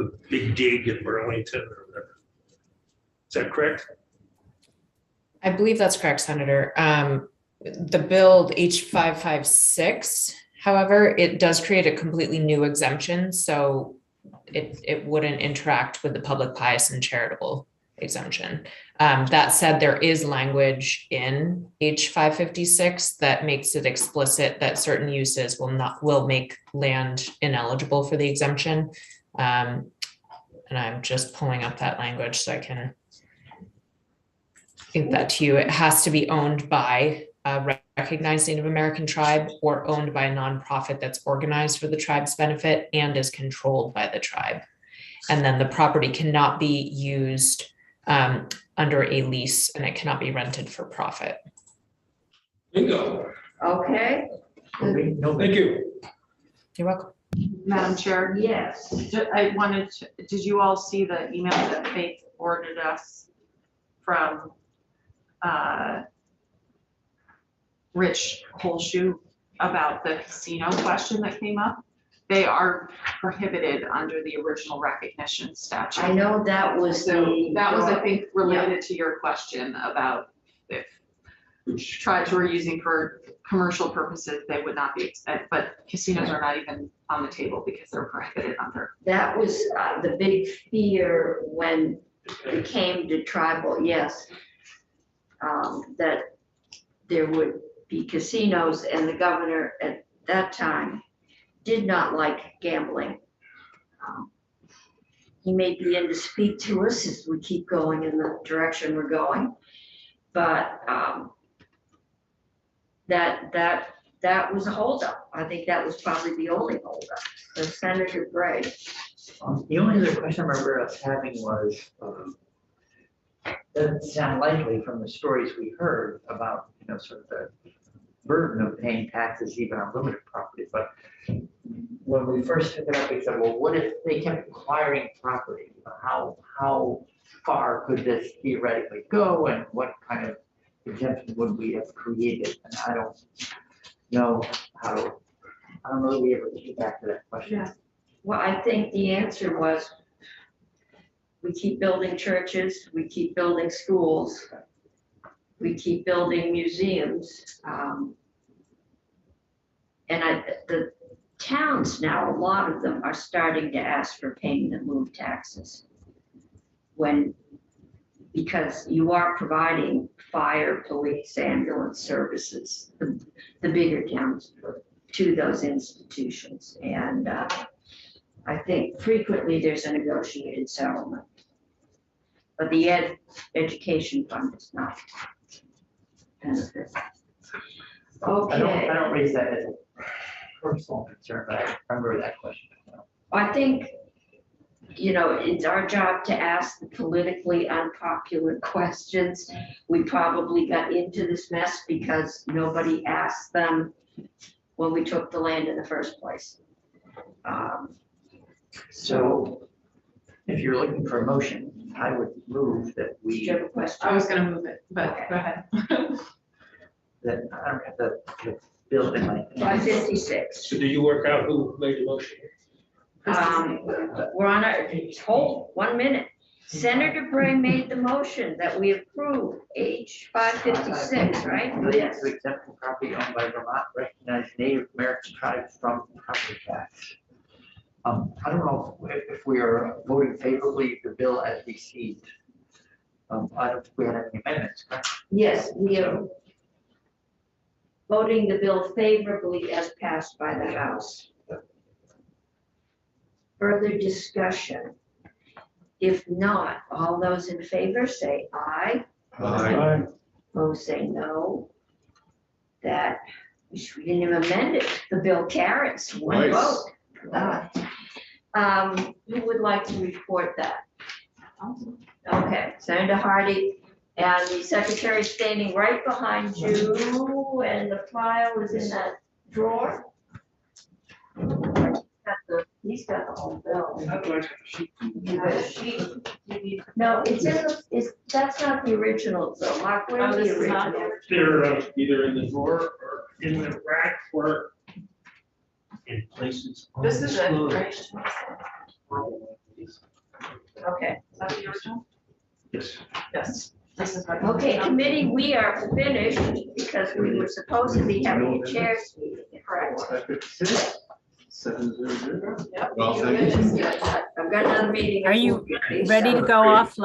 a big dig in Burlington or whatever. Is that correct? I believe that's correct, Senator. The bill H556, however, it does create a completely new exemption, so it wouldn't interact with the public pious and charitable exemption. That said, there is language in H556 that makes it explicit that certain uses will make land ineligible for the exemption. And I'm just pulling up that language so I can think that to you. It has to be owned by a recognized Native American tribe or owned by a nonprofit that's organized for the tribe's benefit and is controlled by the tribe. And then the property cannot be used under a lease, and it cannot be rented for profit. Bingo. Okay, Thank you. You're welcome. Madam Chair, yes. I wanted to, did you all see the email that Faith forwarded us from Rich Holshoe about the casino question that came up? They are prohibited under the original recognition statute. I know that was So the. that was, I think, related to your question about if tribes were using for commercial purposes, they would not be, but casinos are not even on the table because they're prohibited under. That was the big fear when it came to tribal, yes. That there would be casinos, and the governor at that time did not like gambling. He may be in to speak to us as we keep going in the direction we're going, but that was a holdup. I think that was probably the only holdup. So Senator Gray. The only other question I remember us having was, doesn't sound likely from the stories we heard about, sort of the burden of paying taxes even on limited property, but when we first took it up, we said, well, what if they kept acquiring property? How far could this theoretically go, and what kind of exemption would we have created? And I don't know that we ever get back to that question. Yeah. Well, I think the answer was we keep building churches, we keep building schools, we keep building museums. And the towns now, a lot of them are starting to ask for payment in lieu of taxes. Because you are providing fire, police, ambulance services, the bigger towns, to those institutions. And I think frequently there's a negotiated settlement. But the education fund is not benefit. Okay. I don't raise that as a personal concern, but I remember that question. I think, it's our job to ask the politically unpopular questions. We probably got into this mess because nobody asked them when we took the land in the first place. So if you're looking for a motion, I would move that Do you have a question? I was gonna move it, but go ahead. that I don't have the bill in my. 556. So did you work out who made the motion? We're on hold 1 minute. Senator Bray made the motion that we approve H556, right? Yes. To exempt the property owned by Vermont recognized Native American tribes from property tax. I don't know if we are voting favorably the bill as received. I don't think we had any amendments, correct? Yes, we are voting the bill favorably as passed by the House. Further discussion? If not, all those in favor say aye. Aye. Opposed say no. That, we didn't even amend it. The bill carries. One Nice. vote. Who would like to report that? Okay, Senator Hardy, and the secretary is standing right behind you, and the file is in that drawer. He's got the whole bill. No, it's in the, that's not the original, though. Mark, where's the original? They're either in the drawer or in the rack for in places. This is it, undisclosed. right? Okay, is that the original? Yes. Yes. This is what. Okay, committee, we are finished because we were supposed to be having a chairs meeting. Correct. Well, thank you. I've got another meeting. Are you ready to go offline?